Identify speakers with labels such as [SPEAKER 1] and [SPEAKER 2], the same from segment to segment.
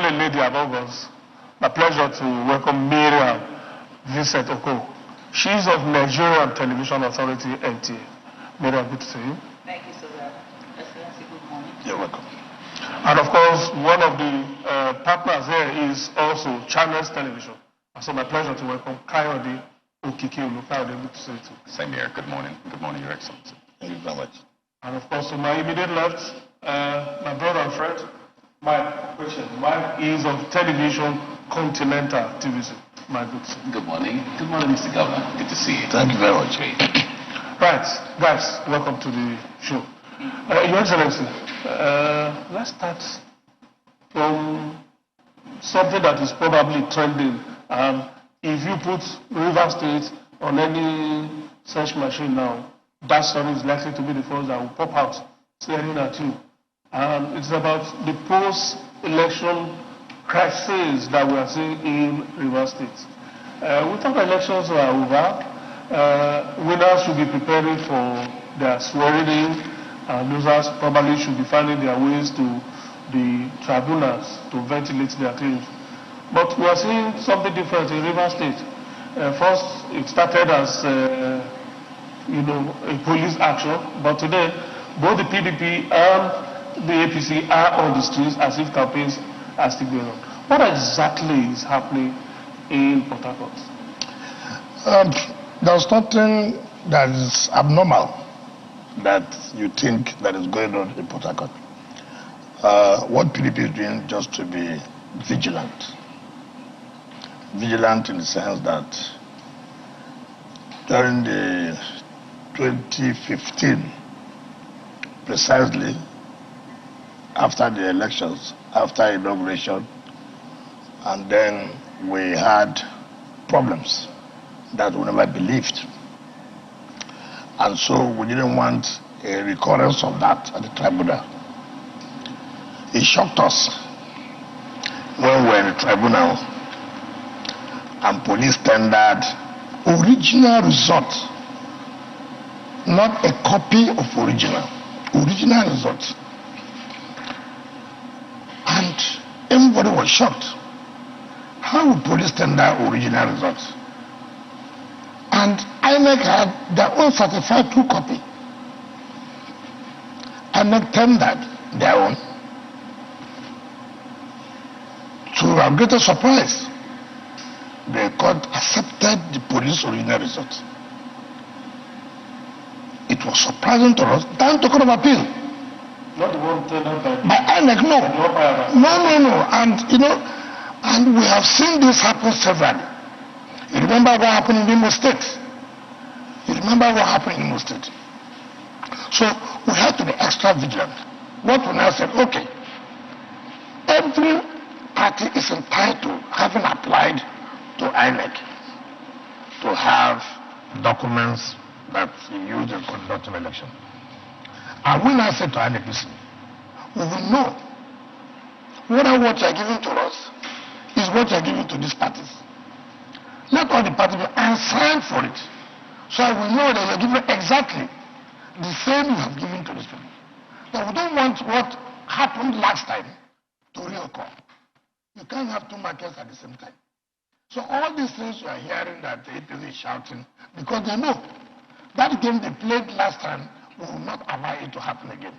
[SPEAKER 1] a lady above us. My pleasure to welcome Miriam Vincent Oko. She's of Nigerian Television Authority, NTA. Miriam, good to see you.
[SPEAKER 2] Thank you so much. Excellency, good morning.
[SPEAKER 1] You're welcome. And of course, one of the partners here is also Channels Television. So my pleasure to welcome Kayode Okiki-Olu. Kayode, good to see you too.
[SPEAKER 3] Same here. Good morning. Good morning, Your Excellency.
[SPEAKER 1] Thank you very much. And of course, to my immediate left, my brother and friend, Mike is of Television Continental TVC. My good sir.
[SPEAKER 3] Good morning. Good morning, Mr. Governor. Good to see you.
[SPEAKER 1] Thank you very much. Right, guys, welcome to the show. Your Excellency, let's start from something that is probably trending. If you put River State on any search machine now, that story is likely to be the first that will pop out, staring at you. It's about the post-election crisis that we are seeing in River State. We thought elections were over. Winners should be preparing for their swearing in, and losers probably should be finding their ways to the tribunals to ventilate their claims. But we are seeing something different in River State. First, it started as a police action, but today both the PDP and the APC are on the streets as if campaigns are still going on. What exactly is happening in Port Harcourt?
[SPEAKER 4] There's nothing that is abnormal that you think that is going on in Port Harcourt. What PDP is doing just to be vigilant. Vigilant in the sense that during the 2015, precisely after the elections, after inauguration, and then we had problems that we never believed. And so we didn't want a recurrence of that at the tribunal. It shocked us when we were in the tribunal and police tendered original result, not a copy of original result. And everybody was shocked. How would police tender original results? And INEC had their own certified true copy. INEC tendered their own. To our greatest surprise, the court accepted the police original results. It was surprising to us, down to Court of Appeal.
[SPEAKER 1] Not the one tendered
[SPEAKER 4] by INEC, no. No. And we have seen this happen severally. You remember what happened in Imo State? So we have to be extra vigilant. What we now said, okay, every party is entitled, having applied to INEC, to have documents that you use in conducting election. And we now said to INEC, listen, we will know whether what you are giving to us is what you are giving to these parties. Let all the parties be assigned for it. So I will know that you are giving exactly the same you have given to these people. But we don't want what happened last time to reoccur. You can't have two markets at the same time. So all these things you are hearing that the APC is shouting, because they know that game they played last time, we will not allow it to happen again.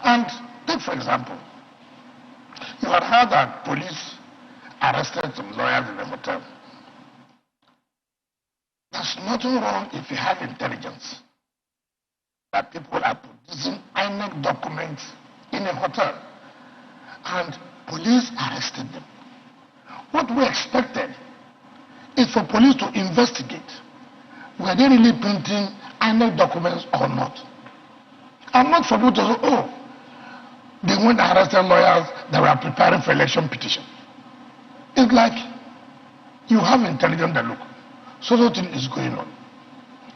[SPEAKER 4] And take for example, you had heard that police arrested some lawyers in a hotel. There's nothing wrong if you have intelligence that people are producing INEC documents in a hotel and police arrested them. What we expected is for police to investigate were they really printing INEC documents or not. And not for people to say, oh, they went and arrested lawyers that were preparing for election petition. It's like you have intelligence that look, something is going on.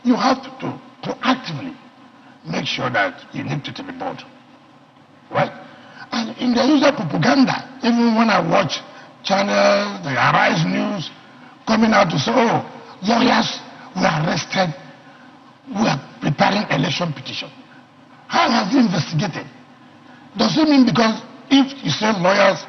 [SPEAKER 4] You have to proactively make sure that you nip it to the board. Right? And in the usual propaganda, even when I watch channels, the Arise News, coming out to say, oh, lawyers were arrested, we are preparing election petition. How has he investigated? Does it mean because if you say lawyers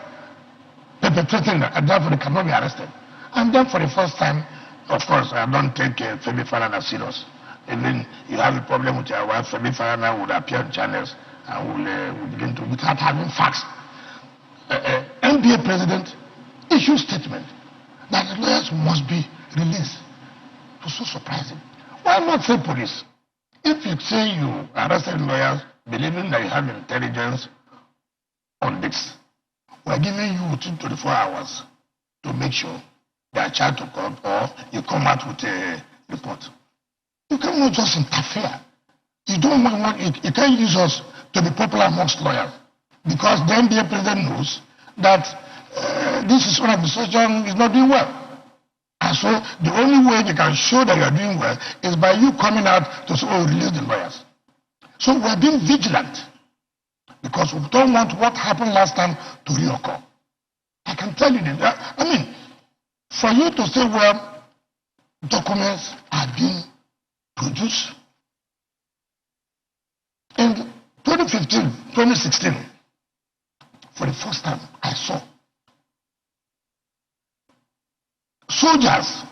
[SPEAKER 4] perpetrating it, and therefore they cannot be arrested. And then for the first time, of course, I don't take Femi Falana serious. Even you have a problem with your wife, Femi Falana would appear on channels and will begin to, without having facts. NBA president issued statement that the lawyers must be released. It was so surprising. Why not say police? If you say you arrested lawyers believing that you have intelligence on this, we're giving you within 24 hours to make sure they are charged to court or you come out with a report. You cannot just interfere. You don't want, you can't use us to be popular amongst lawyers because the NBA president knows that this is one administration is not doing well. And so the only way they can show that you are doing well is by you coming out to say, oh, release the lawyers. So we are being vigilant because we don't want what happened last time to reoccur. I can tell you this. I mean, for you to say, well, documents are being produced. In 2015, 2016, for the first time, I saw soldiers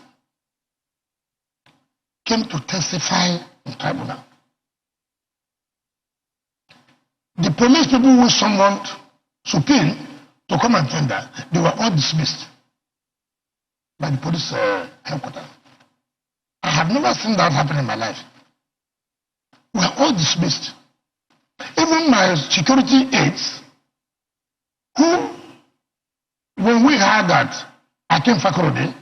[SPEAKER 4] came to testify in tribunal. The police people who summoned Supin to come and tender, they were all dismissed by the police headquarters. I have never seen that happen in my life. We are all dismissed. Even my security aides, who, when we heard that Akim Fakorode,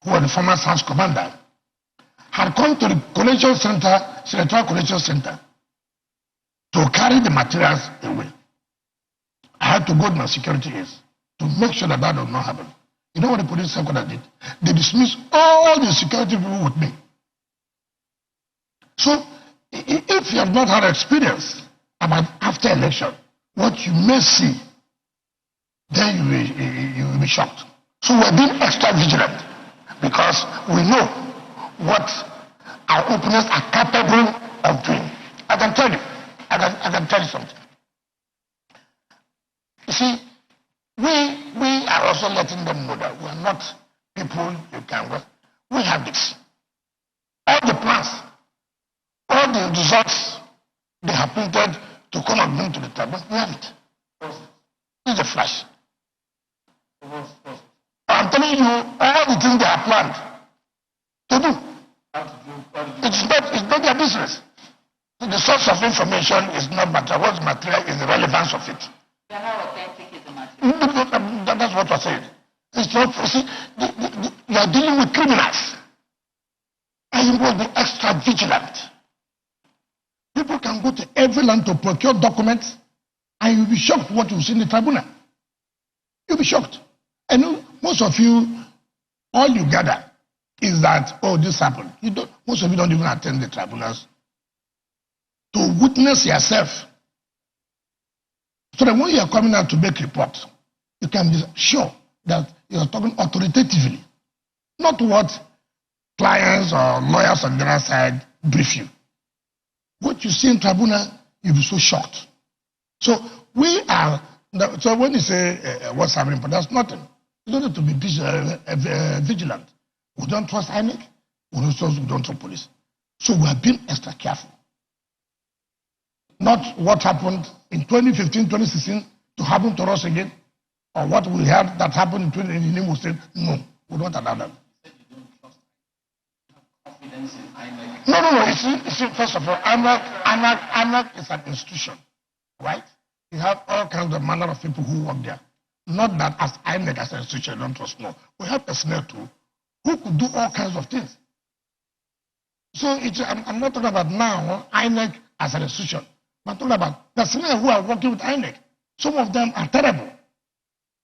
[SPEAKER 4] who was the former SARS commander, had come to the collection center, Senatorial Collection Center, to carry the materials away. I had to go to my security aides to make sure that that does not happen. You know what the police headquarters did? They dismissed all the security people with me. So, if you have not had experience about after election, what you may see, then you will be shocked. So we're being extra vigilant because we know what our opponents are capable of doing. I can tell you, I can tell you something. You see, we are also letting them know that we are not people you can work. We have this. All the plans, all the results they have printed to come and bring to the tribunal, we have it. This is a flash. I'm telling you all the things they have planned to do. It's not their business. The source of information is not matter. What's material is the relevance of it.
[SPEAKER 2] They are not authentic is the material.
[SPEAKER 4] That's what I said. It's not, see, you are dealing with criminals. And you must be extra vigilant. People can go to every land to procure documents and you'll be shocked what you see in the tribunal. You'll be shocked. And most of you, all you gather is that, oh, this happened. Most of you don't even attend the tribunals to witness yourself. So that when you are coming out to make report, you can be sure that you are talking authoritatively, not what clients or lawyers on the other side brief you. What you see in tribunal, you'll be so shocked. So we are, so when you say what's happening, but that's nothing. You don't have to be vigilant. We don't trust INEC, we don't trust police. So we are being extra careful. Not what happened in 2015, 2016 to happen to us again, or what we had that happened in Imo State. No, we don't allow that.
[SPEAKER 3] Confidence in INEC.
[SPEAKER 4] No. You see, first of all, INEC is an institution, right? You have all kinds of manner of people who work there. Not that as INEC as an institution, don't trust. No. We have personnel too who could do all kinds of things. So I'm not talking about now INEC as an institution. I'm talking about personnel who are working with INEC. Some of them are terrible.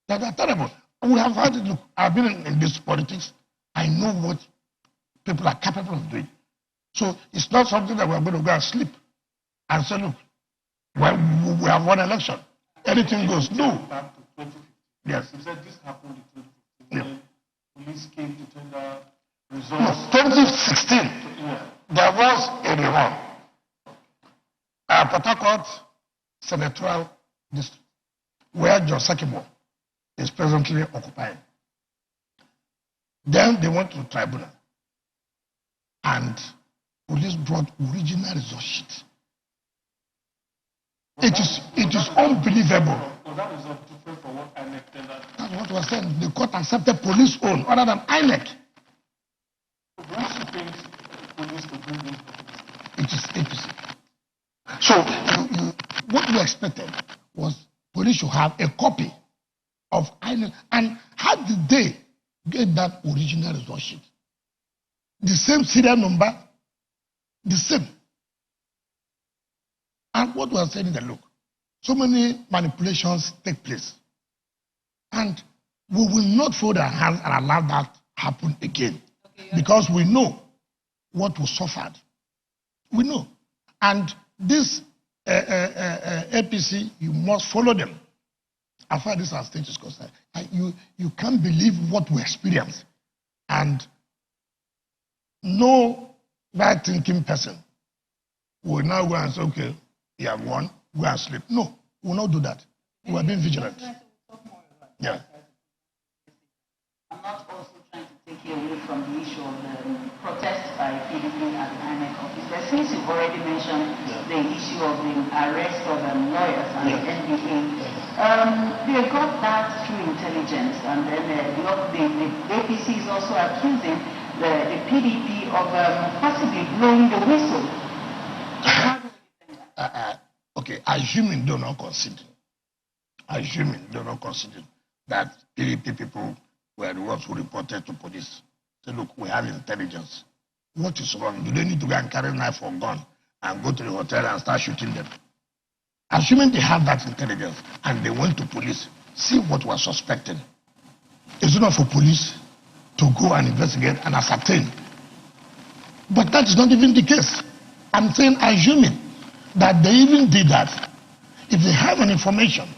[SPEAKER 4] They are terrible. We have had it. Look, I've been in this politics. I know what people are capable of doing. So it's not something that we're going to go and sleep and say, look, well, we have won election. Anything goes. No.
[SPEAKER 1] Back to 2015.
[SPEAKER 4] Yes.
[SPEAKER 1] You said this happened in 2015.
[SPEAKER 4] Yeah.
[SPEAKER 1] Police came to tender
[SPEAKER 4] No,
[SPEAKER 1] results.
[SPEAKER 4] 2016,
[SPEAKER 1] Yeah.
[SPEAKER 4] there was a rerun. Port Harcourt Senatorial District, where John Sakibo is presently occupying. Then they went to the tribunal and police brought original result sheet. It is unbelievable.
[SPEAKER 1] So that is different from what INEC tendered.
[SPEAKER 4] That's what was said. The court accepted police own other than INEC.
[SPEAKER 1] Why do you think police to bring those documents?
[SPEAKER 4] It is APC. So what we expected was police should have a copy of INEC. And how did they get that original result sheet? The same serial number, the same. And what we are saying is that, look, so many manipulations take place. And we will not fold our hands and allow that happen again. Okay, because we know what was suffered. We know. And this APC, you must follow them. As far as this our state is concerned, you can't believe what we experience. And no bad thinking person will now go and say, okay, you have won, go and sleep. No, we will not do that. We are being vigilant. Yeah.
[SPEAKER 2] I'm not also trying to take you away from the issue of the protest by PDP at the INEC office. But since you've already mentioned the issue of the arrest of lawyers and the NBA, they got that through intelligence, and then the APC is also accusing the PDP of possibly blowing the whistle. How do you think that?
[SPEAKER 4] Okay, assuming do not consider that PDP people were the ones who reported to police. Say, look, we have intelligence. What is wrong? Do they need to go and carry a knife or gun and go to the hotel and start shooting them? Assuming they have that intelligence and they went to police, see what was suspecting. It's enough for police to go and investigate and ascertain. But that is not even the case. I'm saying, assuming that they even did that, if they have an information,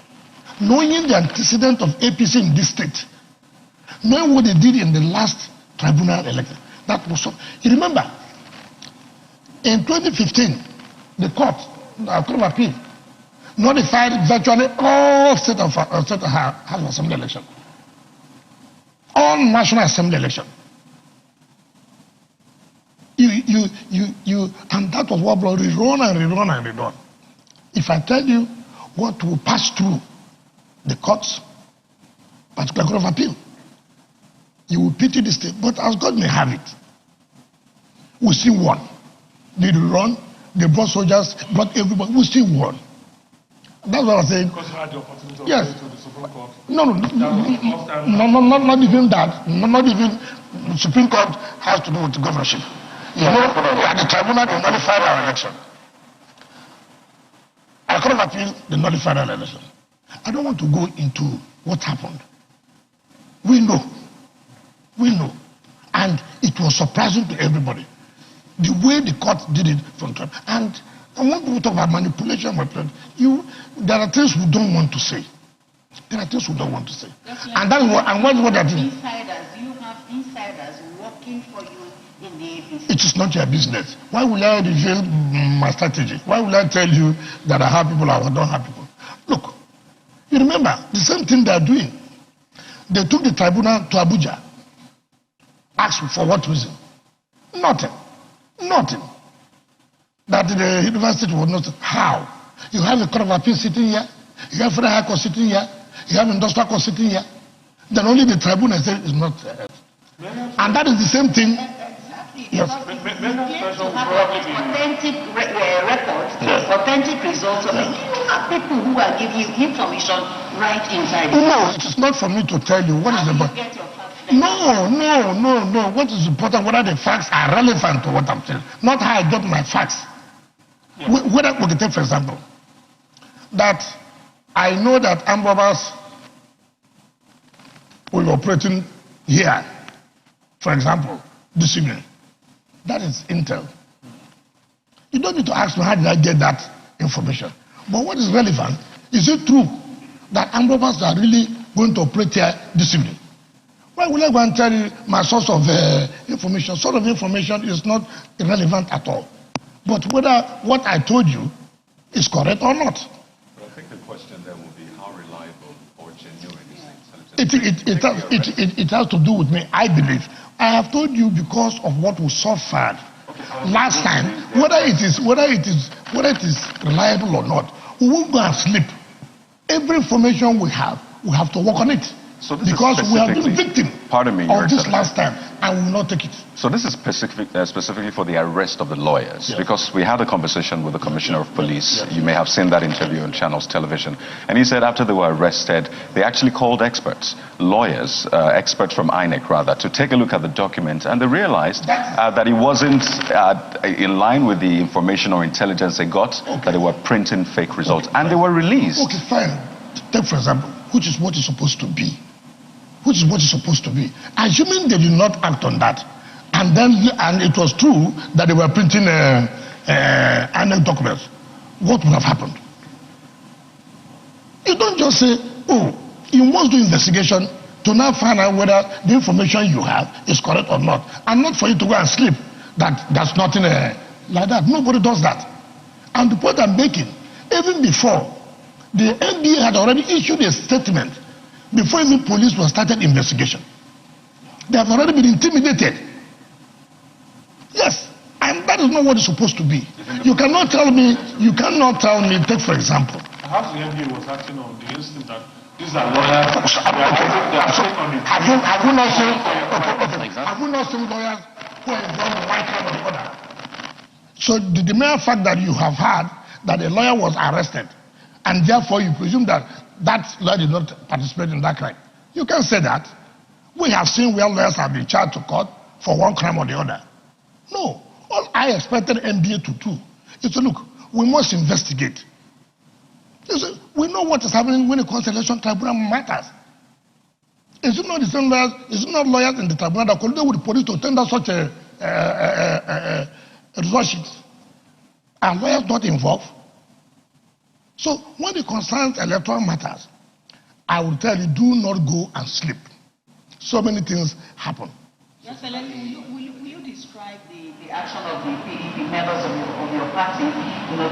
[SPEAKER 4] knowing the antecedent of APC in this state, knowing what they did in the last tribunal election, that was so. You remember, in 2015, the court of appeal notified virtually all state House of Assembly election, all National Assembly election. And that was what brought rerun. If I tell you what will pass through the courts, particular court of appeal, you will pity the state. But as God may have it, we still won. They run, they brought soldiers, brought everybody, we still won. That's what I'm saying.
[SPEAKER 1] Because you had the opportunity of
[SPEAKER 4] yes.
[SPEAKER 1] going to the Supreme Court.
[SPEAKER 4] Not even that. Not even the Supreme Court has to do with the governorship. You know, at the tribunal, they nullified our election. At the court of appeal, they nullified our election. I don't want to go into what happened. We know. And it was surprising to everybody. The way the court did it from time. And I want to talk about manipulation. There are things we don't want to say. And that's what they're doing.
[SPEAKER 2] Insiders, you have insiders working for you in the APC.
[SPEAKER 4] It is not your business. Why will I reveal my strategy? Why will I tell you that I have people or I don't have people? Look, you remember the same thing they are doing. They took the tribunal to Abuja. Asked for what reason? Nothing. That the university was not. How? You have a court of appeal sitting here, you have federal high court sitting here, you have industrial court sitting here. Then only the tribunal said is not. And that is the same thing.
[SPEAKER 2] Exactly.
[SPEAKER 4] Yes.
[SPEAKER 2] Authentic records, authentic results. You have people who are giving you information right inside.
[SPEAKER 4] No, it is not for me to tell you what is the. No. What is important, whether the facts are relevant to what I'm saying, not how I got my facts. Yeah. Whether we can take, for example, that I know that armed robbers will be operating here, for example, this evening. That is intel. You don't need to ask me how did I get that information. But what is relevant, is it true that armed robbers are really going to operate here this evening? Why will I go and tell you my source of information? Source of information is not irrelevant at all. But whether what I told you is correct or not.
[SPEAKER 3] But I think the question then will be how reliable or genuine is the intelligence
[SPEAKER 4] It has to do with me, I believe. I have told you because of what we suffered last time, whether it is reliable or not, we won't go and sleep. Every information we have to work on it.
[SPEAKER 5] So this
[SPEAKER 4] because
[SPEAKER 5] is
[SPEAKER 4] we have been victim of this last time and we will not take it.
[SPEAKER 5] So this is specifically for the arrest of the lawyers, yes. Because we had a conversation with the Commissioner of Police. Yes. You may have seen that interview on Channels Television. And he said after they were arrested, they actually called experts, lawyers, experts from INEC rather, to take a look at the document, and they realized that it wasn't in line with the information or intelligence they got, that they were printing fake results, and they were released.
[SPEAKER 4] Okay, fine. Take for example, which is what is supposed to be. Which is what is supposed to be. Assuming they did not act on that, and it was true that they were printing INEC documents, what would have happened? You don't just say, oh, you must do investigation to now find out whether the information you have is correct or not, and not for you to go and sleep. That's nothing like that. Nobody does that. And the point I'm making, even before, the NBA had already issued a statement before even police was started investigation. They have already been intimidated. Yes, and that is not what it's supposed to be. You cannot tell me, take for example.
[SPEAKER 1] Perhaps the NBA was acting on the instinct that these are lawyers. Have
[SPEAKER 4] you not seen lawyers who are involved in one crime or the other? So the mere fact that you have heard that a lawyer was arrested, and therefore you presume that lawyer did not participate in that crime. You can say that. We have seen where lawyers have been charged to court for one crime or the other. No. All I expected NBA to do is to look, we must investigate. We know what is happening when the Constitution Tribunal matters. Is it not the same lawyers, is it not lawyers in the tribunal that colluded with the police to tender such a result sheet? Are lawyers not involved? So when it concerns electoral matters, I will tell you, do not go and sleep. So many things happen.
[SPEAKER 2] Yes, will you describe the action of the PDP members of your party,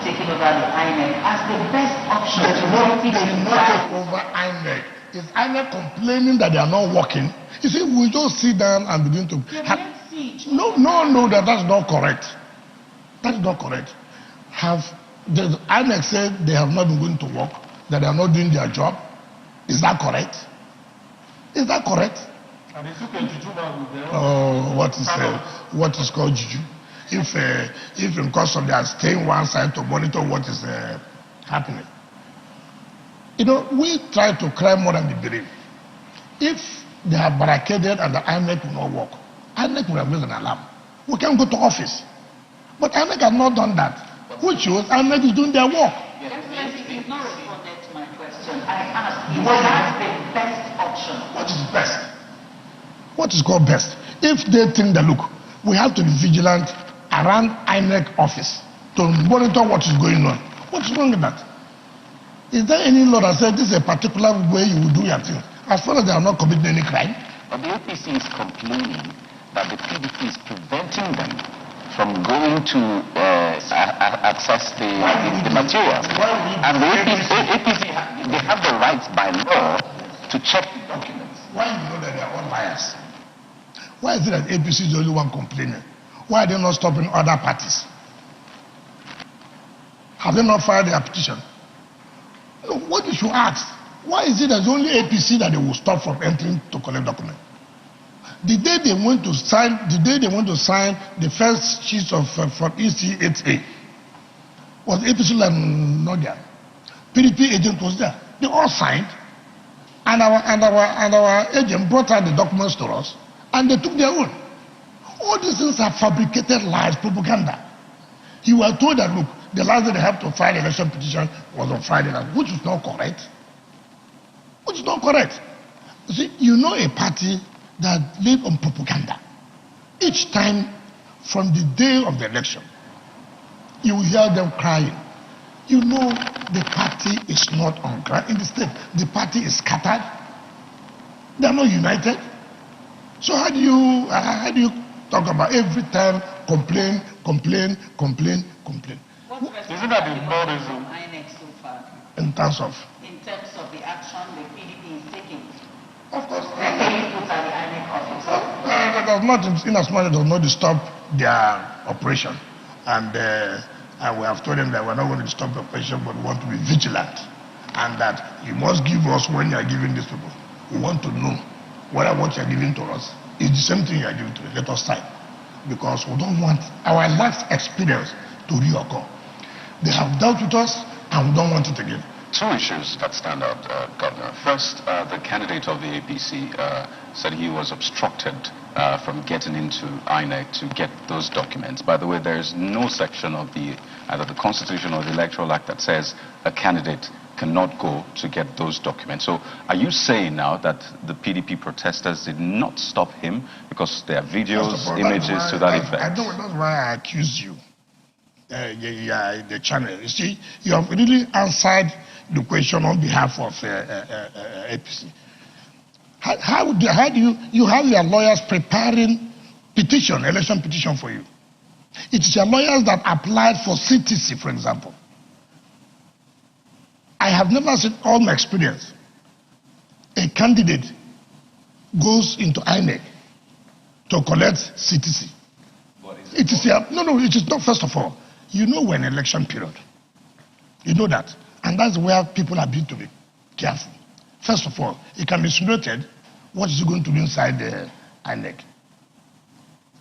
[SPEAKER 2] taking over the INEC as the best option?
[SPEAKER 4] They did not take over INEC. Is INEC complaining that they are not working? You see, we just sit down and begin to... No, that's not correct. That is not correct. The INEC said they have not been going to work, that they are not doing their job. Is that correct? Is that correct?
[SPEAKER 1] And they took a juju man with them.
[SPEAKER 4] Oh, what is called juju? If in course of they are staying one side to monitor what is happening. We try to cry more than we believe. If they are barricaded and the INEC will not work, INEC will have raised an alarm. We can go to office. But INEC has not done that. Which shows INEC is doing their work.
[SPEAKER 2] Excellency, you've not responded to my question. I asked you, that's the best option.
[SPEAKER 4] What is best? What is called best? If they think that, look, we have to be vigilant around INEC office to monitor what is going on. What's wrong with that? Is there any law that says this is a particular way you will do your thing? As far as they are not committing any crime?
[SPEAKER 6] But the APC is complaining that the PDP is preventing them from going to access the materials. And the APC, they have the rights by law to check documents.
[SPEAKER 4] Why you know that they are all liars? Why is it that APC is the only one complaining? Why are they not stopping other parties? Have they not filed their petition? What you should ask, why is it that only APC that they will stop from entering to collect documents? The day they want to sign the first sheets of from EC8A was APC and not there. PDP agent was there. They all signed, and our agent brought out the documents to us, and they took their own. All these things are fabricated lies, propaganda. You were told that, look, the last day they have to file election petition was on Friday night, which is not correct. Which is not correct. You see, a party that live on propaganda. Each time from the day of the election, you will hear them crying. The party is not on ground in the state. The party is scattered. They are not united. So how do you talk about every time complain?
[SPEAKER 1] Isn't that the more reason?
[SPEAKER 2] INEC so far?
[SPEAKER 4] In terms of
[SPEAKER 2] the action the PDP is taking.
[SPEAKER 4] Of course.
[SPEAKER 2] put at the INEC office?
[SPEAKER 4] It does not, in as much as it does not disturb their operation. And we have told them that we're not going to disturb the operation, but we want to be vigilant. And that you must give us when you are giving these people. We want to know whether what you are giving to us is the same thing you are giving to us. Let us sign. Because we don't want our last experience to reoccur. They have dealt with us and we don't want it again.
[SPEAKER 5] Two issues that stand out, Governor. First, the candidate of the APC said he was obstructed from getting into INEC to get those documents. By the way, there is no section of either the Constitution or the Electoral Act that says a candidate cannot go to get those documents. So are you saying now that the PDP protesters did not stop him because there are videos, images to that effect?
[SPEAKER 4] I know, that's why I accuse you. The channel. You see, you have really answered the question on behalf of APC. How do you have your lawyers preparing election petition for you? It is your lawyers that applied for CTC, for example. I have never seen, all my experience, a candidate goes into INEC to collect CTC. It is it is not. First of all, you know we're in election period. You know that. And that's where people are being to be careful. First of all, it can be insinuated what is going to be inside the INEC.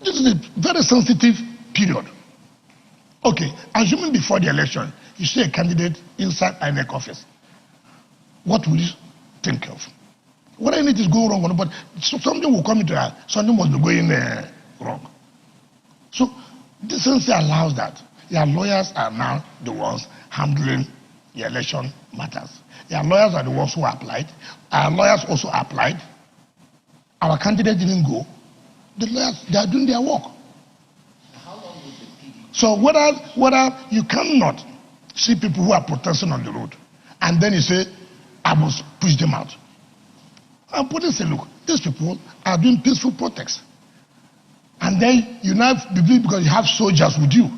[SPEAKER 4] This is a very sensitive period. Okay, assuming before the election, you see a candidate inside INEC office. What will you think of? Whether anything is going wrong or not, but something will come into something must be going wrong. So, decency allows that. Your lawyers are now the ones handling the election matters. Your lawyers are the ones who applied. Our lawyers also applied. Our candidate didn't go. The lawyers, they are doing their work.
[SPEAKER 3] How long would the PDP?
[SPEAKER 4] So whether you cannot see people who are protesting on the road and then you say, I must push them out. And police say, look, these people are doing peaceful protests. And then you now believe because you have soldiers with you.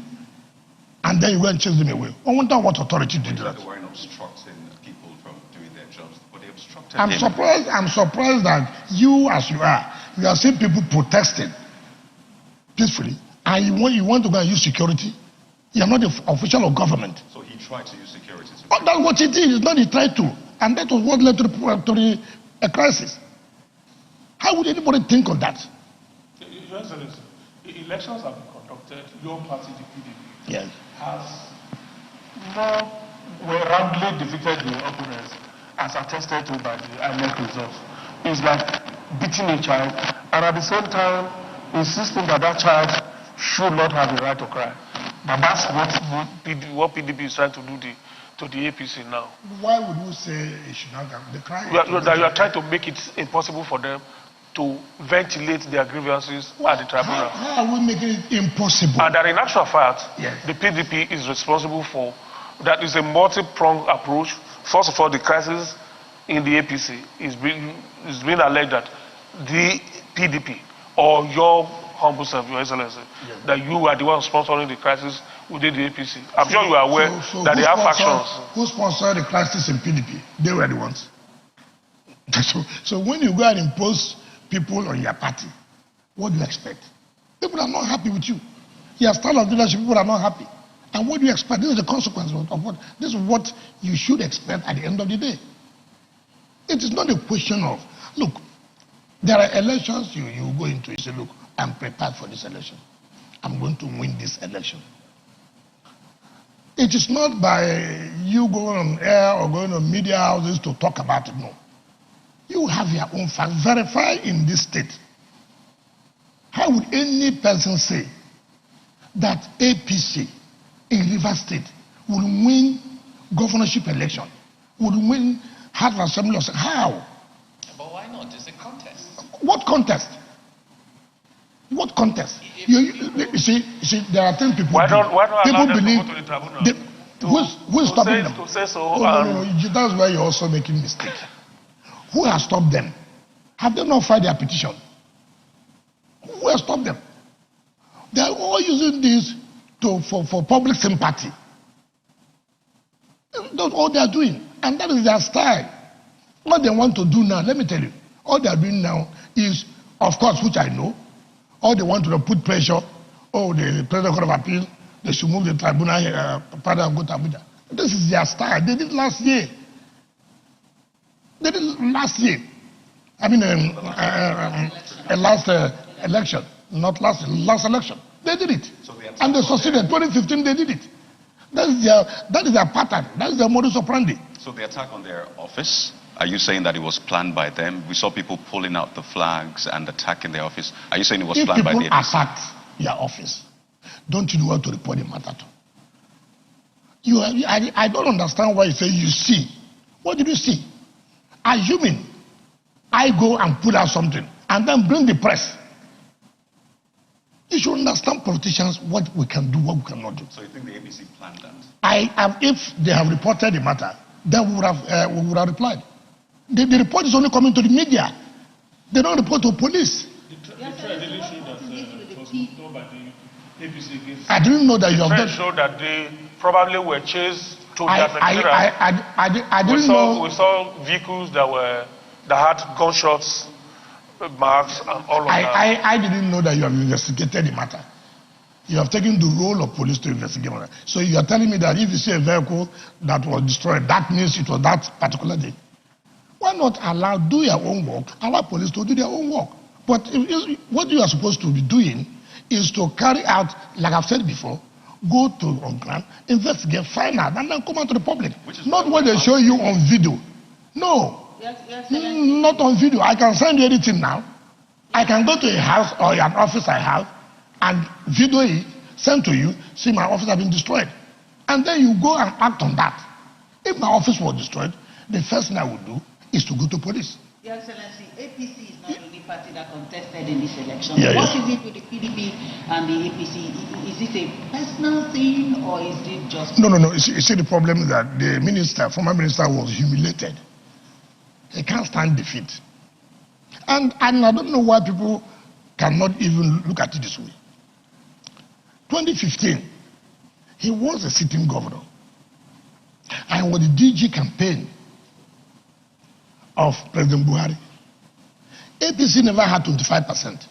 [SPEAKER 4] And then you go and chase them away. I wonder what authority did that.
[SPEAKER 5] They weren't obstructing people from doing their jobs, but they obstructed
[SPEAKER 4] I'm surprised that you, as you are seeing people protesting peacefully, and you want to go and use security. You are not the official of government.
[SPEAKER 5] So he tried to use security.
[SPEAKER 4] But that's what he did. It's not he tried to. And that was what led to the crisis. How would anybody think of that?
[SPEAKER 1] Your Excellency, elections have been conducted. Your party, the PDP,
[SPEAKER 4] Yes.
[SPEAKER 1] has more roundly defeated the opponents, as attested to by the INEC results. It's like beating a child, and at the same time insisting that that child should not have the right to cry. But that's what PDP is trying to do to the APC now.
[SPEAKER 4] Why would you say it should not have the crime?
[SPEAKER 1] You are trying to make it impossible for them to ventilate their grievances at the tribunal.
[SPEAKER 4] How are we making it impossible?
[SPEAKER 1] And that in actual fact,
[SPEAKER 4] Yes.
[SPEAKER 1] the PDP is responsible for, that is a multi-pronged approach. First of all, the crisis in the APC is being alleged that the PDP, or your humble self, Your Excellency,
[SPEAKER 4] Yes.
[SPEAKER 1] that you are the one sponsoring the crisis within the APC. I'm sure you are aware that they have factions.
[SPEAKER 4] Who sponsored the crisis in PDP? They were the ones. So when you go and impose people on your party, what do you expect? People are not happy with you. Your style of leadership, people are not happy. And what do you expect? This is the consequence of what? This is what you should expect at the end of the day. It is not a question of, look, there are elections you go into, you say, look, I'm prepared for this election. I'm going to win this election. It is not by you going on air or going on media houses to talk about it, no. You have your own facts. Verify in this state. How would any person say that APC in Rivers State will win governorship election, will win House of Assembly? How?
[SPEAKER 3] But why not? It's a contest.
[SPEAKER 4] What contest? What contest? You see, there are 10 people.
[SPEAKER 1] Why don't
[SPEAKER 4] people
[SPEAKER 1] allow them
[SPEAKER 4] believe
[SPEAKER 1] to go to the tribunal?
[SPEAKER 4] who's stopping them?
[SPEAKER 1] To say so.
[SPEAKER 4] No, that's why you're also making mistake. Who has stopped them? Have they not filed their petition? Who has stopped them? They are all using this for public sympathy. That's all they are doing. And that is their style. What they want to do now, let me tell you, All they are doing now is, of course, which I know, all they want to put pressure, the President Court of Appeal, they should move the tribunal, part of go to Abuja. This is their style. They did last year. I mean, last election. Not last election. They did it. So and they succeeded. 2015, they did it. That is their pattern. That is their modus operandi.
[SPEAKER 5] So the attack on their office, are you saying that it was planned by them? We saw people pulling out the flags and attacking their office. Are you saying it was planned by them?
[SPEAKER 4] If people attack your office, don't you know what to report the matter to? I don't understand why you say you see. What did you see? Assuming I go and put out something and then bring the press. You should understand politicians what we can do, what we cannot do.
[SPEAKER 5] So you think the ABC planned that?
[SPEAKER 4] If they have reported the matter, then we would have replied. The report is only coming to the media. They don't report to police. I didn't know that you have
[SPEAKER 1] showed that they probably were chased to their materials.
[SPEAKER 4] I didn't know.
[SPEAKER 1] We saw vehicles that had gunshots, marks, and all of that.
[SPEAKER 4] I didn't know that you have investigated the matter. You have taken the role of police to investigate the matter. So you are telling me that if you see a vehicle that was destroyed, that means it was that particular day. Why not do your own work, allow police to do their own work? But what you are supposed to be doing is to carry out, like I've said before, go to on ground, investigate, find out, and then come out to the public. Not what they show you on video. No, not on video. I can send you anything now. I can go to a house or an office I have and video it, send to you, see my office has been destroyed. And then you go and act on that. If my office was destroyed, the first thing I would do is to go to police.
[SPEAKER 2] Your Excellency, APC is not the only party that contested in this election.
[SPEAKER 4] What
[SPEAKER 2] is it with the PDP and the APC? Is it a personal thing or is it just...
[SPEAKER 4] No. You see, the problem is that the former minister was humiliated. He can't stand defeat. And I don't know why people cannot even look at it this way. 2015, he was a sitting governor. And with the DG campaign of President Buhari, APC never had 25%.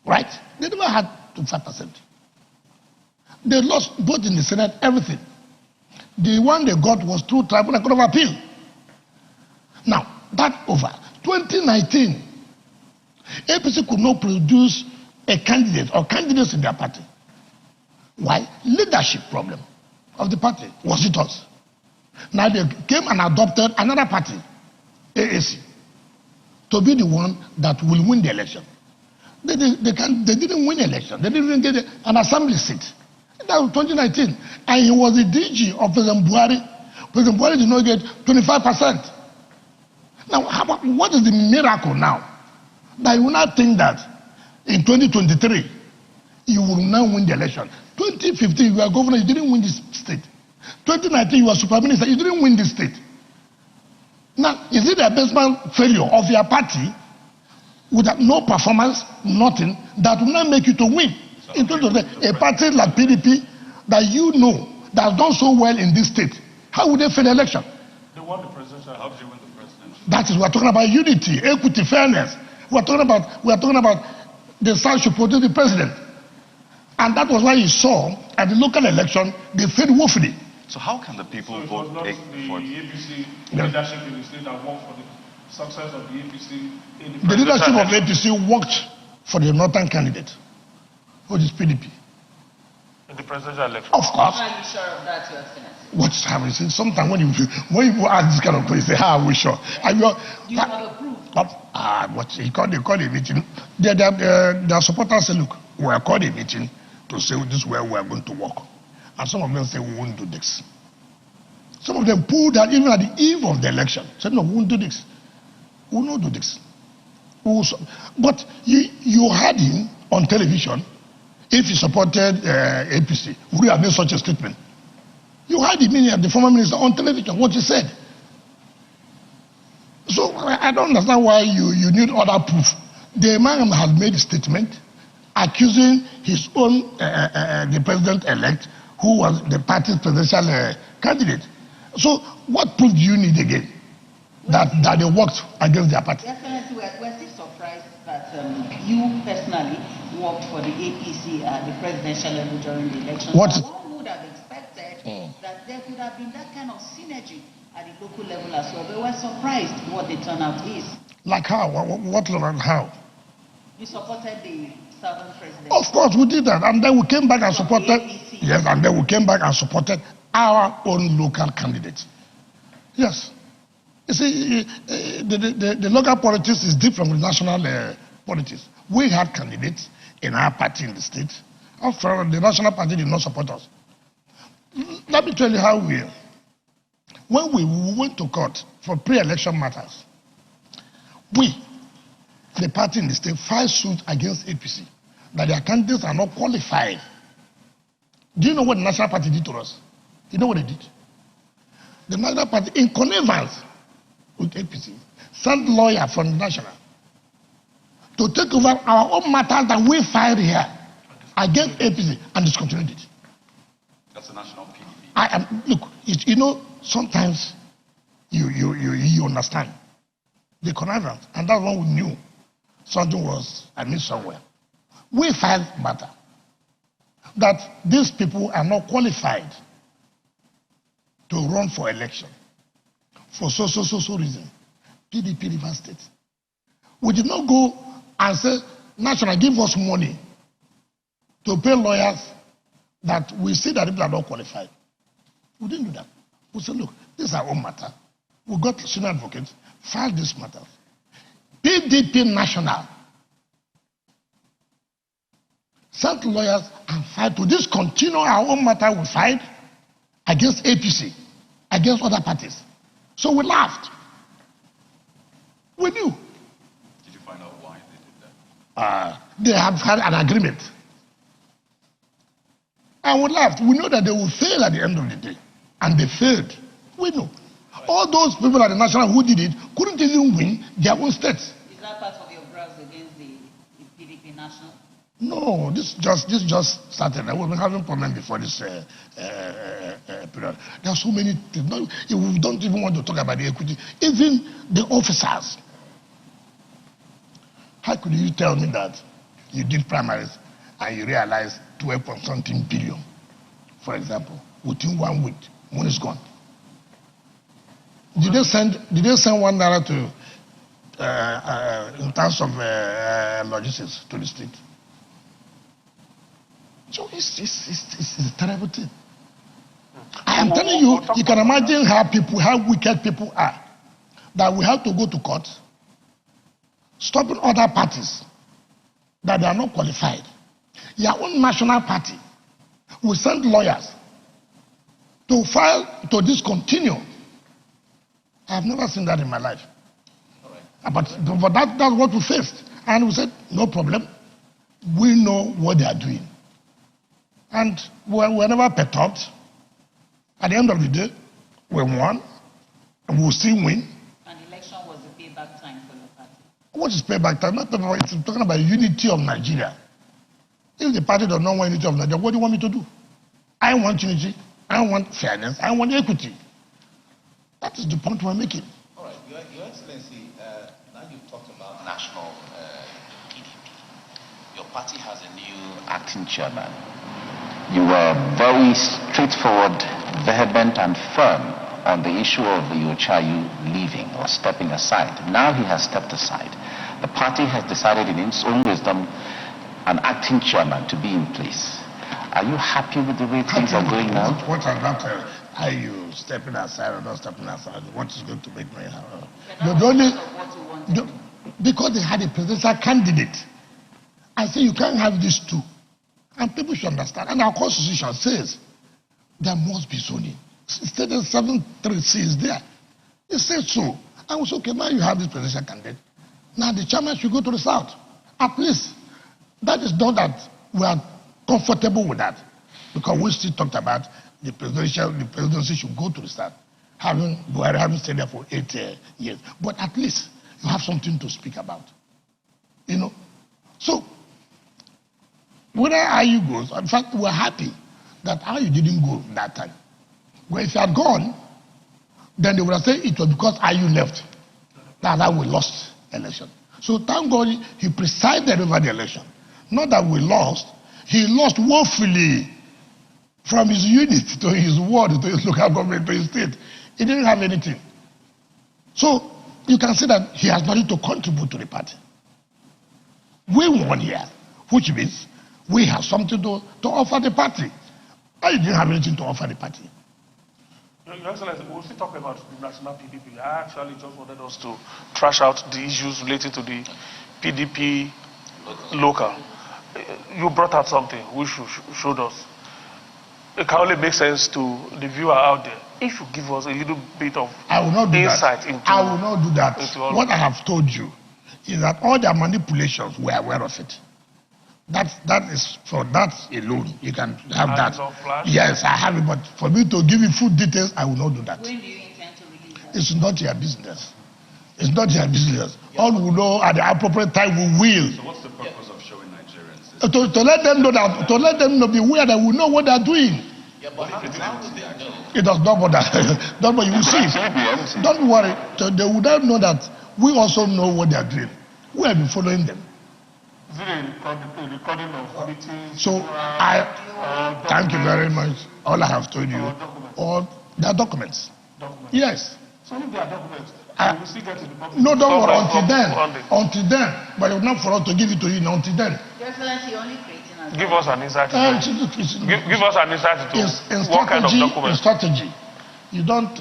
[SPEAKER 4] Right? They never had 25%. They lost both in the Senate, everything. The one they got was through Tribunal Court of Appeal. Now, that over. 2019, APC could not produce a candidate or candidates in their party. Why? Leadership problem of the party. Was it us? Now they came and adopted another party, AAC, to be the one that will win the election. They didn't win the election. They didn't even get an assembly seat. That was 2019. And he was the DG of President Buhari. President Buhari did not get 25%. Now, what is the miracle now? That you will not think that in 2023, you will now win the election. 2015, you were governor, you didn't win this state. 2019, you were super minister, you didn't win this state. Now, is it the abysmal failure of your party with no performance, nothing, that will not make you to win? In terms of a party like PDP that you know that has done so well in this state, how would they fail the election?
[SPEAKER 1] They won the presidential. How did they win the presidential?
[SPEAKER 4] That is, we are talking about unity, equity, fairness. We are talking about the South should protect the president. And that was why you saw at the local election, they failed woefully.
[SPEAKER 5] So how can the people vote for
[SPEAKER 1] the APC leadership in the state that worked for the success of the APC in the
[SPEAKER 4] leadership of APC worked for the northern candidate, which is PDP.
[SPEAKER 1] In the presidential election?
[SPEAKER 4] Of course.
[SPEAKER 2] Are you sure of that, Your Excellency?
[SPEAKER 4] What's happening? Sometimes when you ask this kind of question, say, how are we sure?
[SPEAKER 2] Do you have a proof?
[SPEAKER 4] They called a meeting. Their supporters say, look, we are called a meeting to say this is where we are going to work. And some of them say we won't do this. Some of them pulled out even at the eve of the election. Said, no, we won't do this. We will not do this. But you heard him on television. If he supported APC, would he have made such a statement? You heard the former minister on television, what he said. So I don't understand why you need other proof. The man has made a statement accusing his own, the president-elect, who was the party's presidential candidate. So what proof do you need again? that they worked against their party.
[SPEAKER 2] Excellency, we're still surprised that you personally worked for the APC at the presidential level during the election. One would have expected that there could have been that kind of synergy at the local level as well. But we're surprised what the turnout is.
[SPEAKER 4] Like how? What level and how?
[SPEAKER 2] You supported the Southern president.
[SPEAKER 4] Of course, we did that. And then we came back and supported. Yes, and then we came back and supported our own local candidates. Yes. You see, the local politics is different from national politics. We had candidates in our party in the state. After all, the national party did not support us. Let me tell you how when we went to court for pre-election matters, we, the party in the state, filed suit against APC that their candidates are not qualified. Do you know what the national party did to us? You know what they did? The national party, in connivance with APC, sent lawyers from the national to take over our own matters that we filed here against APC and discontinued it.
[SPEAKER 5] That's the national PDP.
[SPEAKER 4] Look, you know, sometimes you understand the connivance, and that's when we knew something was amiss somewhere. We filed matter that these people are not qualified to run for election for so reason. PDP River State. We did not go and say, National, give us money to pay lawyers that we see that people are not qualified. We didn't do that. We said, look, this is our own matter. We got senior advocates, filed this matter. PDP National sent lawyers and filed to discontinue our own matter we filed against APC, against other parties. So we laughed. We knew.
[SPEAKER 5] Did you find out why they did that?
[SPEAKER 4] They have had an agreement. And we laughed. We know that they will fail at the end of the day. And they failed. We know. All those people at the national who did it couldn't even win their own states.
[SPEAKER 2] Is that part of your grasp against the PDP National?
[SPEAKER 4] No, this just started. We've been having problems before this period. There are so many things. No, we don't even want to talk about the equity. Even the officers. How could you tell me that you did primaries and you realized 12.something billion, for example, within 1 week, money is gone? Did they send $1 to in terms of logistics to the state? So it's a terrible thing. I am telling you, you can imagine how wicked people are. That we have to go to court, stopping other parties that they are not qualified. Your own national party will send lawyers to file to discontinue. I have never seen that in my life. But that's what we faced. And we said, no problem. We know what they are doing. And we were never perturbed. At the end of the day, we won, and we will still win.
[SPEAKER 2] And election was the payback time for your party.
[SPEAKER 4] What is payback time? Not payback, it's talking about unity of Nigeria. If the party does not want unity of Nigeria, what do you want me to do? I want unity, I want fairness, I want equity. That is the point we're making.
[SPEAKER 3] All right, Your Excellency, now you've talked about national PDP. Your party has a new
[SPEAKER 6] acting chairman. You were very straightforward, vehement, and firm on the issue of Yochayu leaving or stepping aside. Now he has stepped aside. The party has decided in its own wisdom an acting chairman to be in place. Are you happy with the way things are going now?
[SPEAKER 4] What about are you stepping aside or not stepping aside? What is going to make me happy? Because they had a presidential candidate. I say you can't have these two. And people should understand. And our constitution says there must be zoning. Stated 7.3c is there. It says so. And we say, okay, now you have this presidential candidate. Now the chairman should go to the south. At least that is not that we are comfortable with that. Because we still talked about the presidency should go to the south. Having stayed there for 8 years. But at least you have something to speak about. You know? So whether IU goes, in fact, we're happy that IU didn't go that time. Well, if he had gone, then they would have said it was because IU left. That's how we lost election. So thank God he presided over the election. Not that we lost. He lost woefully from his unit to his ward, to his local government, to his state. He didn't have anything. So you can see that he has nothing to contribute to the party. We won here, which means we have something to offer the party. I didn't have anything to offer the party.
[SPEAKER 1] Your Excellency, we'll still talk about the national PDP. I actually just wanted us to trash out the issues related to the PDP local. You brought out something which you showed us. It can only make sense to the viewer out there if you give us a little bit of insight into.
[SPEAKER 4] I will not do that. What I have told you is that all their manipulations, we are aware of it. That is for that alone. You can have that. Yes, I have it, but for me to give you full details, I will not do that.
[SPEAKER 2] When do you intend to release that?
[SPEAKER 4] It's not your business. It's not your business. All we know at the appropriate time we will.
[SPEAKER 5] So what's the purpose of showing Nigerians this?
[SPEAKER 4] To let them know that, to let them know, be aware that we know what they're doing.
[SPEAKER 3] Yeah, but how do they know?
[SPEAKER 4] It does not bother. Don't worry, you will see. Don't worry. They would not know that we also know what they are doing. We have been following them.
[SPEAKER 1] Is it a recording of meetings?
[SPEAKER 4] So thank you very much. All I have told you, all there are documents. Yes.
[SPEAKER 1] So if there are documents, we will still get to the public.
[SPEAKER 4] No, don't worry. Until then, but it's not for us to give it to you until then.
[SPEAKER 2] Your Excellency, only creating us.
[SPEAKER 1] Give us an insight. Give us an insight into what kind of documents.
[SPEAKER 4] In strategy, you don't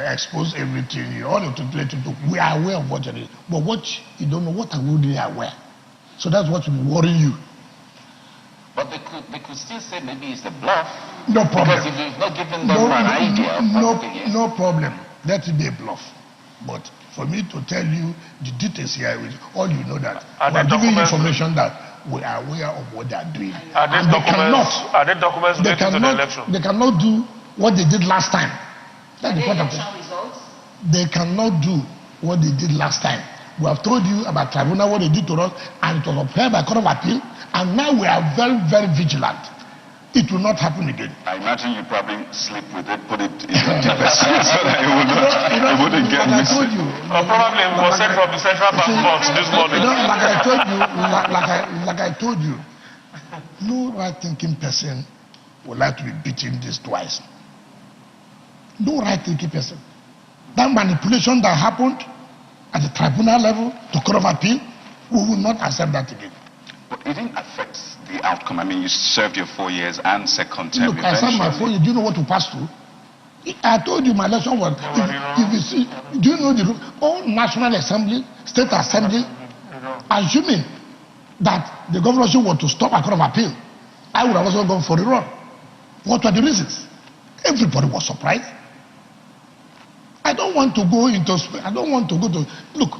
[SPEAKER 4] expose everything. You only to play to do. We are aware of what it is, but what you don't know, what are we really aware? So that's what will worry you.
[SPEAKER 6] But they could still say maybe it's a bluff.
[SPEAKER 4] No problem.
[SPEAKER 6] Because if you've not given them an idea of what it is.
[SPEAKER 4] No problem. Let it be a bluff. But for me to tell you the details here, all you know that we are giving you information that we are aware of what they are doing.
[SPEAKER 1] Are there documents related to the election?
[SPEAKER 4] They cannot do what they did last time. That's the point of it.
[SPEAKER 2] Results?
[SPEAKER 4] They cannot do what they did last time. We have told you about tribunal, what they did to us, and it was upheld by Court of Appeal, and now we are very, very vigilant. It will not happen again.
[SPEAKER 5] I imagine you probably sleep with it, put it in the device so that it wouldn't get missed.
[SPEAKER 4] I told you.
[SPEAKER 1] Probably it was sent from the Central Bank box this morning.
[SPEAKER 4] Like I told you, no right-thinking person would like to be beaten this twice. No right-thinking person. That manipulation that happened at the tribunal level to Court of Appeal, we will not accept that again.
[SPEAKER 5] But it didn't affect the outcome. I mean, you served your 4 years and said contempt.
[SPEAKER 4] Look, I served my 4 years. Do you know what to pass through? I told you my election was. If you see, do you know the all National Assembly, State Assembly, assuming that the governorship was to stop a Court of Appeal, I would have also gone for the run. What were the reasons? Everybody was surprised. I don't want to go into. I don't want to go to. Look.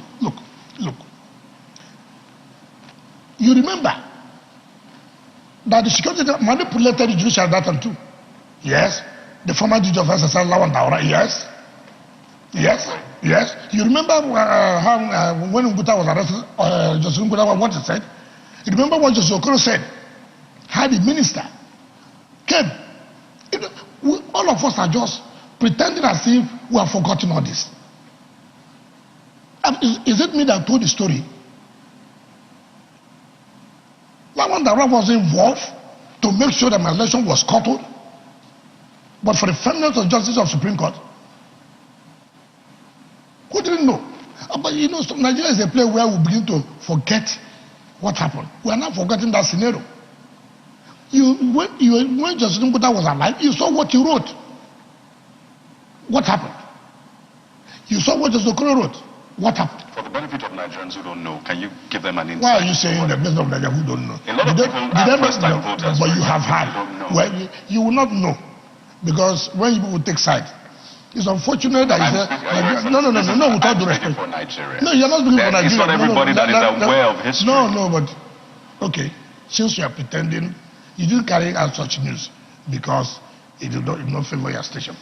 [SPEAKER 4] You remember that the security manipulated the judicial data too. Yes. The former judge of SSL Lawan Daura. Yes. You remember how when Nguta was arrested, Justice Nguta, what he said? You remember what Justice Okoro said? How the minister came. All of us are just pretending as if we have forgotten all this. Is it me that told the story? Lawan Daura was involved to make sure that my election was scuttled. But for the fairness of justice of Supreme Court, who didn't know? But you know, Nigeria is a place where we begin to forget what happened. We are not forgetting that scenario. When Justice Nguta was alive, you saw what he wrote. What happened? You saw what Justice Okoro wrote. What happened?
[SPEAKER 5] For the benefit of Nigerians who don't know, can you give them an insight?
[SPEAKER 4] Why are you saying the benefit of Nigerians who don't know?
[SPEAKER 5] A lot of people are first-time voters.
[SPEAKER 4] But you have had. Well, you will not know. Because when you will take side, it's unfortunate that no, without the respect.
[SPEAKER 5] For Nigeria.
[SPEAKER 4] No, you're not speaking for Nigeria.
[SPEAKER 5] It's not everybody that is aware of history.
[SPEAKER 4] No, but okay. Since you are pretending, you didn't carry out such news because it did not favor your station.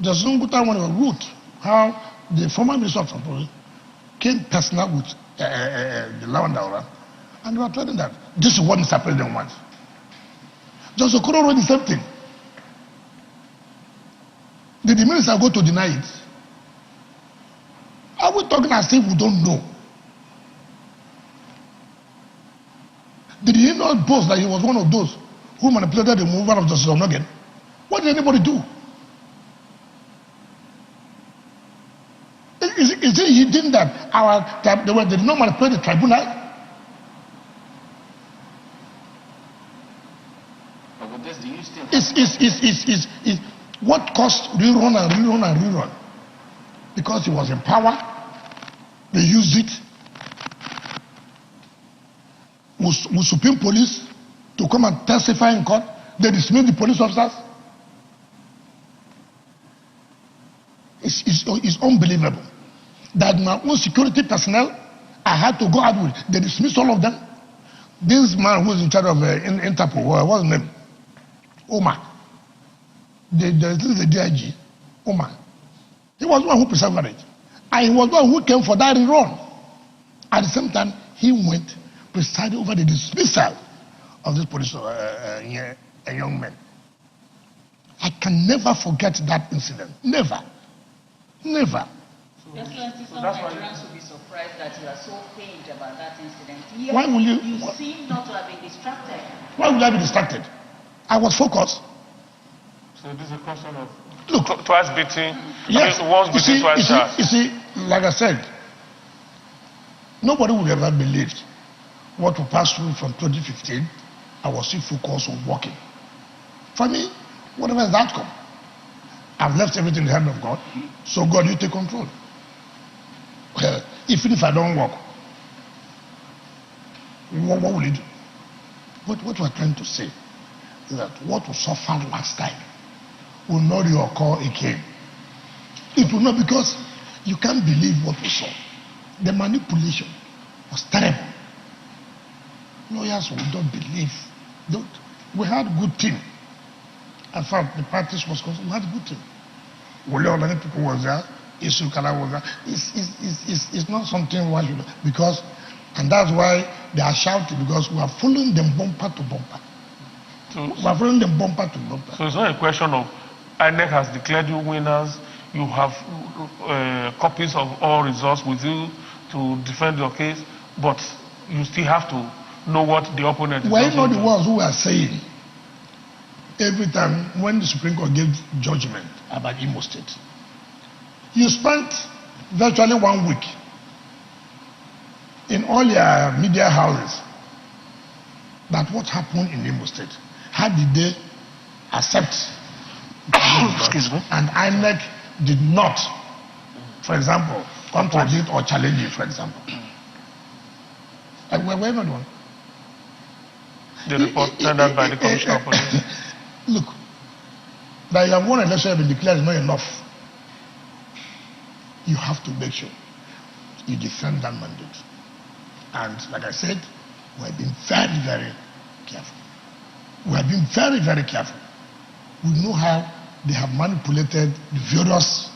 [SPEAKER 4] Justice Nguta wrote how the former Minister of Transport came personal with the Lawan Daura, and they were telling that this is what Mr. President wants. Justice Okoro wrote the same thing. Did the minister go to deny it? Are we talking as if we don't know? Did he not boast that he was one of those who manipulated the movement of Justice Onogen? What did anybody do? Is it he did that they did not manipulate the tribunal?
[SPEAKER 3] But with this, do you still
[SPEAKER 4] Is what caused rerun? Because he was in power, they used it. With Supreme Police to come and testify in court, they dismissed the police officers. It's unbelievable that my own security personnel, I had to go out with. They dismissed all of them. This man who was in charge of Interpol, what's his name? Omar. The DIG, Omar. He was the one who preserved it. And he was the one who came for that rerun. At the same time, he went presided over the dismissal of this police young man. I can never forget that incident. Never. Never.
[SPEAKER 2] Excellency, some Nigerians will be surprised that you are so pained about that incident. Yet
[SPEAKER 4] Why will you
[SPEAKER 2] seem not to have been distracted.
[SPEAKER 4] Why would I be distracted? I was focused.
[SPEAKER 1] So this is a question of
[SPEAKER 4] Look,
[SPEAKER 1] twice beating.
[SPEAKER 4] yes.
[SPEAKER 1] Once beating, twice charged.
[SPEAKER 4] You see, like I said, nobody would ever believe what we passed through from 2015. I was still focused on working. For me, whatever is the outcome, I've left everything in the hand of God. So God, you take control. Even if I don't work, what will you do? What we're trying to say is that what we suffered last time will not reoccur again. It will not, because you can't believe what we saw. The manipulation was terrible. Lawyers will not believe. We had a good team. As far as the practice was concerned, we had a good team. Many people was there. Isukala was there. It's not something why you, because, and that's why they are shouting, because we are following them bumper to bumper. We are following them bumper to bumper.
[SPEAKER 1] So it's not a question of INEC has declared you winners. You have copies of all results with you to defend your case, but you still have to know what the opponent is.
[SPEAKER 4] Were not the ones who are saying every time when the Supreme Court gave judgment about Imo State, you spent virtually 1 week in all your media houses that what happened in Imo State, how did they accept excuse me, and INEC did not, for example, contradict or challenge it, for example. And wherever one.
[SPEAKER 1] The report tendered by the Commissioner of Police.
[SPEAKER 4] Look, that you have won an election and been declared is not enough. You have to make sure you defend that mandate. And like I said, we have been very, very careful. We have been very, very careful. We know how they have manipulated the various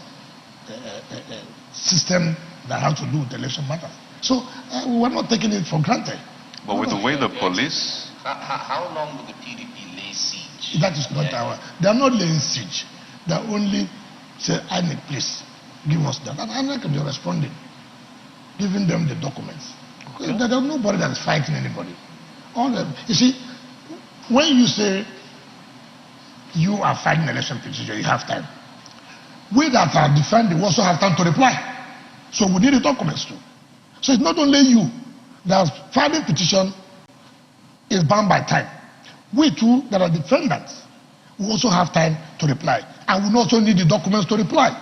[SPEAKER 4] system that have to do with election matters. So we're not taking it for granted.
[SPEAKER 5] But with the way the police...
[SPEAKER 3] How long will the PDP lay siege?
[SPEAKER 4] That is not our... They are not laying siege. They are only say, INEC, please, give us that. And INEC can be responding, giving them the documents. Okay. There is nobody that is fighting anybody. You see, when you say you are fighting election petition, you have time. We that are defending also have time to reply. So we need the documents too. So it's not only you that are filing petition is bound by time. We too that are defendants, we also have time to reply. And we also need the documents to reply.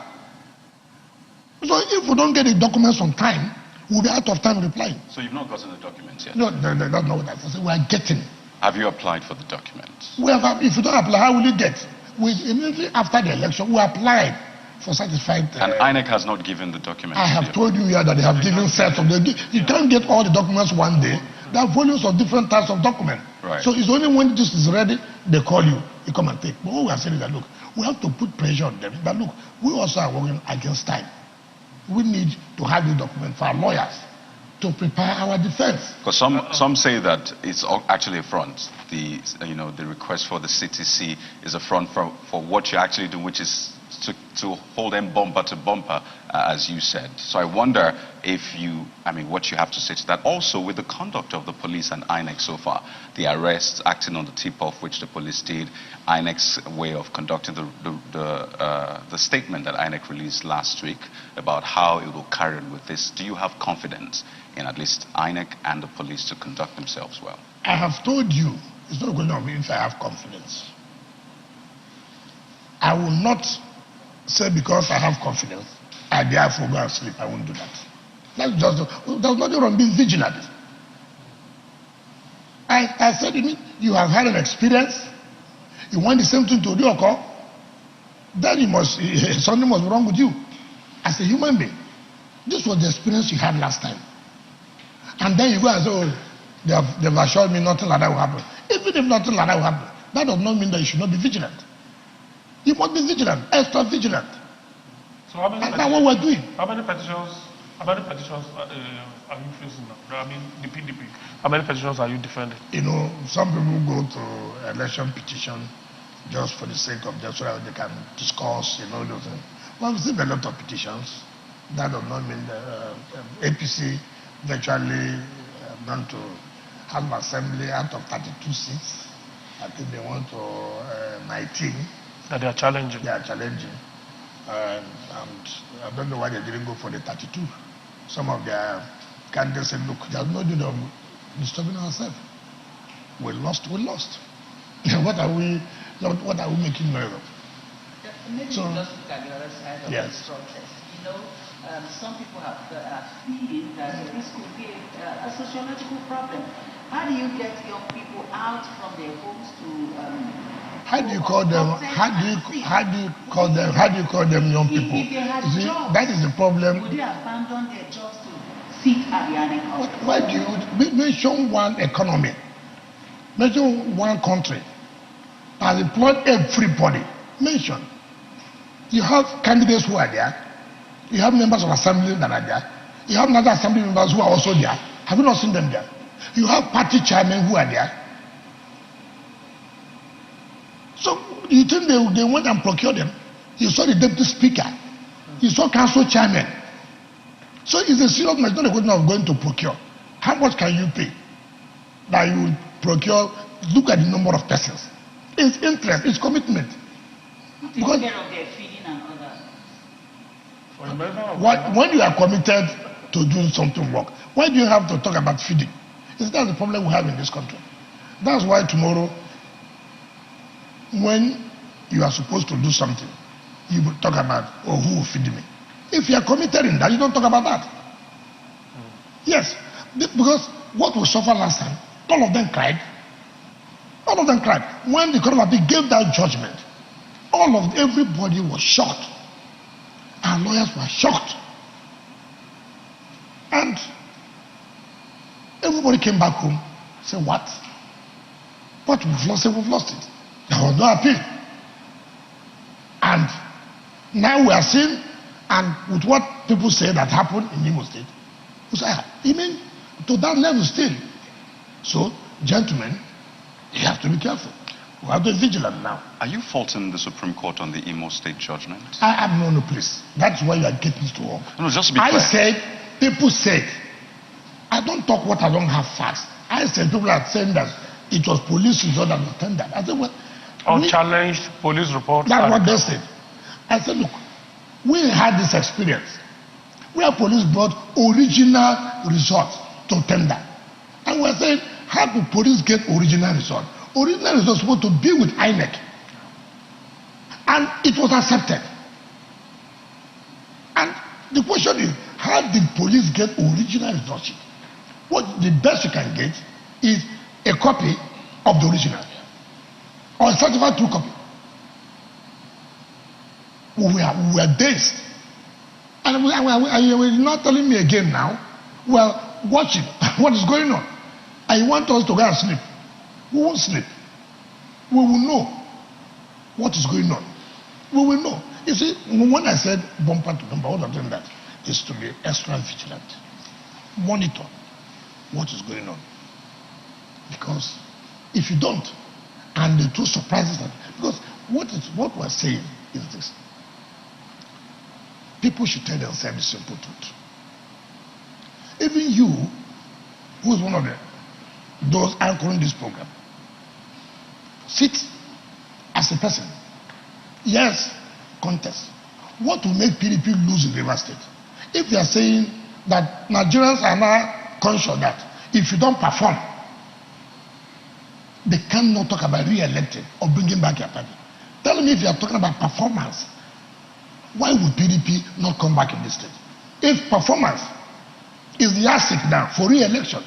[SPEAKER 4] So if we don't get the documents on time, we'll be out of time replying.
[SPEAKER 5] So you've not gotten the documents yet?
[SPEAKER 4] No, that's not what I said. We are getting.
[SPEAKER 5] Have you applied for the documents?
[SPEAKER 4] If you don't apply, how will you get? Immediately after the election, we applied for satisfied.
[SPEAKER 5] And INEC has not given the documents.
[SPEAKER 4] I have told you here that they have given sets of the. You can't get all the documents one day. There are volumes of different types of documents.
[SPEAKER 5] Right.
[SPEAKER 4] So it's only when this is ready, they call you. You come and take. But what we are saying is that, look, we have to put pressure on them. But look, we also are working against time. We need to have the document for our lawyers to prepare our defense.
[SPEAKER 5] Because some say that it's actually a front. The request for the CTC is a front for what you actually do, which is to hold them bumper to bumper, as you said. So I wonder if what you have to say to that. Also, with the conduct of the police and INEC so far, the arrests acting on the tip-off which the police did, INEC's way of conducting the statement that INEC released last week about how it will carry on with this. Do you have confidence in at least INEC and the police to conduct themselves well?
[SPEAKER 4] I have told you, it's not going to be if I have confidence. I will not say because I have confidence, I therefore go and sleep. I won't do that. That's just, there's nothing wrong being vigilant. I said, you have had an experience, you want the same thing to occur, then something must be wrong with you as a human being. This was the experience you had last time. And then you go and say, oh, they've assured me nothing like that will happen. Even if nothing like that will happen, that does not mean that you should not be vigilant. You must be vigilant, extra vigilant.
[SPEAKER 1] So
[SPEAKER 4] that's what we're doing.
[SPEAKER 1] How many petitions are you facing now? I mean, the PDP. How many petitions are you defending?
[SPEAKER 4] Some people go to election petition just for the sake of just so that they can discuss, those things. Well, we see a lot of petitions. That does not mean that APC virtually gone to have an assembly out of 32 seats. I think they want to 19.
[SPEAKER 1] That they are challenging.
[SPEAKER 4] They are challenging. And I don't know why they didn't go for the 32. Some of their candidates said, look, there's no need of disturbing ourselves. We lost. What are we making noise of?
[SPEAKER 2] Maybe
[SPEAKER 4] So,
[SPEAKER 2] just look at the other side of
[SPEAKER 4] yes.
[SPEAKER 2] this protest. Some people are feeling that this could be a sociological problem. How do you get young people out from their homes to
[SPEAKER 4] how do you call them? How do you call them young people?
[SPEAKER 2] If they had
[SPEAKER 4] See,
[SPEAKER 2] jobs,
[SPEAKER 4] that is the problem.
[SPEAKER 2] would they abandon their jobs to sit at the INEC office?
[SPEAKER 4] Why do you mention one economy? Mention one country has employed everybody. Mention. You have candidates who are there. You have members of assembly that are there. You have other assembly members who are also there. Have you not seen them there? You have party chairmen who are there. So you think they went and procured them? You saw the deputy speaker. You saw council chairman. So it's a serious matter. It's not a question of going to procure. How much can you pay that you will procure? Look at the number of persons. It's interest. It's commitment.
[SPEAKER 2] Because care of their feeding and other.
[SPEAKER 4] When you are committed to doing something work, why do you have to talk about feeding? Is that the problem we have in this country? That's why tomorrow, when you are supposed to do something, you will talk about, oh, who will feed me? If you are committed in that, you don't talk about that. Yes, because what we suffered last time, all of them cried. All of them cried. When the Court of Appeal gave that judgment, everybody was shocked. Our lawyers were shocked. And everybody came back home, said, what? What we've lost it, we've lost it. There was no appeal. And now we are seeing, and with what people say that happened in Imo State, we say, even to that level still. So, gentlemen, you have to be careful. We have to be vigilant now.
[SPEAKER 5] Are you faulting the Supreme Court on the Imo State judgment?
[SPEAKER 4] No, please. That's why you are getting to wrong.
[SPEAKER 5] No, just to be clear.
[SPEAKER 4] People said, I don't talk what I don't have facts. I said people are saying that it was police result that was tendered. I said, well,
[SPEAKER 1] unchallenged police report.
[SPEAKER 4] That's what they said. I said, look, we had this experience where police brought original results to tender. And we're saying, how do police get original result? Original result was supposed to be with INEC. And it was accepted. And the question is, how did police get original results? What the best you can get is a copy of the original or a certified true copy. We are dazed. And you're not telling me again now, well, watch it. What is going on? And you want us to go and sleep. We won't sleep. We will know what is going on. We will know. You see, when I said bumper to bumper, what I'm saying that is to be extra vigilant. Monitor what is going on. Because if you don't, and the two surprises that, because what we're saying is this. people should tell themselves the simple truth. Even you, who is one of those anchoring this program, sit as a person. Yes, contest. What will make PDP lose in Rivers State? If they are saying that Nigerians are now conscious that if you don't perform, they cannot talk about re-electing or bringing back your party. Tell me, if you are talking about performance, why would PDP not come back in this state? If performance is the yardstick now for re-election,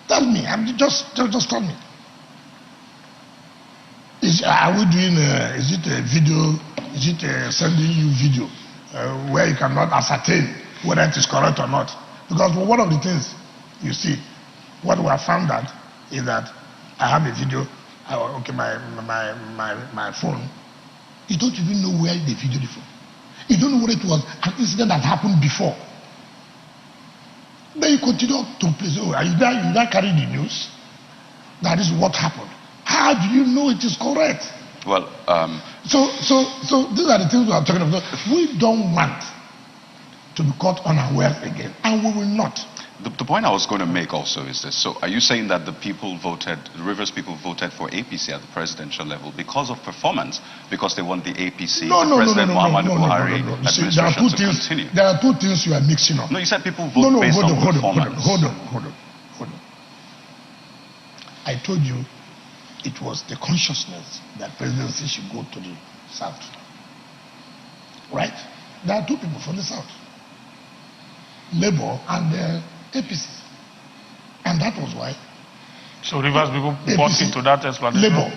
[SPEAKER 4] tell me. Just tell me. Are we doing? Is it a video? Is it sending you video where you cannot ascertain whether it is correct or not? Because one of the things you see, what we have found out is that I have a video. Okay, my phone. You don't even know where the video is from. You don't know whether it was an incident that happened before. Then you continue to play. Oh, are you there? You there carry the news? That is what happened. How do you know it is correct?
[SPEAKER 5] Well,
[SPEAKER 4] so these are the things we are talking about. We don't want to be caught unawares again, and we will not.
[SPEAKER 5] The point I was going to make also is this. So are you saying that the Rivers people voted for APC at the presidential level because of performance, because they want the APC, President Muhammadu Buhari administration to continue?
[SPEAKER 4] There are two things you are mixing up.
[SPEAKER 5] No, you said people vote based on performance.
[SPEAKER 4] Hold on. I told you it was the consciousness that presidency should go to the south. Right? There are two people from the south. Labour and APC. And that was why.
[SPEAKER 1] So Rivers people bought into that explanation.
[SPEAKER 4] Labour.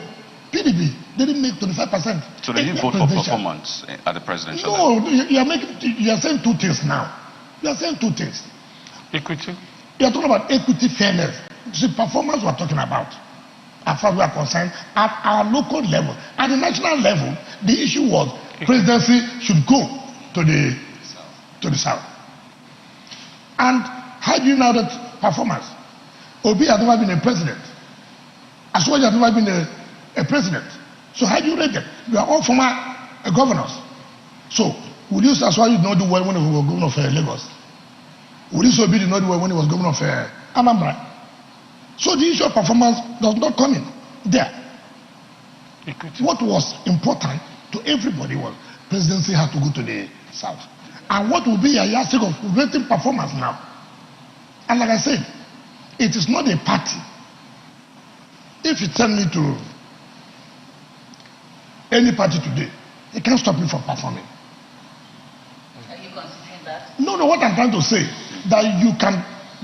[SPEAKER 4] PDP, they didn't make 25%.
[SPEAKER 5] So they didn't vote for performance at the presidential level?
[SPEAKER 4] No, you are saying two things now. You are saying two things.
[SPEAKER 1] Equity?
[SPEAKER 4] You are talking about equity, fairness. The performance we are talking about, as far as we are concerned, at our local level. At the national level, the issue was presidency should go to the south. And how do you know that performance? Obi has never been a president. Aswaji has never been a president. So how do you rate them? You are all former governors. So would you Aswaji not do well when he was governor of Lagos? Would you Obi not do well when he was governor of Anambra? So the issue of performance does not come in there. What was important to everybody was presidency had to go to the south. And what will be a yardstick of rating performance now? And like I said, it is not a party. If you tell me to any party today, it can't stop you from performing.
[SPEAKER 2] Are you considering that?
[SPEAKER 4] No, what I'm trying to say, that you can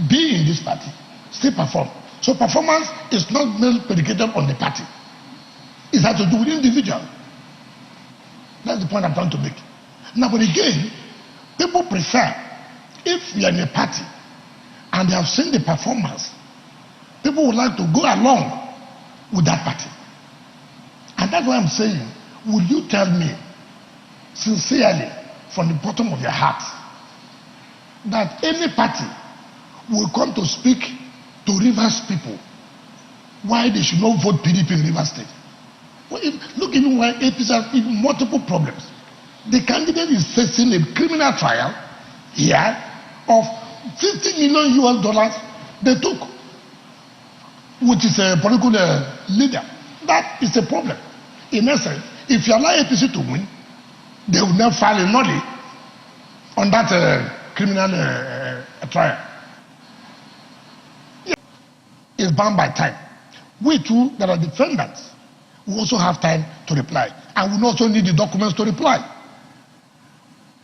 [SPEAKER 4] be in this party, still perform. So performance is not merely predicated on the party. It has to do with the individual. That's the point I'm trying to make. Now, but again, people prefer, if you are in a party and they have seen the performance, people would like to go along with that party. And that's why I'm saying, would you tell me sincerely from the bottom of your heart that any party will come to speak to Rivers people why they should not vote PDP in Rivers State? Well, look even why APC has multiple problems. The candidate is facing a criminal trial here of $50 million they took, which is a political leader. That is a problem. In essence, if you allow APC to win, they will never file a nollie on that criminal trial. It's bound by time. We too, that are defendants, we also have time to reply. And we also need the documents to reply.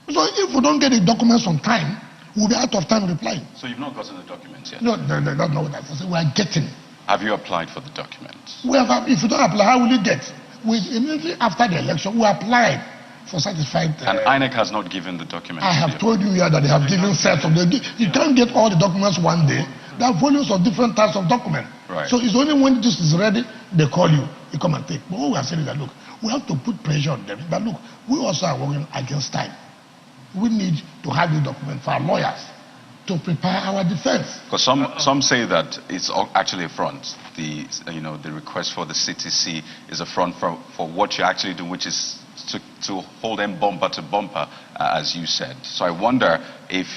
[SPEAKER 4] So if we don't get the documents on time, we'll be out of time replying.
[SPEAKER 5] So you've not gotten the documents yet?
[SPEAKER 4] No, that's not what I said. We are getting.
[SPEAKER 5] Have you applied for the documents?
[SPEAKER 4] If you don't apply, how will you get? Immediately after the election, we applied for satisfied.
[SPEAKER 5] And INEC has not given the documents.
[SPEAKER 4] I have told you here that they have given sets of them. You can't get all the documents one day. There are volumes of different types of documents.
[SPEAKER 5] Right.
[SPEAKER 4] So it's only when this is ready, they call you. You come and take. But what we are saying is that, look, we have to put pressure on them. But look, we also are working against time. We need to have the document for our lawyers to prepare our defense.
[SPEAKER 5] Because some say that it's actually a front. The request for the CTC is a front for what you actually do, which is to hold them bumper to bumper, as you said. So I wonder if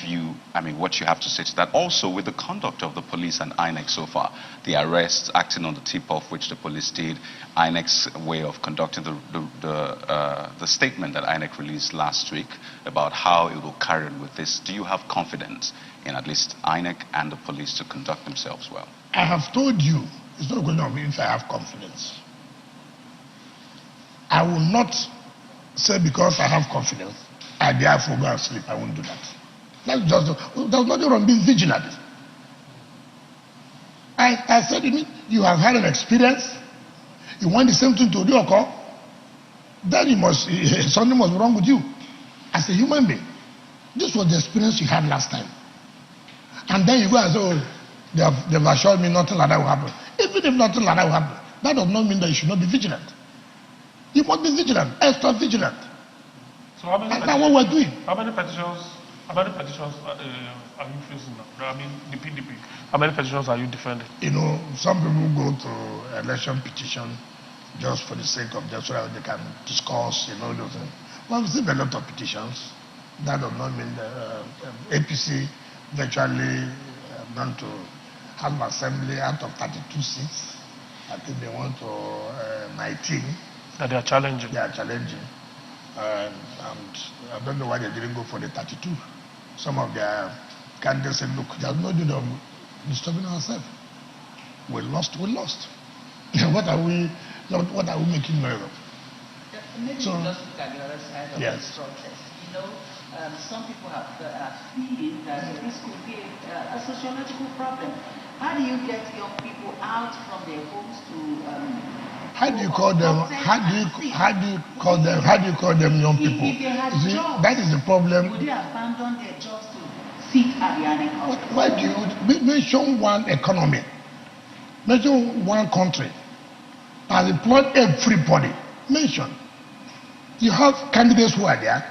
[SPEAKER 5] what you have to say to that. Also, with the conduct of the police and INEC so far, the arrests acting on the tip-off which the police did, INEC's way of conducting the statement that INEC released last week about how it will carry on with this. Do you have confidence in at least INEC and the police to conduct themselves well?
[SPEAKER 4] I have told you, it's not going to be if I have confidence. I will not say because I have confidence, I therefore go and sleep. I won't do that. That's just, there's nothing wrong being vigilant. I said, you have had an experience, you want the same thing to occur, then something must be wrong with you as a human being. This was the experience you had last time. And then you go and say, oh, they've assured me nothing like that will happen. Even if nothing like that will happen, that does not mean that you should not be vigilant. You must be vigilant, extra vigilant.
[SPEAKER 1] So
[SPEAKER 4] that's what we're doing.
[SPEAKER 1] How many petitions are you facing now? I mean, the PDP. How many petitions are you defending?
[SPEAKER 4] Some people go to election petition just for the sake of just so that they can discuss, those things. Well, we see a lot of petitions. That does not mean that APC virtually gone to have an assembly out of 32 seats. I think they want to 19.
[SPEAKER 1] That they are challenging.
[SPEAKER 4] They are challenging. And I don't know why they didn't go for the 32. Some of their candidates said, look, there's no need of disturbing ourselves. We lost. What are we making noise of?
[SPEAKER 2] Maybe
[SPEAKER 4] So,
[SPEAKER 2] just look at the other side of
[SPEAKER 4] yes.
[SPEAKER 2] this protest. Some people are feeling that this could be a sociological problem. How do you get young people out from their homes to
[SPEAKER 4] how do you call them? How do you call them young people?
[SPEAKER 2] If they had
[SPEAKER 4] See,
[SPEAKER 2] jobs,
[SPEAKER 4] that is the problem.
[SPEAKER 2] would they abandon their jobs to sit at the INEC office?
[SPEAKER 4] Why do you mention one economy? Mention one country has employed everybody. Mention. You have candidates who are there.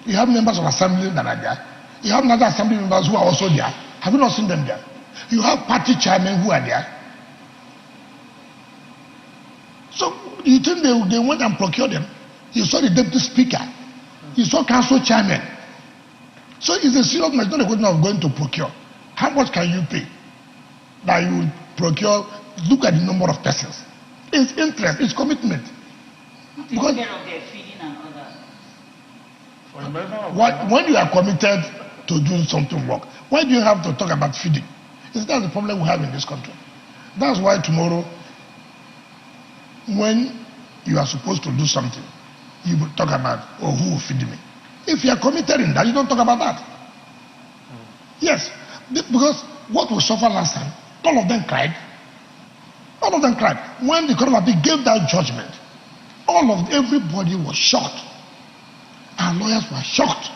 [SPEAKER 4] You have members of assembly that are there. You have other assembly members who are also there. Have you not seen them there? You have party chairmen who are there. So you think they went and procured them? You saw the deputy speaker. You saw council chairman. So it's a serious matter. It's not a question of going to procure. How much can you pay that you will procure? Look at the number of persons. It's interest. It's commitment.
[SPEAKER 2] Because care of their feeding and other.
[SPEAKER 4] When you are committed to doing something work, why do you have to talk about feeding? Is that the problem we have in this country? That's why tomorrow, when you are supposed to do something, you will talk about, who will feed me? If you are committed in that, you don't talk about that. Yes, because what we suffered last time, all of them cried. All of them cried. When the Court of Appeal gave that judgment, everybody was shocked. Our lawyers were shocked.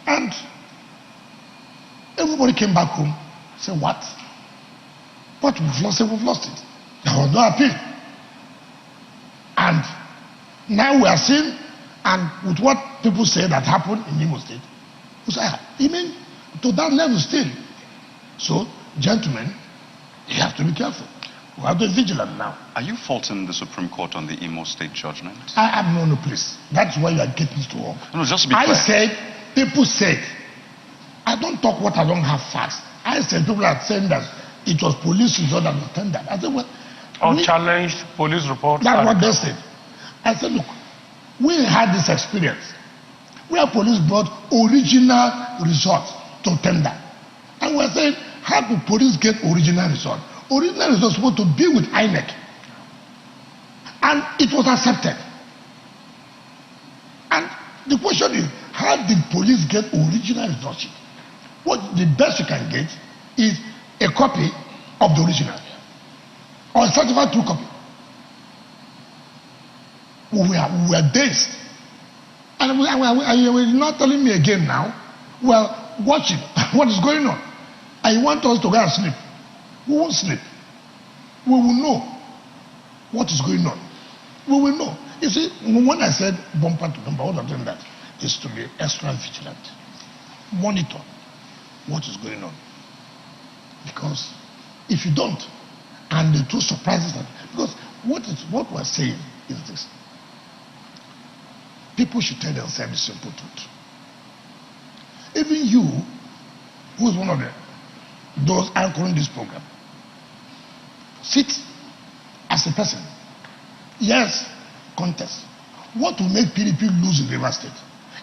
[SPEAKER 4] And everybody came back home, said, what? What we've lost it, we've lost it. There was no appeal. And now we are seeing, and with what people say that happened in Imo State, we say, even to that level still. So, gentlemen, you have to be careful. We have to be vigilant now.
[SPEAKER 5] Are you faulting the Supreme Court on the Imo State judgment?
[SPEAKER 4] No, please. That's why you are getting to wrong.
[SPEAKER 5] No, just to be clear.
[SPEAKER 4] People said, I don't talk what I don't have facts. I said people are saying that it was police result that was tendered. I said, well,
[SPEAKER 1] unchallenged police report.
[SPEAKER 4] That's what they said. I said, look, we had this experience where police brought original results to tender. And we're saying, how do police get original result? Original result was supposed to be with INEC. And it was accepted. And the question is, how did police get original results? What the best you can get is a copy of the original or a certified true copy. We were dazed. And you're not telling me again now, well, watch it. What is going on? And you want us to go and sleep. We won't sleep. We will know what is going on. We will know. You see, when I said bumper to bumper, what I'm saying that is to be extra vigilant. Monitor what is going on. Because if you don't, and the two surprises that, because what we're saying is this. people should tell themselves the simple truth. Even you, who is one of those anchoring this program, sit as a person. Yes, contest. What will make PDP lose in Rivers State?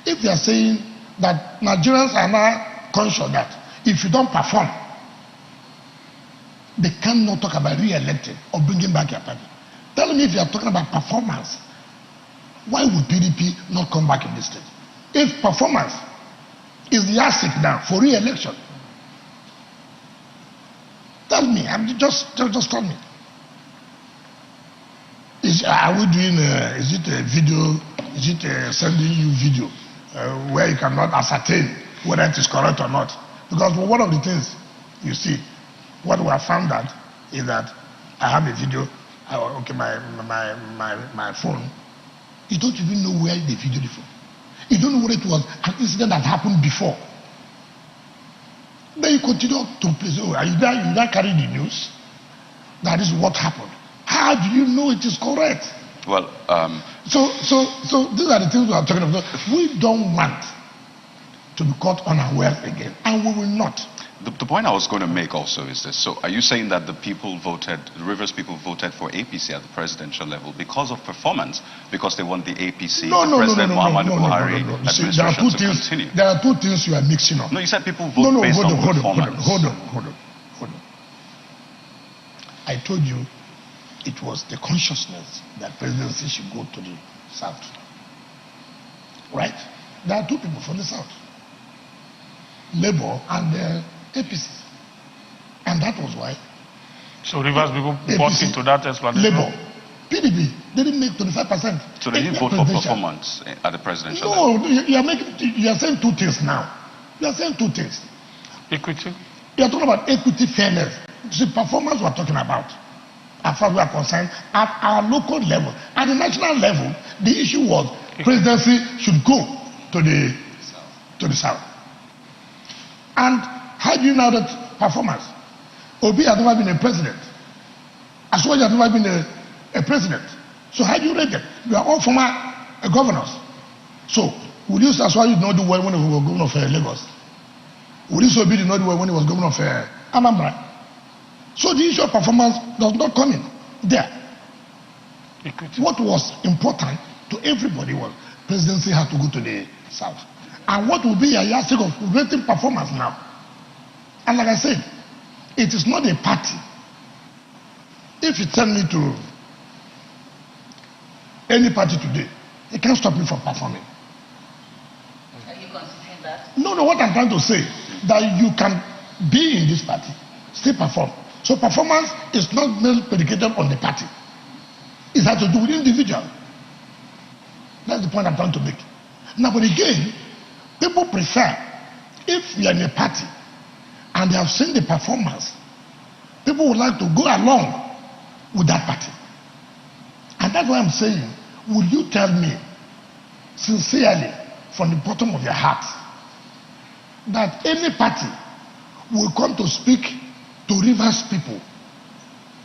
[SPEAKER 4] If they are saying that Nigerians are now conscious that if you don't perform, they cannot talk about re-electing or bringing back your party. Tell me, if you are talking about performance, why would PDP not come back in this state? If performance is the yardstick now for re-election, tell me. Just tell me. Are we doing? Is it a video? Is it sending you video where you cannot ascertain whether it is correct or not? Because one of the things you see, what we have found out is that I have a video. Okay, my phone. You don't even know where the video is from. You don't know whether it was an incident that happened before. Then you continue to play. Oh, are you there? You there carry the news? That is what happened. How do you know it is correct?
[SPEAKER 5] Well,
[SPEAKER 4] so these are the things we are talking about. We don't want to be caught unawares again, and we will not.
[SPEAKER 5] The point I was going to make also is this. So are you saying that the Rivers people voted for APC at the presidential level because of performance, because they want the APC, President Muhammadu Buhari administration to continue?
[SPEAKER 4] There are two things you are mixing up.
[SPEAKER 5] No, you said people vote based on performance.
[SPEAKER 4] Hold on. I told you it was the consciousness that presidency should go to the south. Right? There are two people from the south. Labour and APC. And that was why.
[SPEAKER 1] So Rivers people bought into that explanation.
[SPEAKER 4] Labour. PDP, they didn't make 25%.
[SPEAKER 5] So they didn't vote for performance at the presidential level?
[SPEAKER 4] No, you are saying two things now. You are saying two things.
[SPEAKER 1] Equity?
[SPEAKER 4] You are talking about equity, fairness. The performance we are talking about, as far as we are concerned, at our local level. At the national level, the issue was presidency should go to the south. And how do you know that performance? Obi has never been a president. Aswaji has never been a president. So how do you rate them? You are all former governors. So would you Aswaji not do well when he was governor of Lagos? Would you Obi not do well when he was governor of Anambra? So the issue of performance does not come in there. What was important to everybody was presidency had to go to the south. And what will be a yardstick of rating performance now? And like I said, it is not a party. If you tell me to any party today, it can't stop you from performing.
[SPEAKER 2] Are you considering that?
[SPEAKER 4] No, what I'm trying to say, that you can be in this party, still perform. So performance is not merely predicated on the party. It has to do with the individual. That's the point I'm trying to make. Now, but again, people prefer, if you are in a party and they have seen the performance, people would like to go along with that party. And that's why I'm saying, would you tell me sincerely from the bottom of your heart that any party will come to speak to Rivers people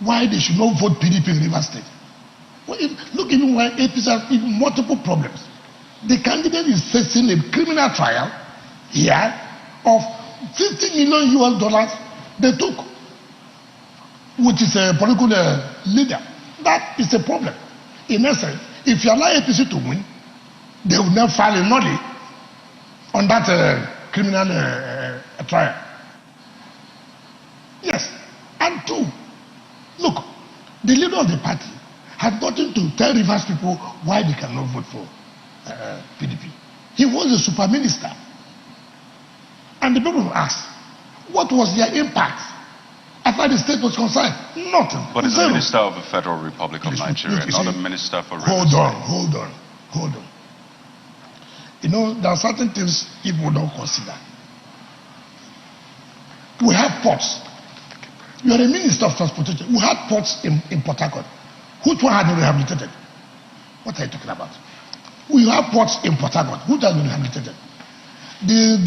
[SPEAKER 4] why they should not vote PDP in Rivers State? Well, look, even why APC has multiple problems. The candidate is facing a criminal trial here of $50 million they took, which is a political leader. That is a problem. In essence, if you allow APC to win, they will never file a nollie on that criminal trial. Yes. And two, look, the leader of the party had gotten to tell Rivers people why they cannot vote for PDP. He was a super minister. And the people asked, what was their impact as far as the state was concerned? Nothing.
[SPEAKER 5] But he's a minister of the Federal Republic of Nigeria, not a minister for Rivers.
[SPEAKER 4] Hold on. You know, there are certain things people don't consider. We have ports. You are a minister of transportation. We had ports in Port Harcourt. Which one had been rehabilitated? What are you talking about? We have ports in Port Harcourt. Which has been rehabilitated? The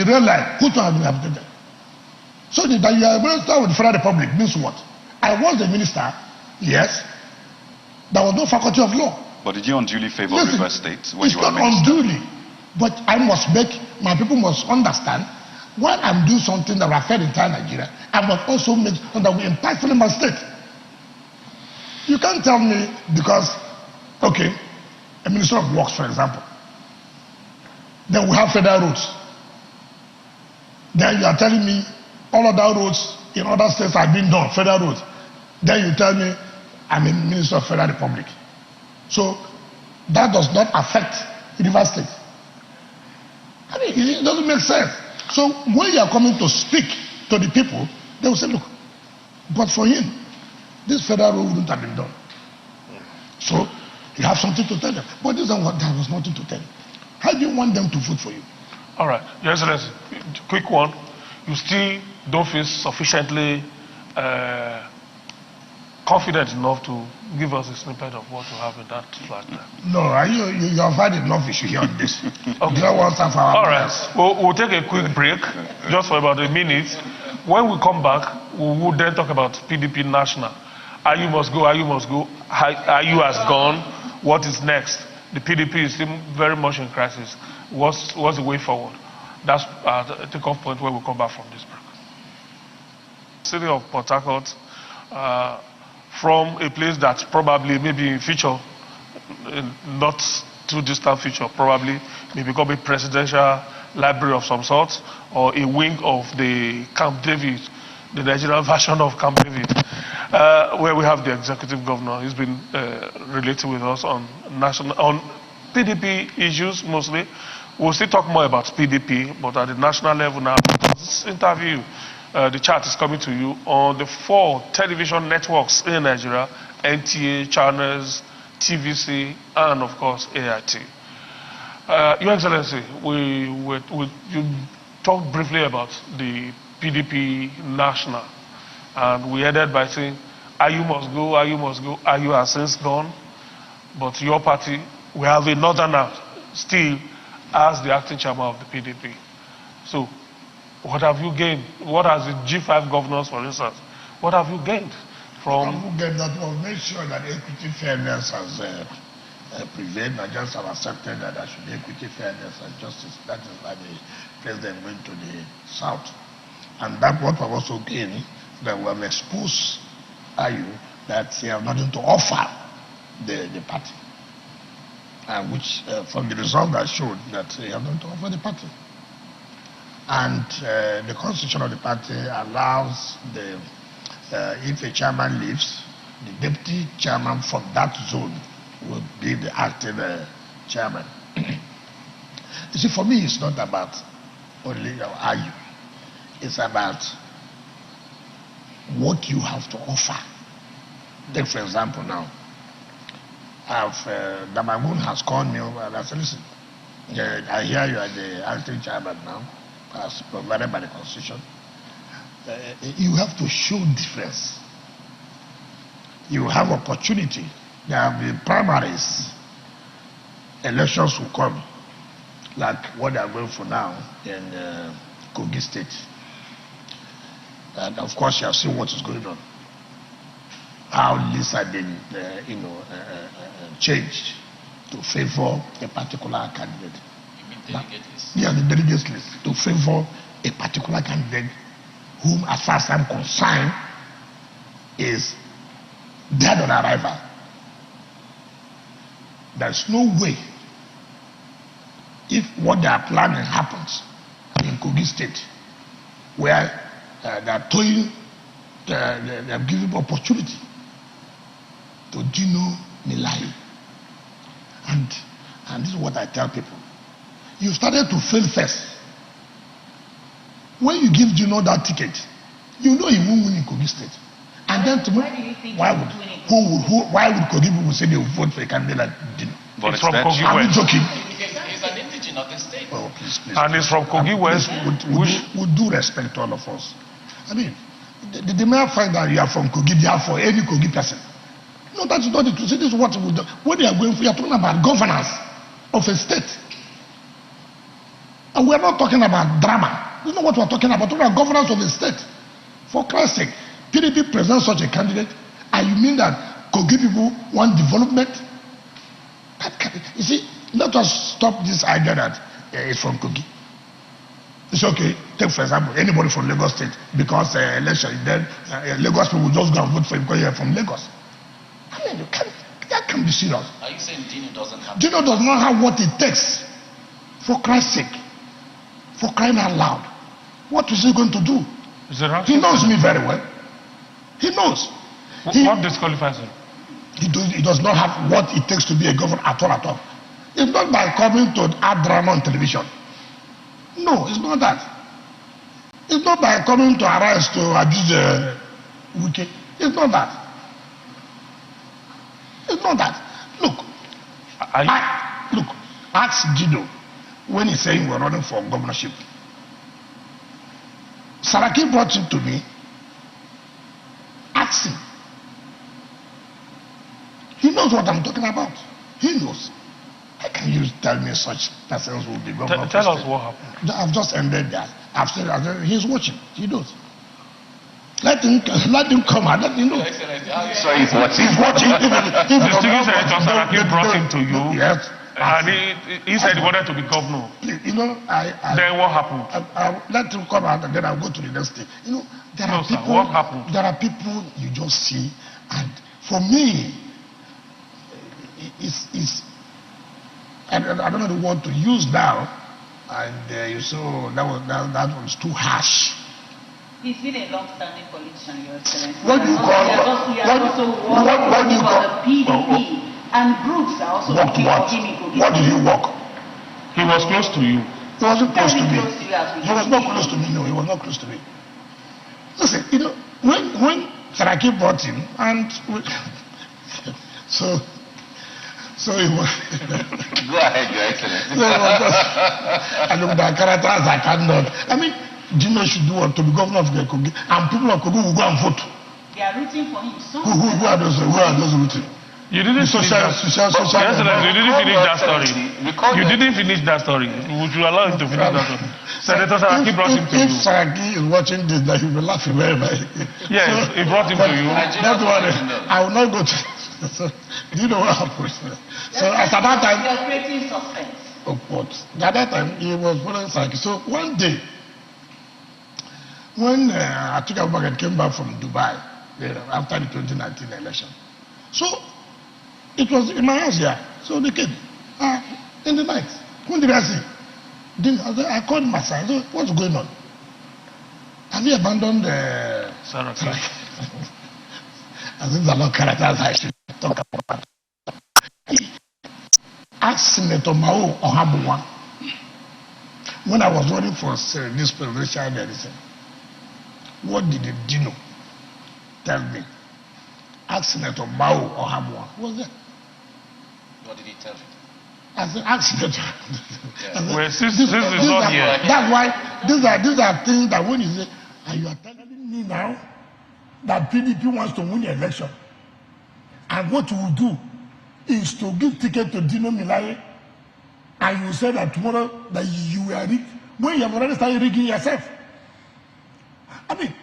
[SPEAKER 4] rail line. Which one has been rehabilitated? So that you are a minister with the Federal Republic means what? I was the minister, yes. There was no faculty of law.
[SPEAKER 5] But did you unduly favor River State when
[SPEAKER 4] it's
[SPEAKER 5] you were
[SPEAKER 4] not
[SPEAKER 5] minister?
[SPEAKER 4] unduly, but I must make, my people must understand, when I'm doing something that will affect entire Nigeria, I must also make something that will impact my state. You can't tell me because, okay, a Minister of Works, for example, then we have federal roads. Then you are telling me all other roads in other states have been done, federal roads. Then you tell me I'm a Minister of Federal Republic. So that does not affect River State. I mean, it doesn't make sense. So when you are coming to speak to the people, they will say, look, but for him, this federal road wouldn't have been done. So you have something to tell them. But this is what there was nothing to tell them. How do you want them to vote for you?
[SPEAKER 1] All right, Your Excellency, quick one. You still don't feel sufficiently confident enough to give us a snippet of what you have in that flat there?
[SPEAKER 4] No, you have had enough issue here on this.
[SPEAKER 1] Okay.
[SPEAKER 4] You don't want time for our
[SPEAKER 1] all right, we'll take a quick break, just for about a minute. When we come back, we will then talk about PDP National. IU must go, IU must go. IU has gone. What is next? The PDP is still very much in crisis. What's the way forward? That's the takeoff point where we come back from this break. City of Port Harcourt, from a place that probably maybe in future, not too distant future, probably may become a presidential library of some sort, or a wing of the Camp David, the Nigerian version of Camp David, where we have the executive governor. He's been relating with us on PDP issues mostly. We'll still talk more about PDP, but at the national level now, this interview, the chat is coming to you on the 4 television networks in Nigeria: NTA, Channels, TVC, and of course AIT. Your Excellency, you talked briefly about the PDP National, and we ended by saying IU must go, IU must go. IU has since gone, but your party, we have a northerner still as the acting chairman of the PDP. So, what have you gained? What has the G5 governors, for instance, what have you gained from?
[SPEAKER 4] That will make sure that equity fairness has prevailed. Nigerians have accepted that there should be equity, fairness, and justice. That is why the president went to the south. And that's what we've also gained, that we have exposed IU that they have nothing to offer the party. Which, from the result that showed that they have nothing to offer the party. And the constitution of the party allows if a chairman leaves, the deputy chairman from that zone will be the acting chairman. You see, for me, it's not about only IU. It's about what you have to offer. Take, for example, now, Damagun has called me over and I said, listen, I hear you are the acting chairman now, as provided by the constitution. You have to show difference. You have opportunity. There have been primaries. Elections will come, like what they are going for now in Kogi State. And of course, you have seen what is going on. How lists have been, changed to favor a particular candidate.
[SPEAKER 3] You mean delegate list?
[SPEAKER 4] Yeah, the delegate list to favor a particular candidate, whom, as far as I'm concerned, is dead on arrival. There's no way, if what they are planning happens in Kogi State, where they are toying, they are giving opportunity to Dino Milai. And this is what I tell people. You started to fail first. When you give Dino that ticket, you know he won't win in Kogi State. And then tomorrow, why would Kogi people say they will vote for a candidate like Dino?
[SPEAKER 1] It's from Kogi
[SPEAKER 4] I'm
[SPEAKER 1] West.
[SPEAKER 4] joking.
[SPEAKER 3] He's an indigenous of the state.
[SPEAKER 4] Oh, please.
[SPEAKER 1] And it's from Kogi West.
[SPEAKER 4] With due respect to all of us. I mean, the mere fact that you are from Kogi, they are for any Kogi person. No, that's not it. This is what we do. What they are going for, you are talking about governance of a state. And we are not talking about drama. This is not what we are talking about. We're talking about governance of a state. For Christ's sake, PDP presents such a candidate, and you mean that Kogi people want development? You see, let us stop this idea that it's from Kogi. It's okay. Take, for example, anybody from Lagos State, because election, then Lagos people will just go and vote for him because you're from Lagos. I mean, that can be serious.
[SPEAKER 3] Are you saying Dino doesn't have...
[SPEAKER 4] Dino does not have what it takes, for Christ's sake, for crying out loud. What is he going to do? He knows me very well. He knows.
[SPEAKER 1] What disqualifies him?
[SPEAKER 4] He does not have what it takes to be a governor at all. It's not by coming to add drama on television. No, it's not that. It's not by coming to arise to abuse Wike. It's not that. It's not that. Look, ask Dino when he's saying we're running for governorship. Saraki brought him to me. Ask him. He knows what I'm talking about. He knows. How can you tell me such persons will be governor?
[SPEAKER 1] Tell us what happened.
[SPEAKER 4] I've just ended that. I've said he's watching. He knows. Let him come and let him know.
[SPEAKER 6] So he's watching.
[SPEAKER 4] He's watching.
[SPEAKER 1] The student senator Saraki brought him to you.
[SPEAKER 4] Yes.
[SPEAKER 1] And he said he wanted to be governor.
[SPEAKER 4] You know,
[SPEAKER 1] then what happened?
[SPEAKER 4] I let him come out and then I'll go to the next thing. You know, there are people.
[SPEAKER 1] What happened?
[SPEAKER 4] There are people you just see, and for me, it's I don't know the word to use now, and you saw that was too harsh.
[SPEAKER 2] He's been a long-standing politician, Your Excellency.
[SPEAKER 4] What do you call
[SPEAKER 2] the PDP? And groups are also
[SPEAKER 4] worked what? What did he work?
[SPEAKER 1] He was close to you.
[SPEAKER 4] He wasn't close to me.
[SPEAKER 2] He
[SPEAKER 4] was not close to me. No, he was not close to me. Listen, you know, when Saraki brought him, and so he was.
[SPEAKER 6] Go ahead, Your Excellency.
[SPEAKER 4] I look at characters I cannot. I mean, Dino should do what to be governor of Kogi, and people of Kogi will go and vote.
[SPEAKER 2] They are rooting for him.
[SPEAKER 4] Who are those rooting?
[SPEAKER 1] You didn't finish that story. You didn't finish that story. Would you allow him to finish that story? Senator Saraki brought him to you.
[SPEAKER 4] If Saraki is watching this, then he will laugh very much.
[SPEAKER 1] Yes, he brought him to you.
[SPEAKER 4] Don't worry. I will not go to. So, do you know what happened? So at that time,
[SPEAKER 2] you're creating suspense.
[SPEAKER 4] Oh, but at that time he was following Saraki. So one day, when Atiku Abubakar came back from Dubai after the 2019 election, so it was in my house here. So they came in the night. When did I see? I called my son. I said, what's going on? Have you abandoned
[SPEAKER 1] Saraki?
[SPEAKER 4] I think there are no characters I should talk about. Ask Senator Mao Ohabuwa when I was running for this presidential medicine. What did Dino tell me? Ask Senator Mao Ohabuwa. Who was that?
[SPEAKER 3] What did he tell you?
[SPEAKER 4] I said, ask Senator.
[SPEAKER 1] Well, this is not here.
[SPEAKER 4] That's why these are things that when you say, and you are telling me now that PDP wants to win the election, and what you will do is to give ticket to Dino Milaye, and you say that tomorrow that you are rigged when you have already started rigging yourself. I mean,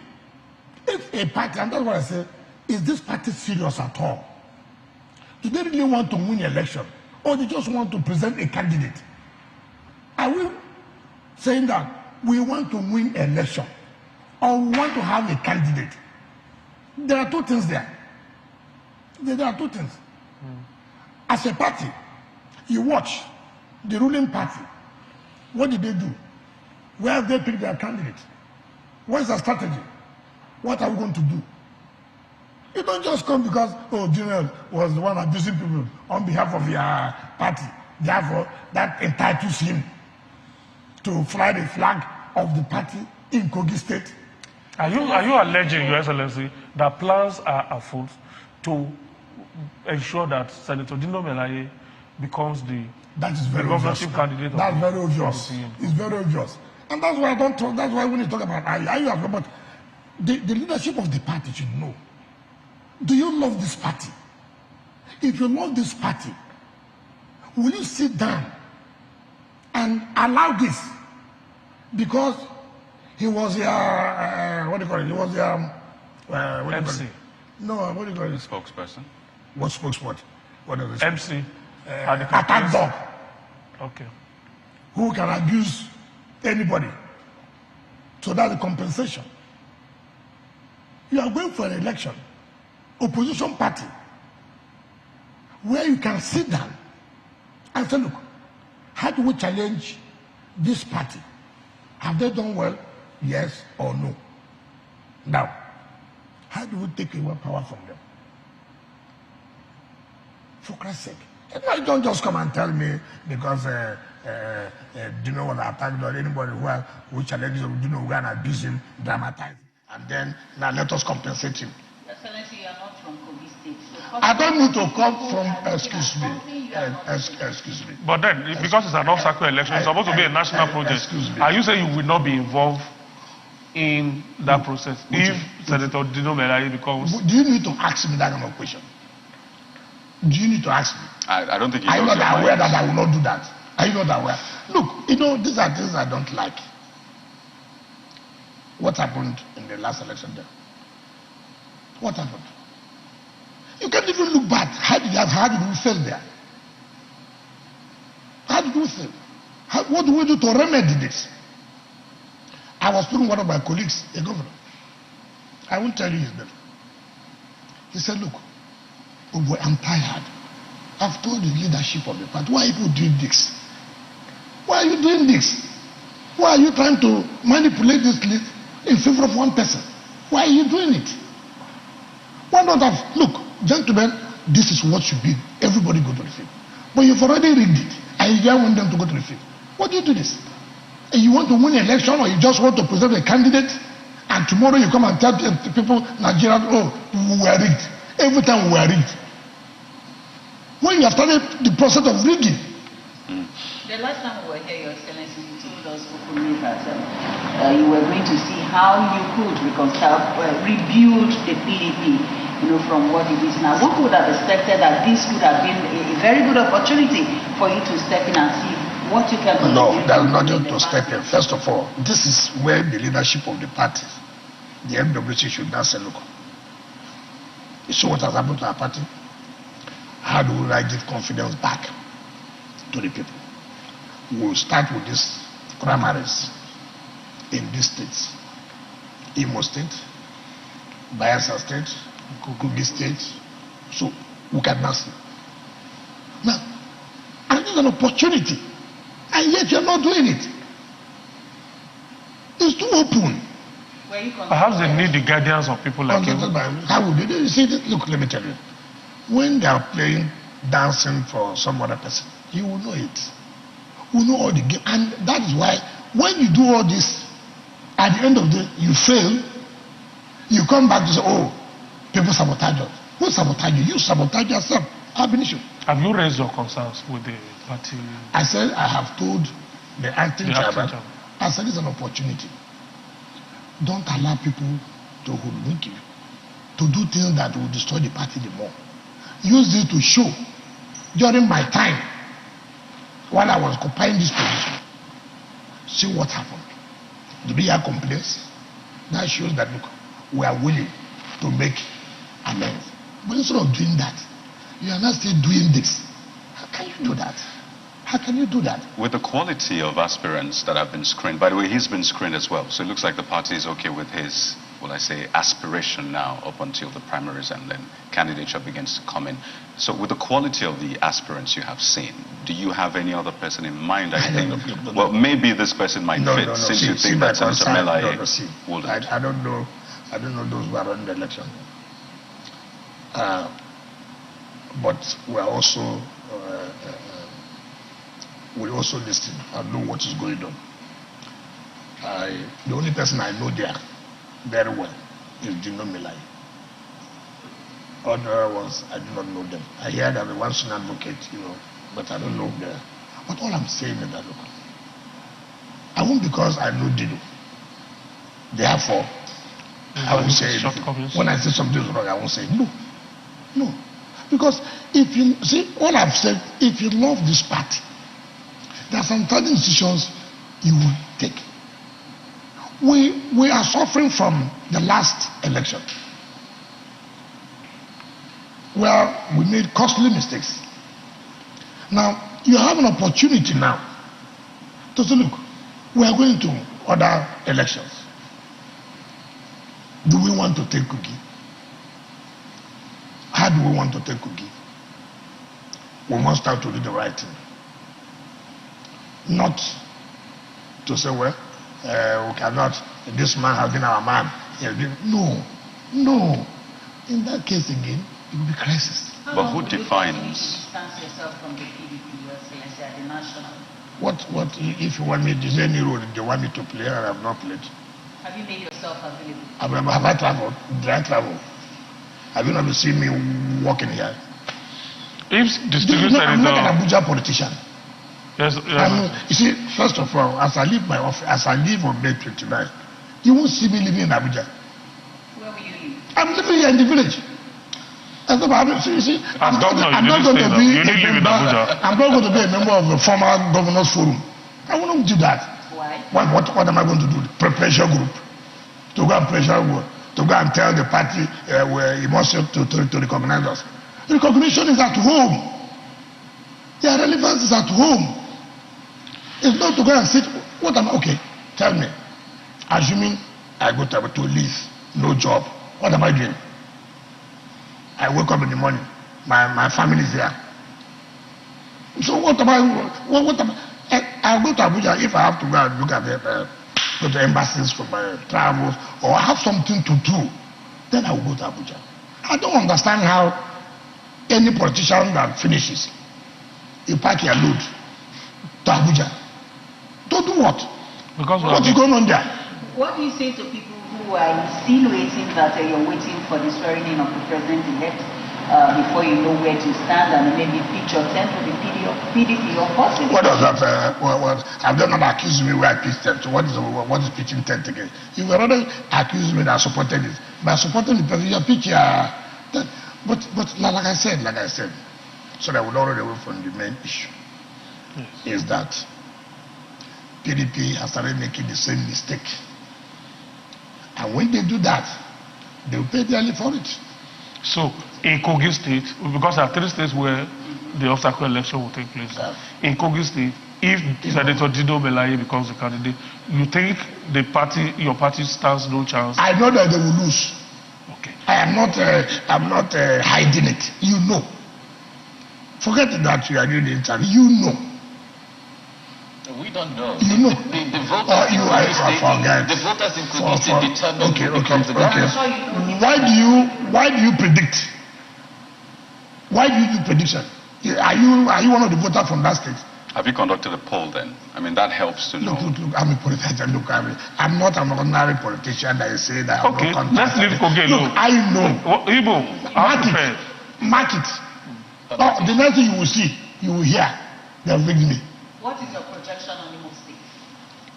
[SPEAKER 4] if a party, and that's what I say, is this party serious at all? Do they really want to win the election, or they just want to present a candidate? Are we saying that we want to win election, or we want to have a candidate? There are two things there. There are two things. As a party, you watch the ruling party. What did they do? Where have they picked their candidate? What is their strategy? What are we going to do? You don't just come because, oh, General was the one abusing people on behalf of your party. Therefore, that entitles him to fly the flag of the party in Kogi State.
[SPEAKER 1] Are you alleging, Your Excellency, that plans are afoot to ensure that Senator Dino Milaye becomes the governorship candidate?
[SPEAKER 4] That's very obvious. It's very obvious. And that's why I don't talk. That's why when you talk about but the leadership of the party should know. Do you love this party? If you love this party, will you sit down and allow this? Because he was what do you call it? He was
[SPEAKER 1] MC.
[SPEAKER 4] No, what do you call it?
[SPEAKER 5] Spokesperson.
[SPEAKER 4] What spokesperson? What is it?
[SPEAKER 1] MC.
[SPEAKER 4] attack dog.
[SPEAKER 1] Okay.
[SPEAKER 4] Who can abuse anybody. So that's the compensation. You are going for an election, opposition party, where you can sit down and say, look, how do we challenge this party? Have they done well? Yes or no? Now, how do we take away power from them? For Christ's sake. You don't just come and tell me because do you know what attack or anybody who challenges or do you know we're gonna abuse him, dramatize, and then now let us compensate him.
[SPEAKER 2] Excellency, you are not from Kogi State. So
[SPEAKER 4] I don't need to come from excuse me.
[SPEAKER 1] But then, because it's an off-cycle election, it's supposed to be a national project. Are you saying you will not be involved in that process if Senator Dino Melaye becomes?
[SPEAKER 4] Do you need to ask me that kind of question? Do you need to ask me?
[SPEAKER 5] I don't think
[SPEAKER 4] are you not aware that I will not do that? Are you not aware? Look, you know, these are things I don't like. What happened in the last election there? What happened? You can't even look back. How did we fail there? How did we fail? What do we do to remedy this? I was telling one of my colleagues, a governor. I won't tell you his name. He said, look, oh boy, I'm tired. I've told the leadership of the party, why are you doing this? Why are you doing this? Why are you trying to manipulate this list in favor of one person? Why are you doing it? Why not have, look, gentlemen, this is what should be. Everybody go to the field. But you've already rigged it, and you don't want them to go to the field. What do you do this? And you want to win an election, or you just want to present a candidate, and tomorrow you come and tell people, Nigerians, oh, we were rigged. Every time we were rigged. When you have started the process of rigging.
[SPEAKER 2] The last time we were here, Your Excellency, you told us openly that you were going to see how you could reconcile, rebuild the PDP, from what it is now. One would have expected that this would have been a very good opportunity for you to step in and see what you can do.
[SPEAKER 4] No, there's nothing to step in. First of all, this is where the leadership of the party, the MWC, should now say, look, you see what has happened to our party? How do I give confidence back to the people? We'll start with these primaries in these states. Imo State, Bayelsa State, Kogi State. So we can now see. Now, and this is an opportunity, and yet you're not doing it. It's too open.
[SPEAKER 1] Perhaps they need the guidance of people like you.
[SPEAKER 4] How would they see this? Look, let me tell you. When they are playing, dancing for some other person, you will know it. You will know all the game. And that is why when you do all this, at the end of the day, you fail, you come back to say, oh, people sabotage us. Who sabotage you? You sabotage yourself. Have
[SPEAKER 1] you raised your concerns with the party?
[SPEAKER 4] I said, I have told the acting chairman, I said, it's an opportunity. Don't allow people to hoodwink you, to do things that will destroy the party the more. Use this to show, during my time, while I was occupying this position, see what happened. Did we have complaints? That shows that, look, we are willing to make amends. But instead of doing that, you are not still doing this. How can you do that? How can you do that?
[SPEAKER 5] With the quality of aspirants that have been screened, by the way, he's been screened as well, so it looks like the party is okay with his, well, I say, aspiration now up until the primaries, and then candidature begins to come in. So with the quality of the aspirants you have seen, do you have any other person in mind? I think, well, maybe this person might fit, since you think that Senator Melaye will.
[SPEAKER 4] I don't know those who are running the election. But we are also listen and know what is going on. The only person I know there very well is Dino Melaye. Other ones, I do not know them. I hear that the one's an advocate, but I don't know them. But all I'm saying is that, look, I won't because I know Dino. Therefore, I won't say anything. When I say something is wrong, I won't say no. No. Because if you see, all I've said, if you love this party, there are some certain decisions you will take. We are suffering from the last election, where we made costly mistakes. Now, you have an opportunity now to say, look, we are going to other elections. Do we want to take Kogi? How do we want to take Kogi? We must start to do the right thing. Not to say, well, we cannot, this man has been our man. No, no. In that case again, it will be crisis.
[SPEAKER 5] But who defines?
[SPEAKER 2] Distance yourself from the PDP, at the national.
[SPEAKER 4] What, if you want me, is there any role they want me to play and I have not played?
[SPEAKER 2] Have you made yourself available?
[SPEAKER 4] Have I traveled? Did I travel? Have you not seen me walking here?
[SPEAKER 1] If district senator...
[SPEAKER 4] I'm not an Abuja politician.
[SPEAKER 1] Yes, yes.
[SPEAKER 4] You see, first of all, as I leave my office, as I leave on May 29, you won't see me living in Abuja.
[SPEAKER 2] Where will you live?
[SPEAKER 4] I'm living here in the village. I'm not going to be a member of the former governors forum. I will not do that.
[SPEAKER 2] Why?
[SPEAKER 4] What am I going to do? Pressure group. To go and pressure group. To go and tell the party he wants to recognize us. Recognition is at home. Their relevance is at home. It's not to go and sit. What am I? Okay, tell me. Assuming I go to leave, no job. What am I doing? I wake up in the morning. My family is here. So what am I? I'll go to Abuja if I have to go and look at go to embassies for my travels or I have something to do. Then I will go to Abuja. I don't understand how any politician that finishes, you pack your load to Abuja. To do what?
[SPEAKER 1] Because
[SPEAKER 4] what is going on there?
[SPEAKER 2] What do you say to people who are insinuating that you're waiting for the swearing in of the president-elect before you know where to stand and maybe pitch your tent with the PDP or possibly?
[SPEAKER 4] What does that? Have they not accused me where I pitched tent? What is pitching tent again? You were rather accused me that I supported it. By supporting the president, you pitch tent. But like I said, so that I would not run away from the main issue, is that PDP has started making the same mistake. And when they do that, they will pay dearly for it.
[SPEAKER 1] So, in Kogi State, because there are 3 states where the obstacle election will take place. In Kogi State, if Senator Dido Melaye becomes the candidate, you think your party stands no chance?
[SPEAKER 4] I know that they will lose.
[SPEAKER 1] Okay.
[SPEAKER 4] I'm not hiding it. You know. Forget that you are doing the interview. You know.
[SPEAKER 3] We don't know.
[SPEAKER 4] You know.
[SPEAKER 3] The voters in Kogi State determine who becomes the governor.
[SPEAKER 4] Why do you predict? Why do you do prediction? Are you one of the voters from that state?
[SPEAKER 5] Have you conducted a poll then? I mean, that helps to know.
[SPEAKER 4] Look, I'm a politician. Look, I'm not an ordinary politician that is saying that.
[SPEAKER 1] Okay, let's leave Kogi alone.
[SPEAKER 4] Look, I know.
[SPEAKER 1] Igbo,
[SPEAKER 4] mark it. Oh, the next thing you will see, you will hear, they'll bring me.
[SPEAKER 2] What is your projection on Imo State?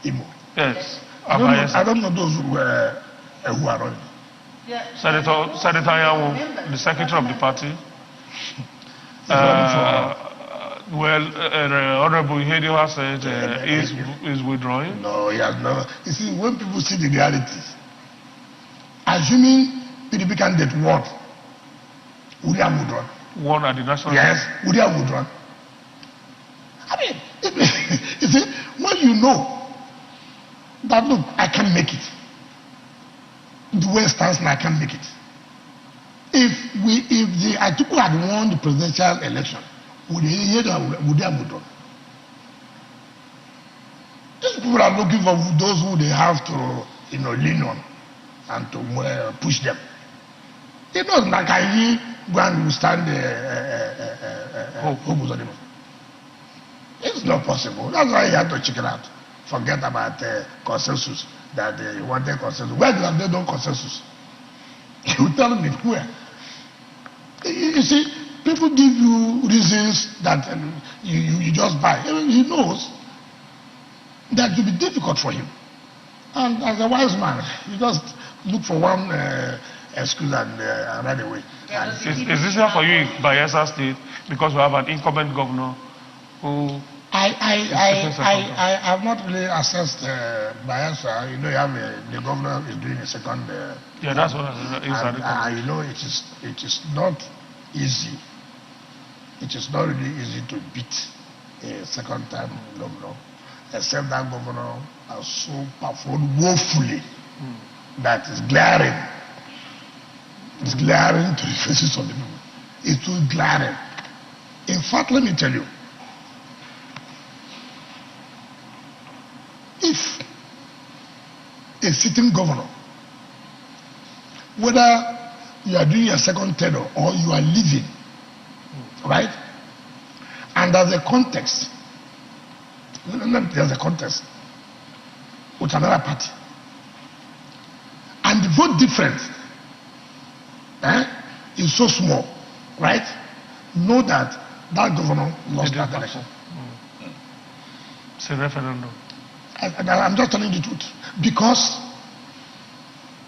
[SPEAKER 4] Imo.
[SPEAKER 1] Yes.
[SPEAKER 4] I don't know those who are running.
[SPEAKER 2] Yeah.
[SPEAKER 1] Senator Yawo, the secretary of the party. Honorable Ihedio has said is withdrawing.
[SPEAKER 4] No, he has no. You see, when people see the realities, assuming PDP candidate won, William would run.
[SPEAKER 1] Won at the national.
[SPEAKER 4] Yes, William would run. I mean, you see, when you know that, look, I can't make it. The way it stands now, I can't make it. If the Atiku had won the presidential election, would William would run? These people are looking for those who they have to, lean on and to push them. It knows Nakayi go and stand Hope was It's not possible. That's why he had to chicken out. Forget about consensus. That he wanted consensus. Where have they done consensus? You tell me where. You see, people give you reasons that you just buy. He knows that it will be difficult for him. And as a wise man, you just look for one excuse and run away.
[SPEAKER 1] Is this here for you in Bayelsa State because we have an incumbent governor who...
[SPEAKER 4] I have not really assessed Bayelsa. You have the governor is doing a second.
[SPEAKER 1] Yeah, that's what it is.
[SPEAKER 4] It is not easy it is not really easy to beat a second-time governor, except that governor has so performed woefully that is glaring. It's glaring to the faces of the people. It's too glaring. In fact, let me tell you, if a sitting governor, whether you are doing a second tenure or you are leaving, right? And there's a context. There's a contest with another party. And the vote difference is so small, right? Know that that governor lost that election.
[SPEAKER 1] It's a referendum.
[SPEAKER 4] And I'm just telling the truth. Because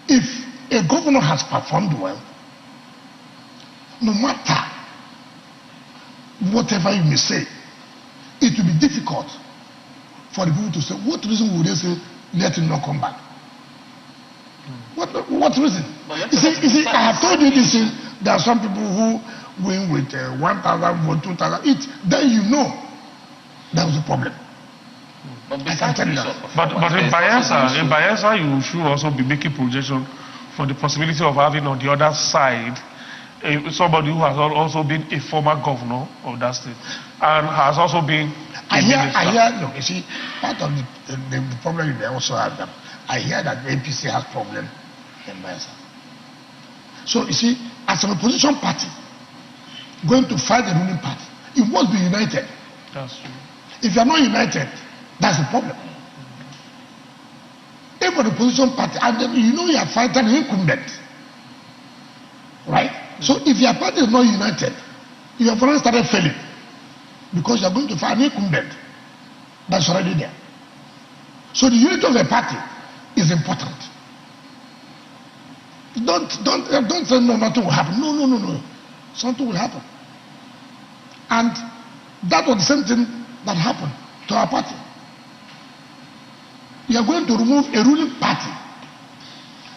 [SPEAKER 4] if a governor has performed well, no matter whatever you may say, it will be difficult for the people to say, what reason would they say, let him not come back? What reason? You see, I have told you this, there are some people who win with 1,000 votes, 2,000 each, then you know there was a problem. I can tell you that.
[SPEAKER 1] But in Bayelsa, you should also be making projection for the possibility of having on the other side somebody who has also been a former governor of that state and has also been
[SPEAKER 4] I hear, look, you see, part of the problem they also have them. I hear that the APC has problem in Bayelsa. So you see, as an opposition party going to fight the ruling party, you must be united.
[SPEAKER 1] That's true.
[SPEAKER 4] If you are not united, that's the problem. If an opposition party, and then you know you are fighting an incumbent, right? So if your party is not united, you have already started failing because you are going to fight an incumbent that's already there. So the unity of the party is important. Don't say no, nothing will happen. No. Something will happen. And that was the same thing that happened to our party. You are going to remove a ruling party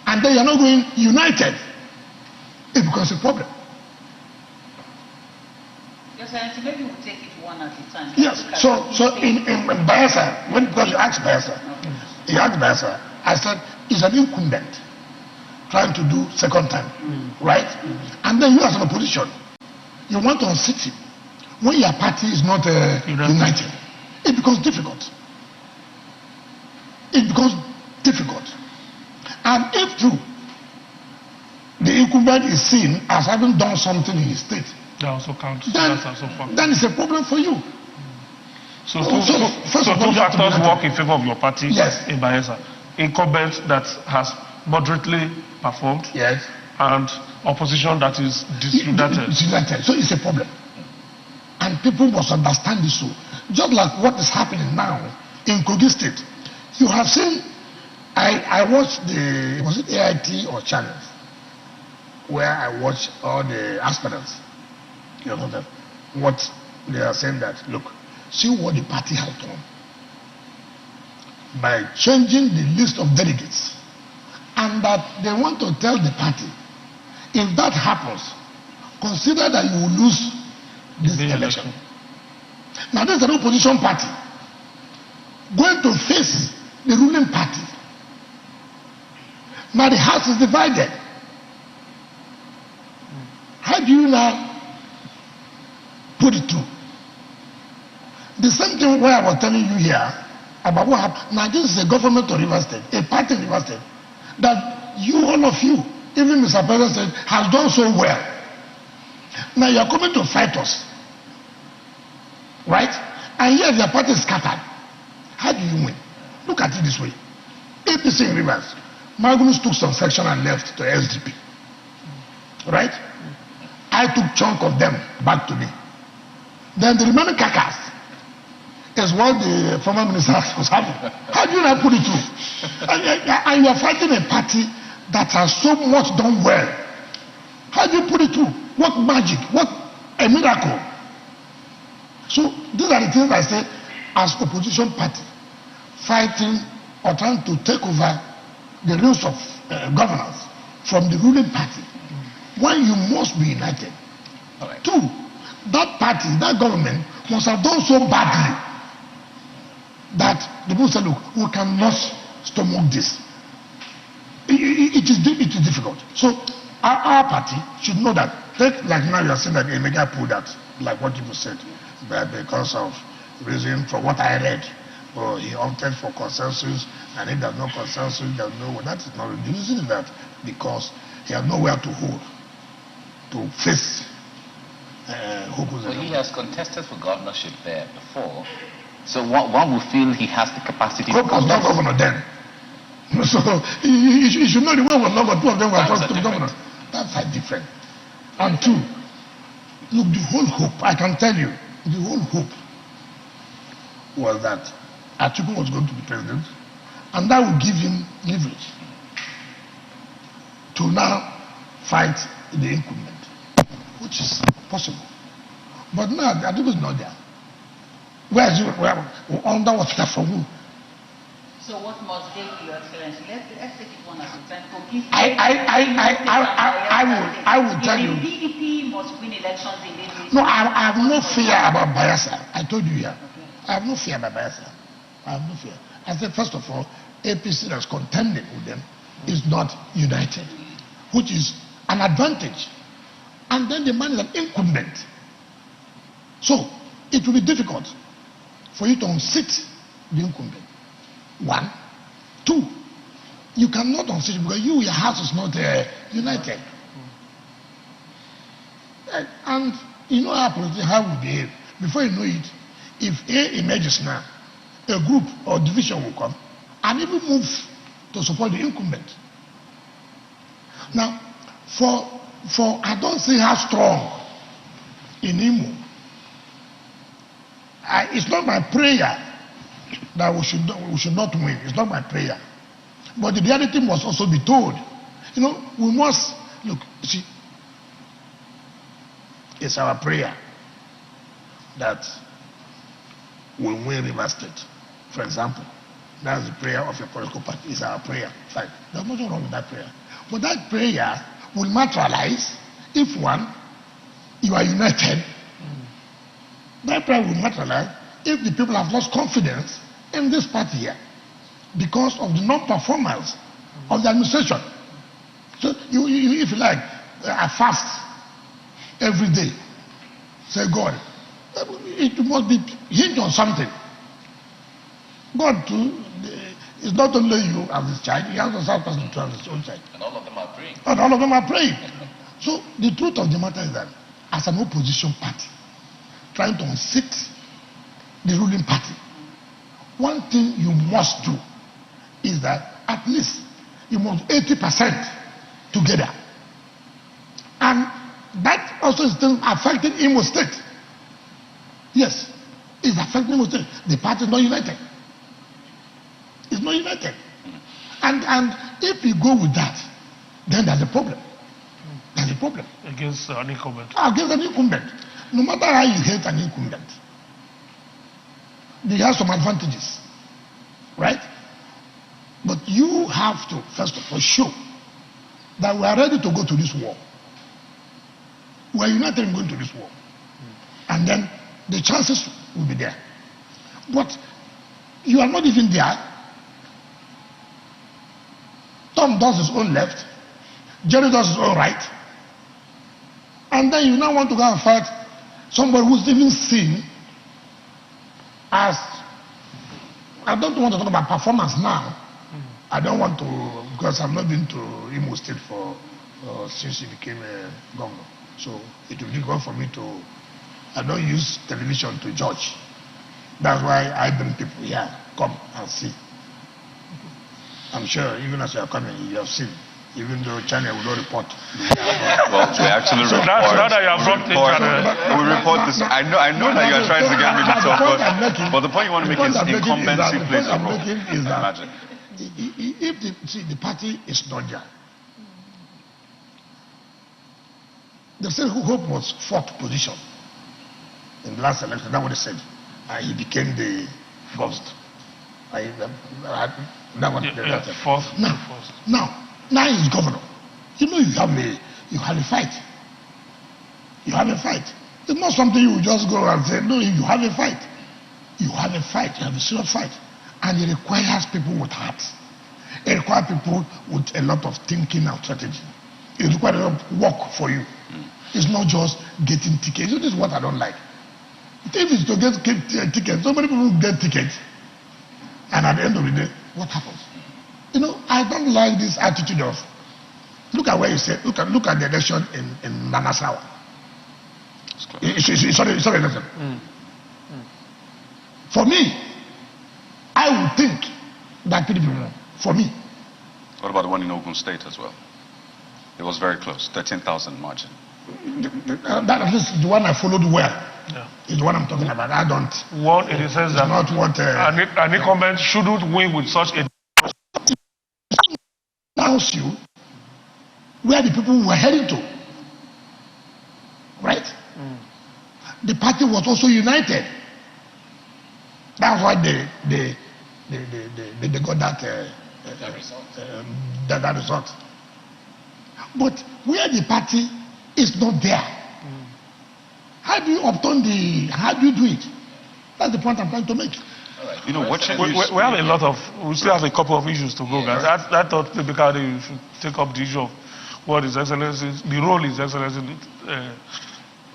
[SPEAKER 4] and then you are not going united. It becomes a problem.
[SPEAKER 2] Yes, sir, maybe we'll take it one at a time.
[SPEAKER 4] Yes, so in Bayelsa, because you asked Bayelsa, I said, he's an incumbent trying to do second time, right? And then you as an opposition, you want to unseat him. When your party is not united, it becomes difficult. It becomes difficult. And if true, the incumbent is seen as having done something in his state,
[SPEAKER 1] that also counts.
[SPEAKER 4] Then it's a problem for you.
[SPEAKER 1] So two factors work in favor of your party in Bayelsa. Incumbent that has moderately performed,
[SPEAKER 4] yes,
[SPEAKER 1] and opposition that is disunited.
[SPEAKER 4] So it's a problem. And people must understand this. So just like what is happening now in Kogi State, you have seen, I watched was it AIT or channels, where I watch all the aspirants, you know, that what they are saying that, look, see what the party has done by changing the list of delegates, and that they want to tell the party, if that happens, consider that you will lose this election. Now there's an opposition party going to face the ruling party. Now the house is divided. How do you now put it through? The same thing where I was telling you here about what happened. Now this is a government of Rivers State, a party in Rivers State, that you, all of you, even Mr. President said, has done so well. Now you are coming to fight us, right? And yet your party is scattered. How do you win? Look at it this way. APC in Rivers, Magnus took some section and left to SDP, right? I took chunk of them back to me. Then the remaining carcass is what the former minister was having. How do you not put it through? And you are fighting a party that has so much done well. How do you put it through? What magic? What a miracle? So these are the things I say as opposition party fighting or trying to take over the reins of governance from the ruling party. One, you must be united.
[SPEAKER 3] All right.
[SPEAKER 4] Two, that party, that government must have done so badly that the people said, look, we cannot stomach this. It is difficult. So our party should know that. Like now you are saying that Emeka pulled that, like what you said, because of reason for what I read. Or he opted for consensus, and if there's no consensus, there's no. That is not the reason is that because he had nowhere to hold to face.
[SPEAKER 3] Well, he has contested for governorship there before, so one will feel he has the capacity.
[SPEAKER 4] Hope was not governor then, so you should know the way was not. Two of them were supposed to be governor. That's different. And two, look, the whole hope, I can tell you, the whole hope was that Atiku was going to be president, and that would give him leverage to now fight the incumbent, which is possible. But now Atiku is not there. Where is he? Under what from who?
[SPEAKER 2] So what must they do, Your Excellency? Let's take it one at a time.
[SPEAKER 4] I will tell you.
[SPEAKER 2] The PDP must win elections in this.
[SPEAKER 4] No, I have no fear about Bayelsa. I told you here. Okay. I have no fear about Bayelsa. I have no fear. I said, first of all, APC that's contending with them is not united, which is an advantage. And then the man is an incumbent. So it will be difficult for you to unseat the incumbent. One. Two, you cannot unseat because your house is not united. And you know how politicians how we behave. Before you know it, if A emerges now, a group or division will come and even move to support the incumbent. Now, for I don't see how strong in Imo. It's not my prayer that we should not win. It's not my prayer. But the reality must also be told. You know, we must look, see, it's our prayer that we win River State. For example, that's the prayer of a political party. It's our prayer. Fine. There's nothing wrong with that prayer. But that prayer will materialize if one, you are united. That prayer will materialize if the people have lost confidence in this party here because of the non-performance of the administration. So you if you like, I fast every day. Say, God, it must be hinged on something. God too is not only you as his child, he has a person to have his own child.
[SPEAKER 3] And all of them are praying.
[SPEAKER 4] And all of them are praying. So the truth of the matter is that as an opposition party, trying to unseat the ruling party, one thing you must do is that at least you must 80% together. And that also is still affecting Imo State. Yes, it's affecting Imo State. The party is not united. It's not united. And if you go with that, then there's a problem. There's a problem.
[SPEAKER 1] Against an incumbent.
[SPEAKER 4] Against an incumbent. No matter how you hate an incumbent, they have some advantages. Right? But you have to, first of all, show that we are ready to go to this war. We are united in going to this war. And then the chances will be there. But you are not even there. Tom does his own left. Jerry does his own right. And then you now want to go and fight somebody who's even seen as, I don't want to talk about performance now. I don't want to, because I've not been to Imo State since he became a governor. So it will be difficult for me to, I don't use television to judge. That's why I bring people here, come and see. I'm sure even as you are coming, you have seen, even though China will not report.
[SPEAKER 5] Well, we actually
[SPEAKER 1] so
[SPEAKER 5] report.
[SPEAKER 1] That's not that you have brought
[SPEAKER 5] we report this. I know that you are trying to get me to talk, but the point you want to make is incumbency plays a role. Imagine.
[SPEAKER 4] If the party is not there, they said Hope was fourth position in the last election. That's what they said. He became the first.
[SPEAKER 1] Fourth.
[SPEAKER 4] Now he's governor. You know you have a fight. You have a fight. It's not something you just go and say, no, you have a fight. You have a fight, you have a serious fight. And it requires people with hearts. It requires people with a lot of thinking and strategy. It requires a lot of work for you. It's not just getting tickets. This is what I don't like. If it's to get tickets, so many people get tickets. And at the end of the day, what happens? You know, I don't like this attitude of, look at where you said, look at the election in Nanasawa. It's not election. For me, I would think that PDP won. For me.
[SPEAKER 5] What about the one in Ogun State as well? It was very close, 13,000 margin.
[SPEAKER 4] That at least the one I followed well. Yeah. Is the one I'm talking about. I don't.
[SPEAKER 1] What it says that
[SPEAKER 4] not what
[SPEAKER 1] an incumbent shouldn't win with such a.
[SPEAKER 4] Tells you where the people were heading to. Right? The party was also united. That's why they got that result. But where the party is not there, how do you obtain how do you do it? That's the point I'm trying to make.
[SPEAKER 3] Right.
[SPEAKER 5] You know,
[SPEAKER 1] we have a lot of, we still have a couple of issues to go, guys. I thought typically you should take up the issue of what His Excellency, the role His Excellency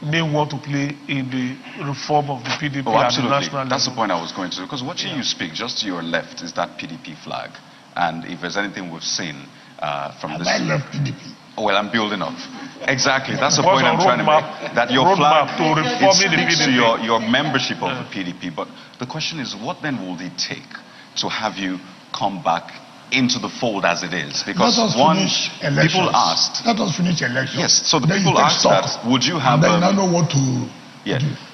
[SPEAKER 1] may want to play in the reform of the PDP
[SPEAKER 5] absolutely.
[SPEAKER 1] At the national level.
[SPEAKER 5] That's the point I was going to. Because watching you speak, just to your left is that PDP flag. And if there's anything we've seen from this...
[SPEAKER 4] I love PDP.
[SPEAKER 5] Well, I'm building up. Exactly. That's the point I'm trying to make. That your flag speaks to your membership of the PDP. But the question is, what then will it take to have you come back into the fold as it is? Because people asked...
[SPEAKER 4] Let us finish elections.
[SPEAKER 5] Yes, so the people asked that, would you have...
[SPEAKER 4] Then I know what to do.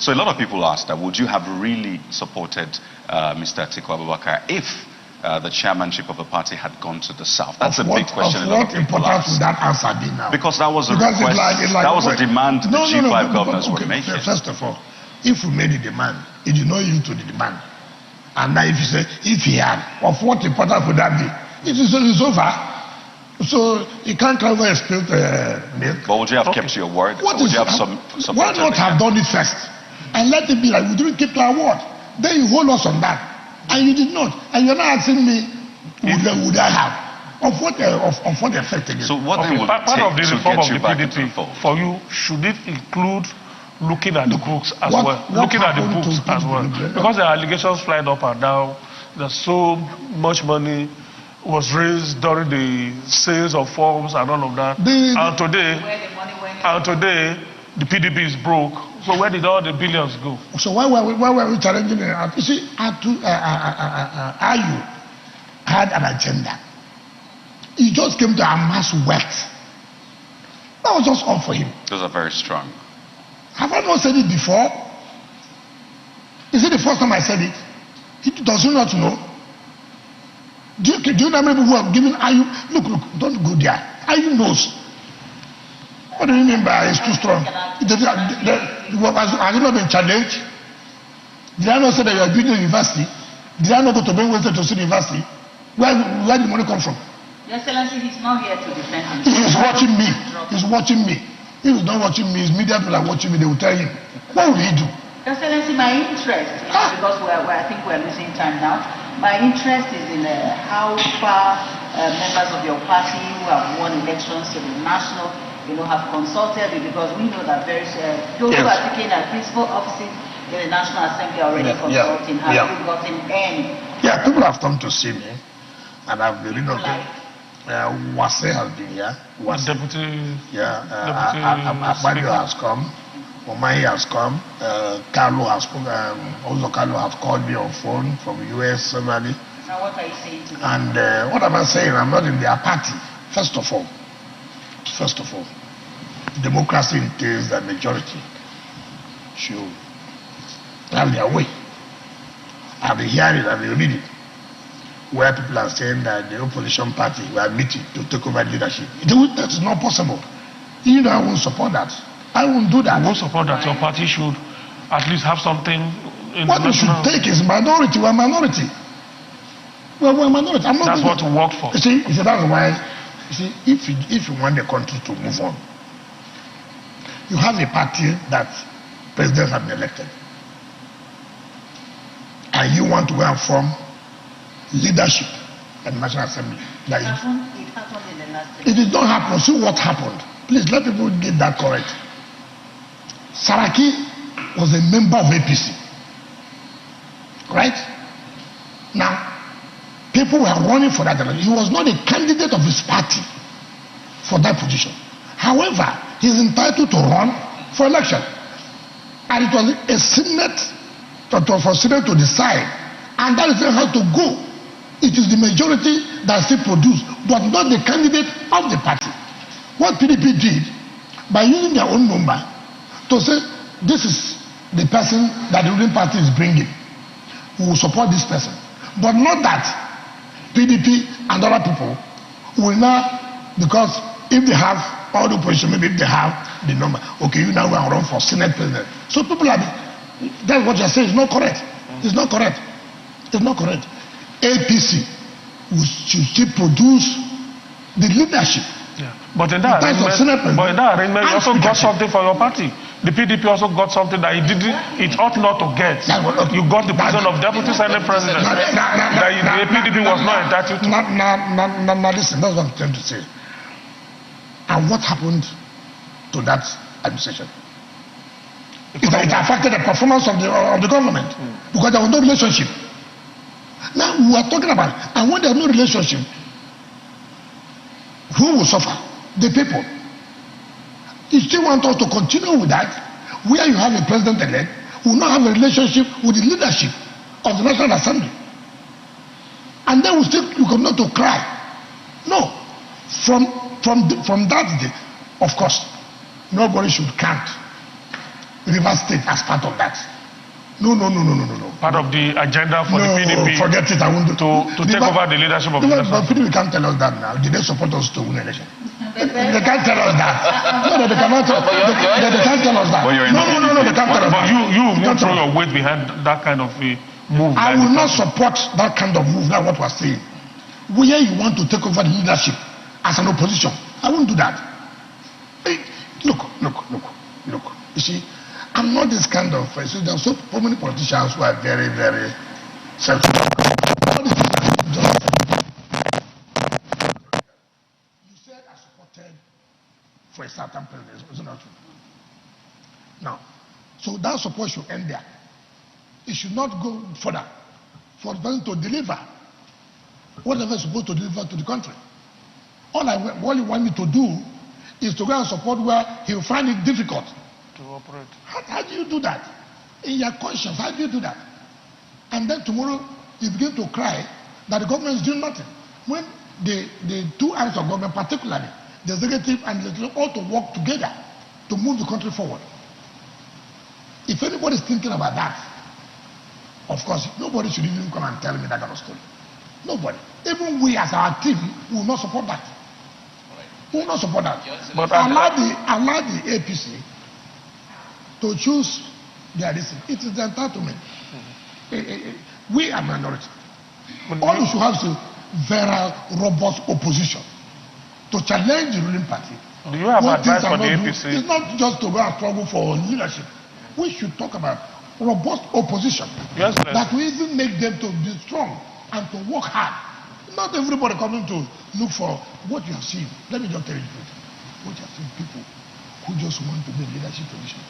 [SPEAKER 5] So a lot of people asked that, would you have really supported Mr. Atiku Abubakar if the chairmanship of the party had gone to the south? That's a big question.
[SPEAKER 4] What importance would that answer be now?
[SPEAKER 5] Because that was a request, that was a demand the G5 governors were making.
[SPEAKER 4] First of all, if we made the demand, it did not yield to the demand. And now if you say, if he had, of what importance would that be? It is over. So you can't cover a spilled milk.
[SPEAKER 5] But would you have kept your word? Would you have
[SPEAKER 4] why not have done it first? And let it be like we didn't keep to our word. Then you hold us on that. And you did not. And you're not asking me, would I have? Of what effect again?
[SPEAKER 5] So what then will
[SPEAKER 1] part of the reform of the PDP, for you, should it include looking at the books as well? Looking at the books as well. Because the allegations flying up and down, there's so much money was raised during the sales of forms and all of that. And today, the PDP is broke. So where did all the billions go?
[SPEAKER 4] So why were we challenging it? You see, Ayu had an agenda. He just came to amass wealth. That was just all for him.
[SPEAKER 5] Those are very strong.
[SPEAKER 4] Have I not said it before? Is it the first time I said it? Does he not know? Do you know how many people who have given Ayu? Look, don't go there. Ayu knows. What do you mean by it's too strong? Has it not been challenged? Did I not say that you are building a university? Did I not go to Benue State to see the university? Where did the money come from?
[SPEAKER 2] Your Excellency, he's not here to defend him.
[SPEAKER 4] He's watching me. He's watching me. If he's not watching me, his media people are watching me, they will tell him. What will he do?
[SPEAKER 2] Your Excellency, my interest, because I think we're losing time now, my interest is in how far members of your party who have won elections to the national, have consulted you, because we know that those who are taking principal offices in the National Assembly are already consulting. Have you gotten any?
[SPEAKER 4] Yeah, people have come to see me, and I've been Wase has been here.
[SPEAKER 1] Deputy.
[SPEAKER 4] Abadio has come. Omahi has come. Carlo has come. Also, Carlo has called me on phone from the US severally.
[SPEAKER 2] Now, what are you saying to them?
[SPEAKER 4] And what am I saying? I'm not in their party. First of all, democracy entails that majority should have their way. I've been hearing, I've been reading, where people are saying that the opposition party were meeting to take over leadership. That is not possible. I won't support that. I won't do that.
[SPEAKER 1] I won't support that. Your party should at least have something in
[SPEAKER 4] what
[SPEAKER 1] the
[SPEAKER 4] we should take is minority. We're minority. We're minority.
[SPEAKER 1] That's what we worked for.
[SPEAKER 4] You see, that's why. You see, if you want the country to move on, you have a party that president has been elected, and you want to go and form leadership at the National Assembly.
[SPEAKER 2] It happened in the last
[SPEAKER 4] It did not happen. See what happened. Please let people get that correct. Saraki was a member of APC. Right? Now, people were running for that election. He was not a candidate of his party for that position. However, he is entitled to run for election. And it was a Senate, for Senate to decide. And that is how to go. It is the majority that still produce, but not the candidate of the party. What PDP did, by using their own number, to say, this is the person that the ruling party is bringing. We will support this person. But not that PDP and other people will now, because if they have all the opposition, maybe if they have the number, okay, you now will run for Senate president. So people are, that's what you're saying, it's not correct. It's not correct. It's not correct. APC should still produce the leadership.
[SPEAKER 1] Yeah. But in that arrangement, you also got something for your party. The PDP also got something that it ought not to get. You got the position of deputy Senate president that the PDP was not entitled to.
[SPEAKER 4] Now listen, that's what I'm trying to say. And what happened to that administration? It affected the performance of the government because there was no relationship. Now we are talking about, and when there is no relationship, who will suffer? The people. You still want us to continue with that, where you have a president-elect who will not have a relationship with the leadership of the National Assembly. And then you continue to cry. No. From that day, of course, nobody should count River State as part of that. No.
[SPEAKER 1] Part of the agenda for the PDP.
[SPEAKER 4] Forget it. I won't do
[SPEAKER 1] to take over the leadership of the National
[SPEAKER 4] Assembly. PDP can't tell us that now. Did they support us to win election? They can't tell us that. No, they cannot. They can't tell us that. No, they can't tell us that.
[SPEAKER 1] But you won't throw your weight behind that kind of a move.
[SPEAKER 4] I will not support that kind of move. That's what we're saying. Where you want to take over the leadership as an opposition, I won't do that. Hey, look. You see, I'm not this kind of person. There are so many politicians who are very, very self-centered. You said I supported for a certain president, isn't that true? Now, so that support should end there. It should not go further for the person to deliver whatever is supposed to deliver to the country. All you want me to do is to go and support where he will find it difficult
[SPEAKER 1] to operate.
[SPEAKER 4] How do you do that? In your conscience, how do you do that? And then tomorrow you begin to cry that the government is doing nothing. When the two arms of government, particularly the executive and the legislature, ought to work together to move the country forward. If anybody is thinking about that, of course, nobody should even come and tell me that kind of story. Nobody. Even we as our team will not support that. We will not support that. But allow the APC to choose their decision. It is the entitlement. We are minority. All you should have is a very robust opposition to challenge the ruling party.
[SPEAKER 1] Do you have advice for the APC?
[SPEAKER 4] It's not just to go and struggle for leadership. We should talk about robust opposition that will even make them to be strong and to work hard. Not everybody coming to look for what you have seen. Let me just tell you what you have seen, people who just want to be in leadership position.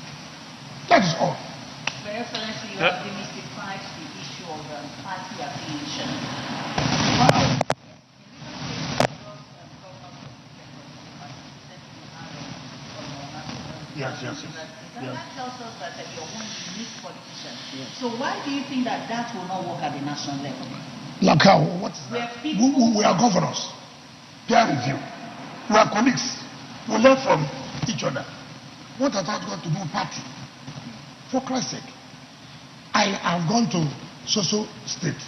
[SPEAKER 4] That is all.
[SPEAKER 2] Your Excellency, you have demystified the issue of party affiliation.
[SPEAKER 4] Yes.
[SPEAKER 2] That tells us that you're one unique politician. Yes. So why do you think that will not work at the national level?
[SPEAKER 4] Like how? What is that? We are governors. Peer review. We are colleagues. We learn from each other. What has that got to do with party? For Christ's sake. I have gone to social state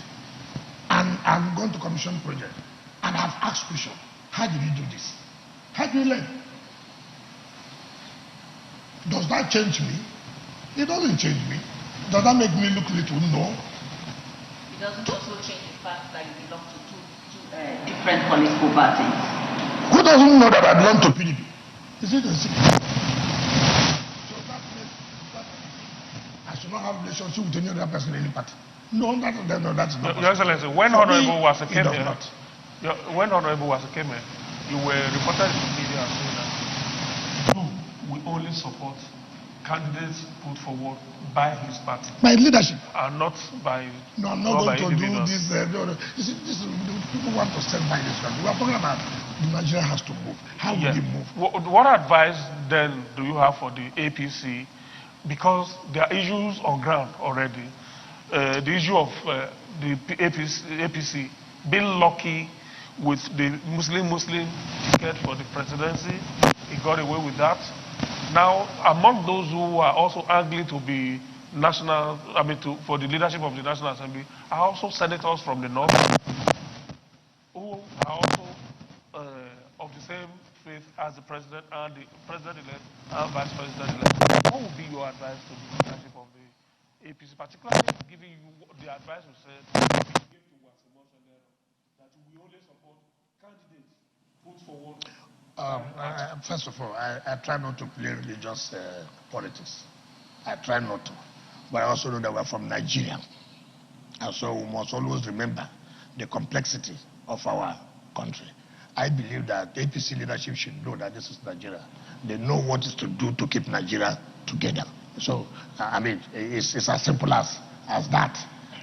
[SPEAKER 4] and I've gone to commission project and I've asked questions. How did you do this? How do you learn? Does that change me? It doesn't change me. Does that make me look little? No.
[SPEAKER 2] It doesn't also change the fact that you belong to two different political parties.
[SPEAKER 4] Who doesn't know that I belong to PDP? Is it a secret? So that makes have relationship with any other person in any party. No, that's not.
[SPEAKER 1] Your Excellency, when Honorable Wase came here, you were reported in the media saying that we only support candidates put forward by his party.
[SPEAKER 4] By leadership.
[SPEAKER 1] And not by.
[SPEAKER 4] No, I'm not going to do this. People want to stand by this country. We are talking about Nigeria has to move. How will it move?
[SPEAKER 1] What advice then do you have for the APC? Because there are issues on ground already. The issue of the APC being lucky with the Muslim ticket for the presidency, he got away with that. Now, among those who are also angry to be for the leadership of the National Assembly are also senators from the north who are also of the same faith as the president and the president-elect and vice president-elect. What would be your advice to the leadership of the APC, particularly giving you the advice you said you gave to that we only support candidates put forward?
[SPEAKER 4] First of all, I try not to play religious politics. I try not to. But I also know that we're from Nigeria. And so we must always remember the complexity of our country. I believe that APC leadership should know that this is Nigeria. They know what is to do to keep Nigeria together. So, I mean, it's as simple as that.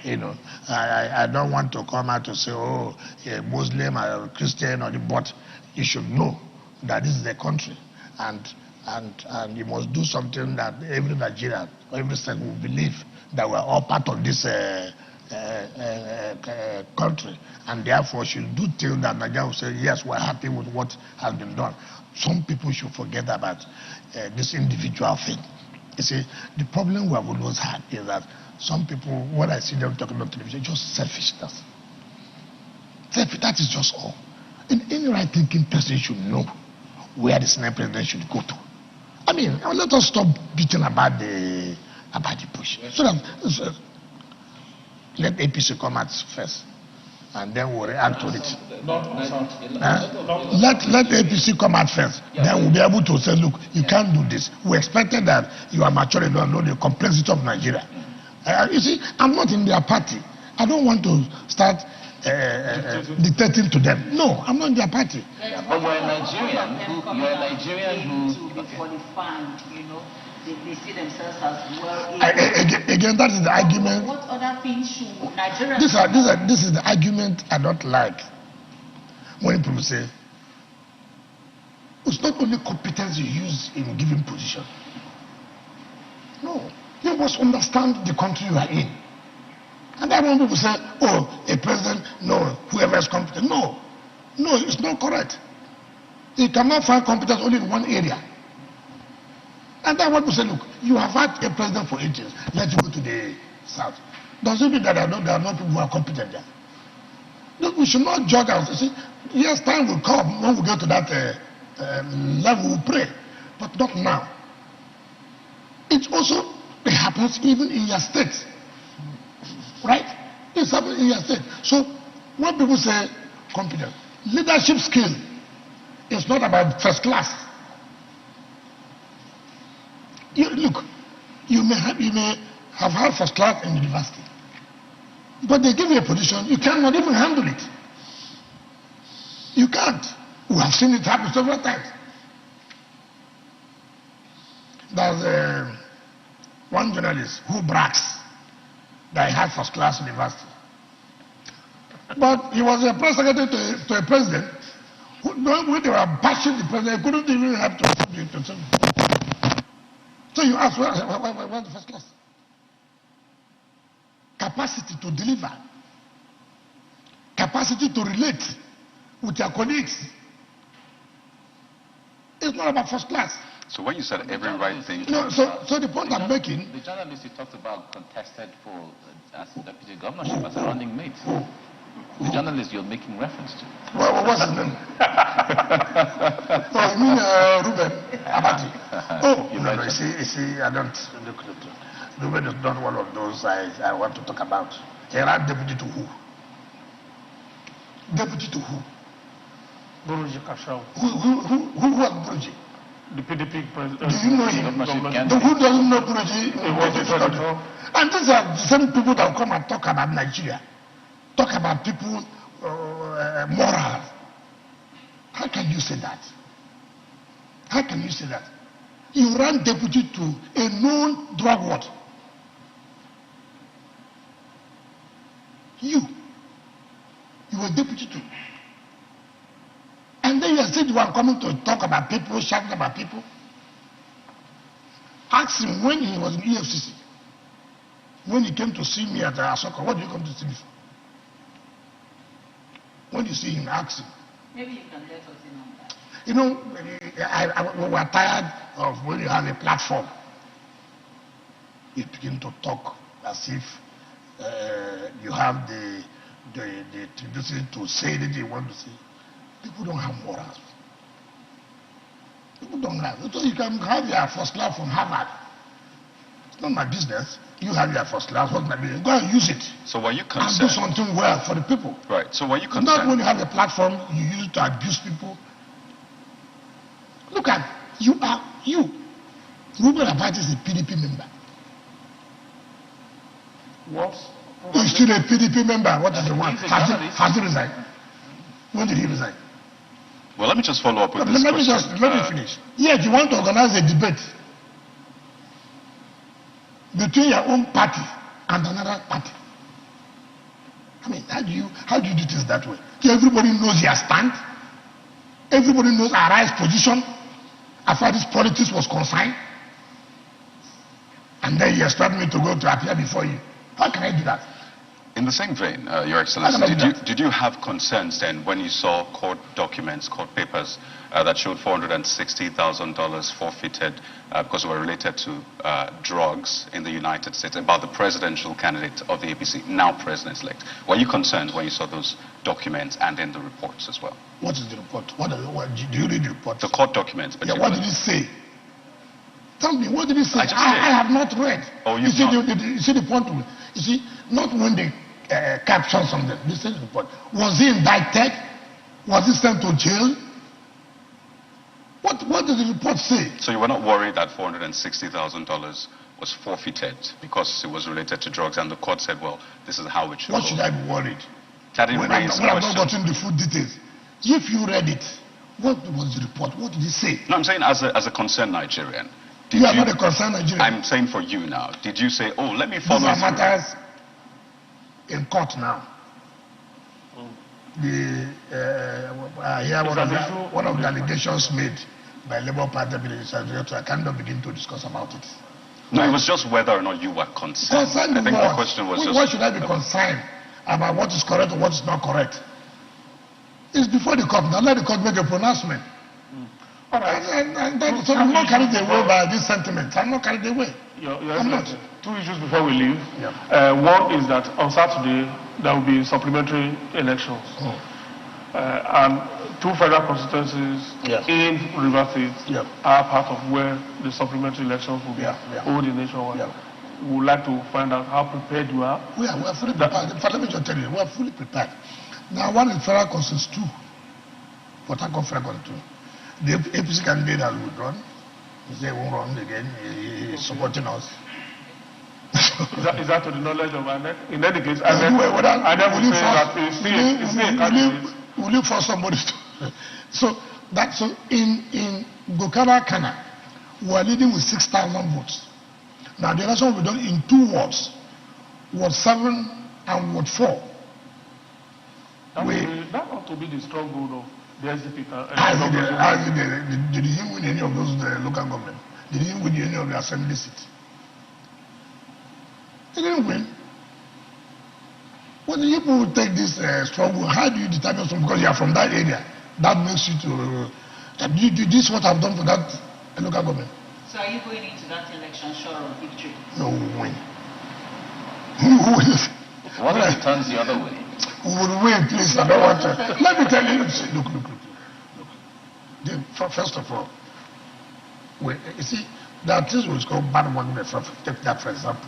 [SPEAKER 4] You know, I don't want to come out to say, oh, a Muslim or a Christian, but you should know that this is the country, and you must do something that every Nigerian or every state will believe that we are all part of this country, and therefore should do things that Nigeria will say, yes, we're happy with what has been done. Some people should forget about this individual thing. You see, the problem we have always had is that some people, when I see them talking on television, just selfishness. That is just all. And any right-thinking person should know where the Senate president should go to. I mean, let us stop beating about the bush. So that let APC come out first, and then we'll react to it. Let APC come out first. Then we'll be able to say, look, you can't do this. We expected that you are mature enough to know the complexity of Nigeria. You see, I'm not in their party. I don't want to start dictating to them. No, I'm not in their party.
[SPEAKER 6] But you're a Nigerian who
[SPEAKER 2] to be qualified, you know, they see themselves as well.
[SPEAKER 4] Again, that is the argument.
[SPEAKER 2] What other things should Nigerians?
[SPEAKER 4] This is the argument I don't like. When people say it's not only competence you use in giving position. No, you must understand the country you are in. And then when people say, oh, a president, no, whoever is competent. No, it's not correct. You cannot find competence only in one area. And then when people say, look, you have had a president for 8 years, let you go to the south. Does it mean that there are no people who are competent there? Look, we should not judge us. See, yes, time will come when we get to that level, we'll pray. But not now. It also happens even in your state. Right? It's happening in your state. So when people say competence, leadership skill is not about first class. Look, you may have had first class in university, but they give you a position, you cannot even handle it. You can't. We have seen it happen several times. There's one journalist who brags that he had first class university. But he was a press secretary to a president who, when they were bashing the president, he couldn't even have to. So you ask, where's the first class? Capacity to deliver. Capacity to relate with your colleagues. It's not about first class.
[SPEAKER 5] So when you said every right thing...
[SPEAKER 4] No, so the point I'm making...
[SPEAKER 6] The journalist you talked about contested for as deputy governorship as a running mate. The journalist you're making reference to.
[SPEAKER 4] Well, what's his name? I mean, Ruben Abati. Oh, no, you see, I don't look at it. Ruben is not one of those I want to talk about. He ran deputy to who? Deputy to who?
[SPEAKER 1] Buruji Kashau.
[SPEAKER 4] Who was Buruji?
[SPEAKER 1] the PDP president.
[SPEAKER 4] Do you know him?
[SPEAKER 6] The
[SPEAKER 4] who doesn't know Buruji?
[SPEAKER 1] He
[SPEAKER 4] And these are the same people that come and talk about Nigeria, talk about people moral. How can you say that? How can you say that? You ran deputy to a known drug what? You were deputy to. And then you are still the one coming to talk about people, shouting about people. Ask him when he was in EFCC, when he came to see me at Asoko, what do you come to see me for? When you see him, ask him.
[SPEAKER 2] Maybe you can let us in on that.
[SPEAKER 4] You know, we were tired of when you have a platform. You begin to talk as if you have the tendency to say that you want to say. People don't have morals. People don't have. So you can have your first class from Harvard. It's not my business. You have your first class. What's my business? Go and use it.
[SPEAKER 5] So were you concerned?
[SPEAKER 4] And do something well for the people.
[SPEAKER 5] Right. So were you concerned?
[SPEAKER 4] Not when you have a platform, you use it to abuse people. Look at you. Ruben Abati is a PDP member.
[SPEAKER 1] What?
[SPEAKER 4] He's still a PDP member. What is the one? Has he resigned? When did he resign?
[SPEAKER 5] Well, let me just follow up with this question.
[SPEAKER 4] Let me finish. Yes, you want to organize a debate between your own party and another party. I mean, how do you do things that way? Everybody knows your stand. Everybody knows our right position as far as politics was concerned. And then you expect me to go to appear before you. How can I do that?
[SPEAKER 5] In the same vein, Your Excellency, did you have concerns then when you saw court documents, court papers that showed $460,000 forfeited because they were related to drugs in the United States about the presidential candidate of the APC, now president-elect? Were you concerned when you saw those documents and in the reports as well?
[SPEAKER 4] What is the report? What do you read the report?
[SPEAKER 5] The court documents.
[SPEAKER 4] Yeah, what did it say? Tell me, what did it say? I have not read.
[SPEAKER 5] Oh,
[SPEAKER 4] you see the point? You see, not when they capture something. This is the report. Was he indicted? Was he sent to jail? What does the report say?
[SPEAKER 5] So you were not worried that $460,000 was forfeited because it was related to drugs, and the court said, well, this is how it should
[SPEAKER 4] What
[SPEAKER 5] go.
[SPEAKER 4] should I be worried?
[SPEAKER 5] That didn't raise questions.
[SPEAKER 4] I've not gotten the full details. If you read it, what was the report? What did it say?
[SPEAKER 5] No, I'm saying as a concerned Nigerian.
[SPEAKER 4] You are not a concerned Nigerian.
[SPEAKER 5] I'm saying for you now. Did you say, oh, let me follow
[SPEAKER 4] These are
[SPEAKER 5] through?
[SPEAKER 4] matters in court now. One of the allegations made by Labour Party I cannot begin to discuss about it.
[SPEAKER 5] No, it was just whether or not you were concerned.
[SPEAKER 4] Concerned
[SPEAKER 5] I think
[SPEAKER 4] what?
[SPEAKER 5] the question was just...
[SPEAKER 4] Why should I be concerned about what is correct or what is not correct? It's before the court. Now let the court make a pronouncement. So I'm not carried away by this sentiment. I'm not carried away. I'm not.
[SPEAKER 1] Two issues before we leave. Yeah. One is that on Saturday there will be supplementary elections. And two federal constituencies in River State are part of where the supplementary elections will be held in nationwide. We would like to find out how prepared you are.
[SPEAKER 4] We are fully prepared. Let me just tell you, we are fully prepared. Now, one is federal constituency 2, Port Harcourt federal constituency 2. The APC candidate has withdrawn. He said he won't run again. He is supporting us.
[SPEAKER 1] Is that to the knowledge of INEC? In any case, INEC will say that it's still a candidate.
[SPEAKER 4] Will you force somebody to? So in Gokara Kana, we are leading with 6,000 votes. Now the election will be done in 2 wards, Ward 7 and Ward 4.
[SPEAKER 1] That ought to be the stronghold of the SDP.
[SPEAKER 4] Did he win any of those local government? Did he win any of the assembly seats? He didn't win. When the people take this struggle, how do you determine something? Because you are from that area. That makes you to... this is what I've done for that local government.
[SPEAKER 2] So are you going into that election sure of victory?
[SPEAKER 4] No, we win.
[SPEAKER 6] What if it turns the other way?
[SPEAKER 4] We will win, please. I don't want to... Let me tell you. Look. First of all, you see, there are things which called bad one. Take that for example.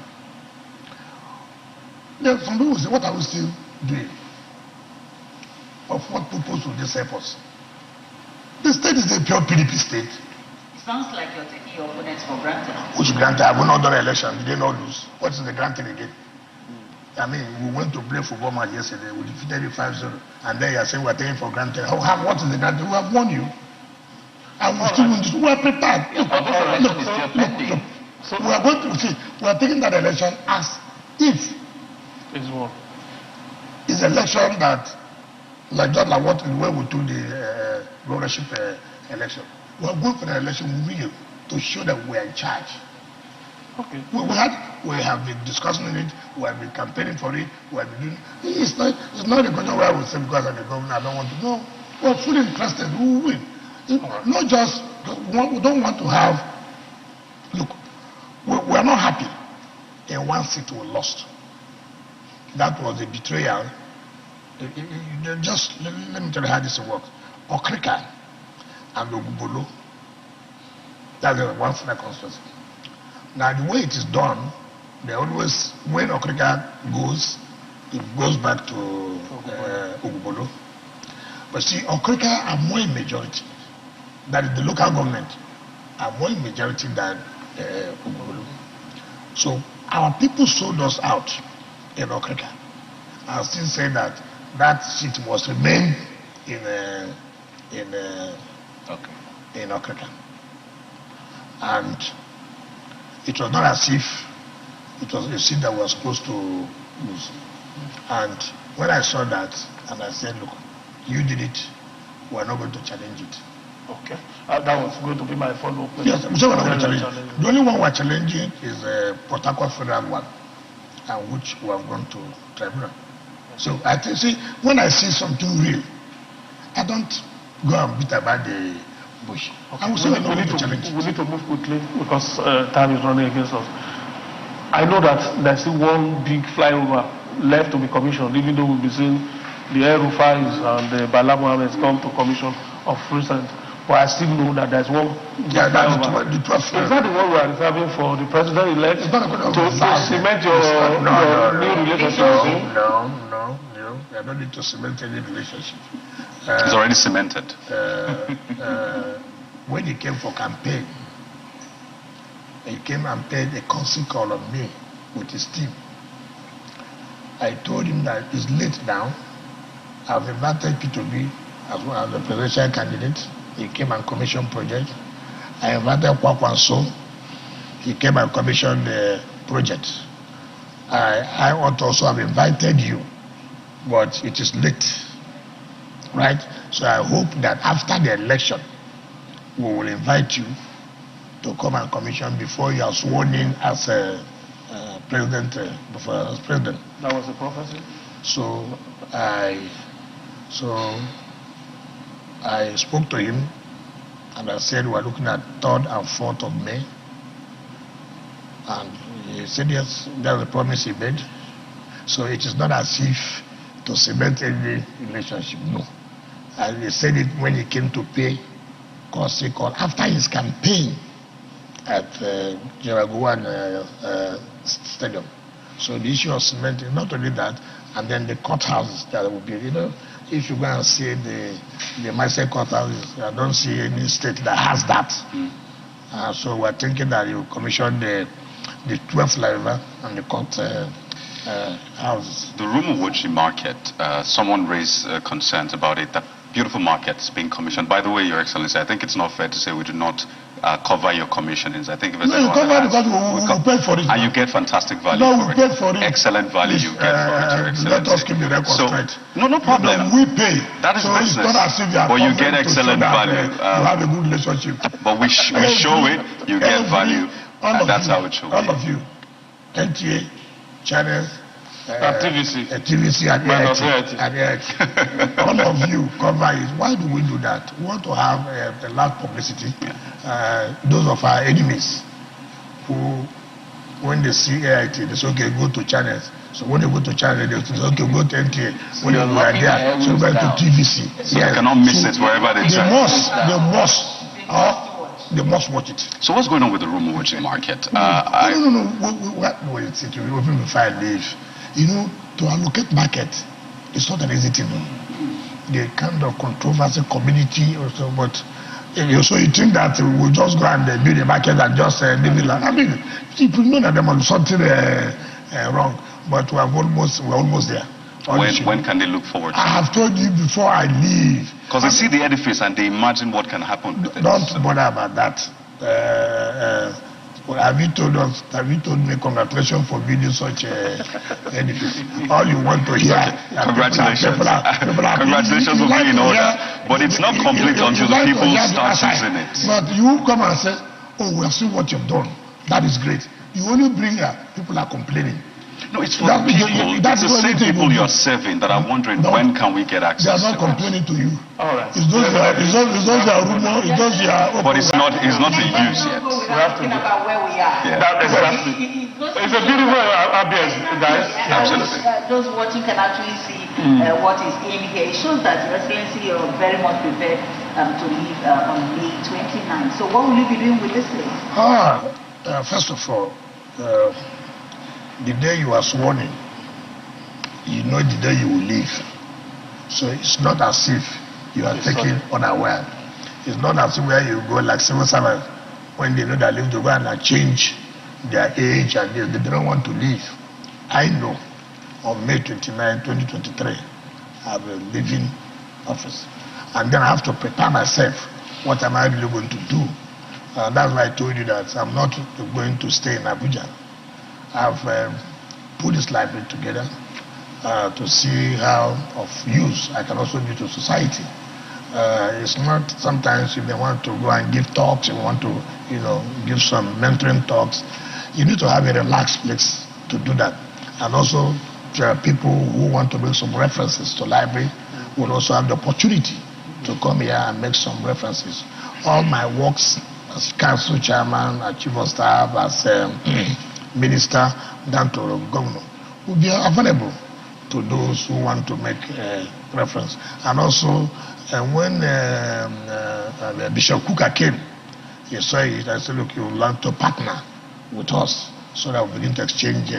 [SPEAKER 4] There some people say, what are we still doing? Of what purpose will this help us? The state is a pure PDP state.
[SPEAKER 2] sounds like you're taking your opponents for granted.
[SPEAKER 4] Which granted? Have we not done an election? Did they not lose? What is the granting again? I mean, we went to play football match yesterday. We defeated you 5-0. And then you're saying we're taking for granted. What is the granting? We have won you. And we still win this. We are prepared.
[SPEAKER 6] This election is still pending.
[SPEAKER 4] So we are going to see. We are taking that election as if
[SPEAKER 1] It's what?
[SPEAKER 4] it's an election that, like just like what the way we do the governorship election. We are going for the election real to show that we are in charge.
[SPEAKER 1] Okay.
[SPEAKER 4] We have been discussing it. We have been campaigning for it. We have been doing. It's not a question where we say because I'm the governor I don't want to. No, we're fully interested. We will win. Not just we don't want to have. Look, we are not happy in one seat we lost. That was a betrayal. Just let me tell you how this works. Okrika and Ogbolo. That's the one Senate constituency. Now the way it is done, they always, when Okrika goes, it goes back to Ogbolo. But see, Okrika are more in majority. That is the local government are more in majority than Ogbolo. So our people sold us out in Okrika. I still say that that seat must remain in Okrika. And it was not as if it was a seat that was supposed to lose. And when I saw that, and I said, look, you did it, we're not going to challenge it.
[SPEAKER 1] Okay. That was going to be my follow-up question.
[SPEAKER 4] Yes, we said we're not going to challenge it. The only one we're challenging is Port Harcourt Federal one, and which we have gone to tribunal. So I think, see, when I see something real, I don't go and beat about the bush.
[SPEAKER 1] Okay.
[SPEAKER 4] I will say we're not going to challenge it.
[SPEAKER 1] We need to move quickly because time is running against us. I know that there's still one big flyover left to be commissioned, even though we'll be seeing the Air Rufais and the Bala Mohammeds come to commission of recent. But I still know that there's one flyover.
[SPEAKER 4] The 12th.
[SPEAKER 1] Is that the one we are reserving for the president-elect to cement your new relationship with him?
[SPEAKER 4] No. I don't need to cement any relationship.
[SPEAKER 5] It's already cemented.
[SPEAKER 4] When he came for campaign, he came and paid a council call on me with his team. I told him that it's late now. I've invited P2B as well as the presidential candidate. He came and commissioned project. I invited Kwakwanso. He came and commissioned the project. I ought to also have invited you, but it is late, right? So I hope that after the election, we will invite you to come and commission before you are sworn in as president.
[SPEAKER 1] That was the prophecy.
[SPEAKER 4] So I spoke to him and I said we're looking at 3rd and 4th of May. And he said yes, that's the promise he made. So it is not as if to cement any relationship, no. And he said it when he came to pay Consul call after his campaign at Jaraguan Stadium. So the issue of cementing, not only that, and then the courthouses that will be, if you go and see the Marseille courthouses, I don't see any state that has that. So we're thinking that you commission the 12th flyover and the court houses.
[SPEAKER 5] The Rumuwochi market, someone raised concerns about it, that beautiful market is being commissioned. By the way, Your Excellency, I think it's not fair to say we do not cover your commissionings. I think if there's anyone that has,
[SPEAKER 4] we paid for it.
[SPEAKER 5] And you get fantastic value
[SPEAKER 4] we
[SPEAKER 5] for
[SPEAKER 4] paid
[SPEAKER 5] it.
[SPEAKER 4] for it.
[SPEAKER 5] Excellent value you get for it, Your Excellency.
[SPEAKER 4] Let us keep the record straight.
[SPEAKER 5] No problem.
[SPEAKER 4] We pay.
[SPEAKER 5] That is
[SPEAKER 4] so
[SPEAKER 5] business.
[SPEAKER 4] It's not as if you are
[SPEAKER 5] but you get excellent value.
[SPEAKER 4] You have a good relationship.
[SPEAKER 5] But we show it, you get value, and that's how it should be.
[SPEAKER 4] All of you, NTA, channels, TVC and AIT. All of you cover it. Why do we do that? We want to have a large publicity. Those of our enemies who, when they see AIT, they say, okay, go to channels. So when they go to channels, they say, okay, go to NTA.
[SPEAKER 6] So
[SPEAKER 4] when they are there, so go to TVC.
[SPEAKER 5] So they cannot miss it wherever they try.
[SPEAKER 4] They must watch it.
[SPEAKER 5] So what's going on with the Rumuwochi market?
[SPEAKER 4] No. Wait, even before I leave. To allocate market, it's not an easy thing. The kind of controversy, community also, but So you think that we'll just go and build a market and just leave it like, I mean, people know that there must be something wrong, but we're almost there.
[SPEAKER 5] When can they look forward to
[SPEAKER 4] I have told you before I leave.
[SPEAKER 5] Because they see the edifice and they imagine what can happen with it.
[SPEAKER 4] Don't bother about that. Have you told me congratulations for building such edifice? All you want to hear.
[SPEAKER 5] Congratulations. Congratulations for being in order. But it's not complete until the people start using it.
[SPEAKER 4] But you come and say, oh, we have seen what you've done. That is great. You only bring people are complaining.
[SPEAKER 5] No, it's for the people. It's the same people you're serving that are wondering when can we get access.
[SPEAKER 4] They are not complaining to you.
[SPEAKER 1] All right.
[SPEAKER 4] It's just their rumor. It's just their.
[SPEAKER 5] But it's not in use yet.
[SPEAKER 2] We have to think about where we are.
[SPEAKER 1] Yeah. Exactly. It's a beautiful ambience, guys.
[SPEAKER 5] Absolutely.
[SPEAKER 2] Those watching can actually see what is in here. It shows that Your Excellency, you're very much prepared to leave on May 29. So what will you be doing with this place?
[SPEAKER 4] First of all, the day you are sworn in, you know the day you will leave. So it's not as if you are taken unaware. It's not as if where you go like civil servants when they know that they have to go and change their age and they don't want to leave. I know on May 29, 2023, I will be leaving office. And then I have to prepare myself. What am I really going to do? That's why I told you that I'm not going to stay in Abuja. I've put this library together to see how of use I can also be to society. It's not sometimes if they want to go and give talks, you want to, give some mentoring talks, you need to have a relaxed place to do that. And also people who want to make some references to library will also have the opportunity to come here and make some references. All my works as council chairman, as chief of staff, as minister, down to the governor, will be available to those who want to make reference. And also, when Bishop Kuka came, he saw it, I said, look, you would like to partner with us so that we begin to exchange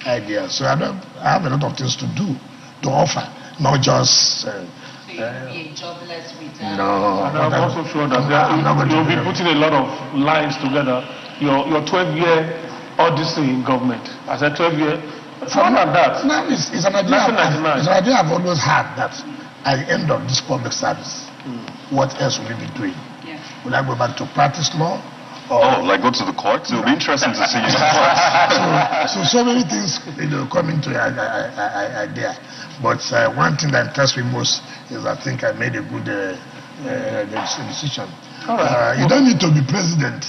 [SPEAKER 4] ideas. So I have a lot of things to do, to offer, not just...
[SPEAKER 2] so you will be a jobless return?
[SPEAKER 4] No.
[SPEAKER 1] And I'm also sure that you'll be putting a lot of lines together. Your 12-year odyssey in government. As a 12-year, it's more than that.
[SPEAKER 4] No, it's an idea I've always had that at the end of this public service, what else will we be doing?
[SPEAKER 2] Yeah.
[SPEAKER 4] Will I go back to practice law?
[SPEAKER 5] Like go to the courts? It'll be interesting to see you in the courts.
[SPEAKER 4] So many things come into idea. But one thing that interests me most is I think I made a good decision. You don't need to be president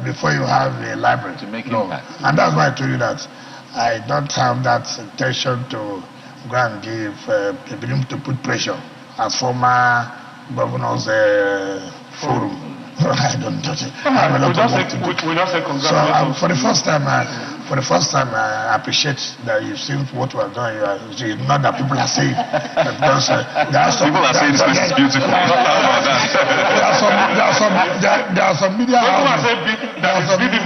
[SPEAKER 4] before you have a library.
[SPEAKER 6] To make impact.
[SPEAKER 4] And that's why I told you that I don't have that intention to go and give to put pressure as former governor's forum. I don't touch it. I have a lot of work to do.
[SPEAKER 1] We just say congratulations.
[SPEAKER 4] So for the first time, I appreciate that you've seen what we have done. It's not that people are saying, because
[SPEAKER 5] people are saying this place is beautiful. How about that?
[SPEAKER 4] There are some media houses. There are some media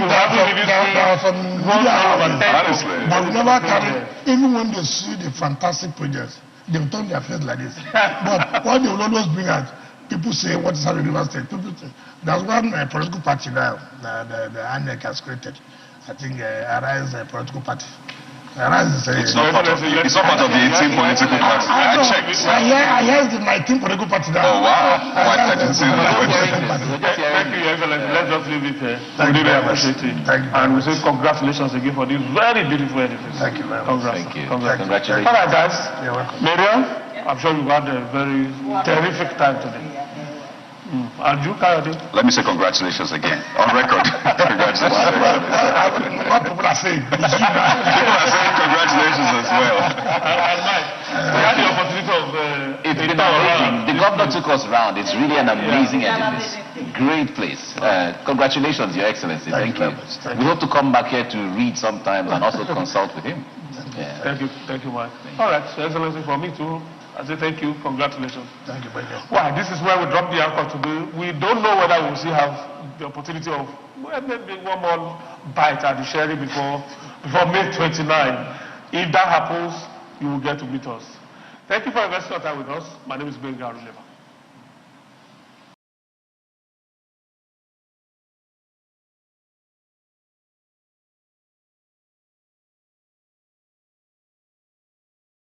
[SPEAKER 4] houses that will never carry, even when they see the fantastic projects, they will turn their face like this. But what they will always bring out, people say, what is happening in River State? People say, there's one political party now, the ANEC has created. I think Arise political party. Arise is
[SPEAKER 5] it's not part of the 18 political parties. I checked.
[SPEAKER 4] I hear it's the 19 political party now.
[SPEAKER 5] Oh, wow. I didn't see that.
[SPEAKER 1] Thank you, Your Excellency. Let's just leave it here. We really appreciate it.
[SPEAKER 4] Thank you.
[SPEAKER 1] And we say congratulations again for this very beautiful edifice.
[SPEAKER 4] Thank you very much.
[SPEAKER 6] Thank you.
[SPEAKER 1] All
[SPEAKER 6] Congratulations.
[SPEAKER 1] right, guys.
[SPEAKER 4] You're welcome.
[SPEAKER 1] Miriam, I'm sure you've had a very terrific time today. And you, Kayode?
[SPEAKER 5] Let me say congratulations again. On record. Congratulations.
[SPEAKER 4] What people are saying.
[SPEAKER 5] People are saying congratulations as well.
[SPEAKER 1] And Mike, we had the opportunity of...
[SPEAKER 6] It's been amazing. The governor took us round. It's really an amazing edifice. Great place. Congratulations, Your Excellency. Thank you. We hope to come back here to read sometimes and also consult with him. Yeah.
[SPEAKER 1] Thank you, Mike. All right, Your Excellency, for me too. I say thank you, congratulations.
[SPEAKER 4] Thank you, brother.
[SPEAKER 1] Why? This is where we drop the anchor today. We don't know whether we'll still have the opportunity of maybe one more bite at the sherry before May 29. If that happens, you will get to meet us. Thank you for investing your time with us. My name is Benga Aruleva.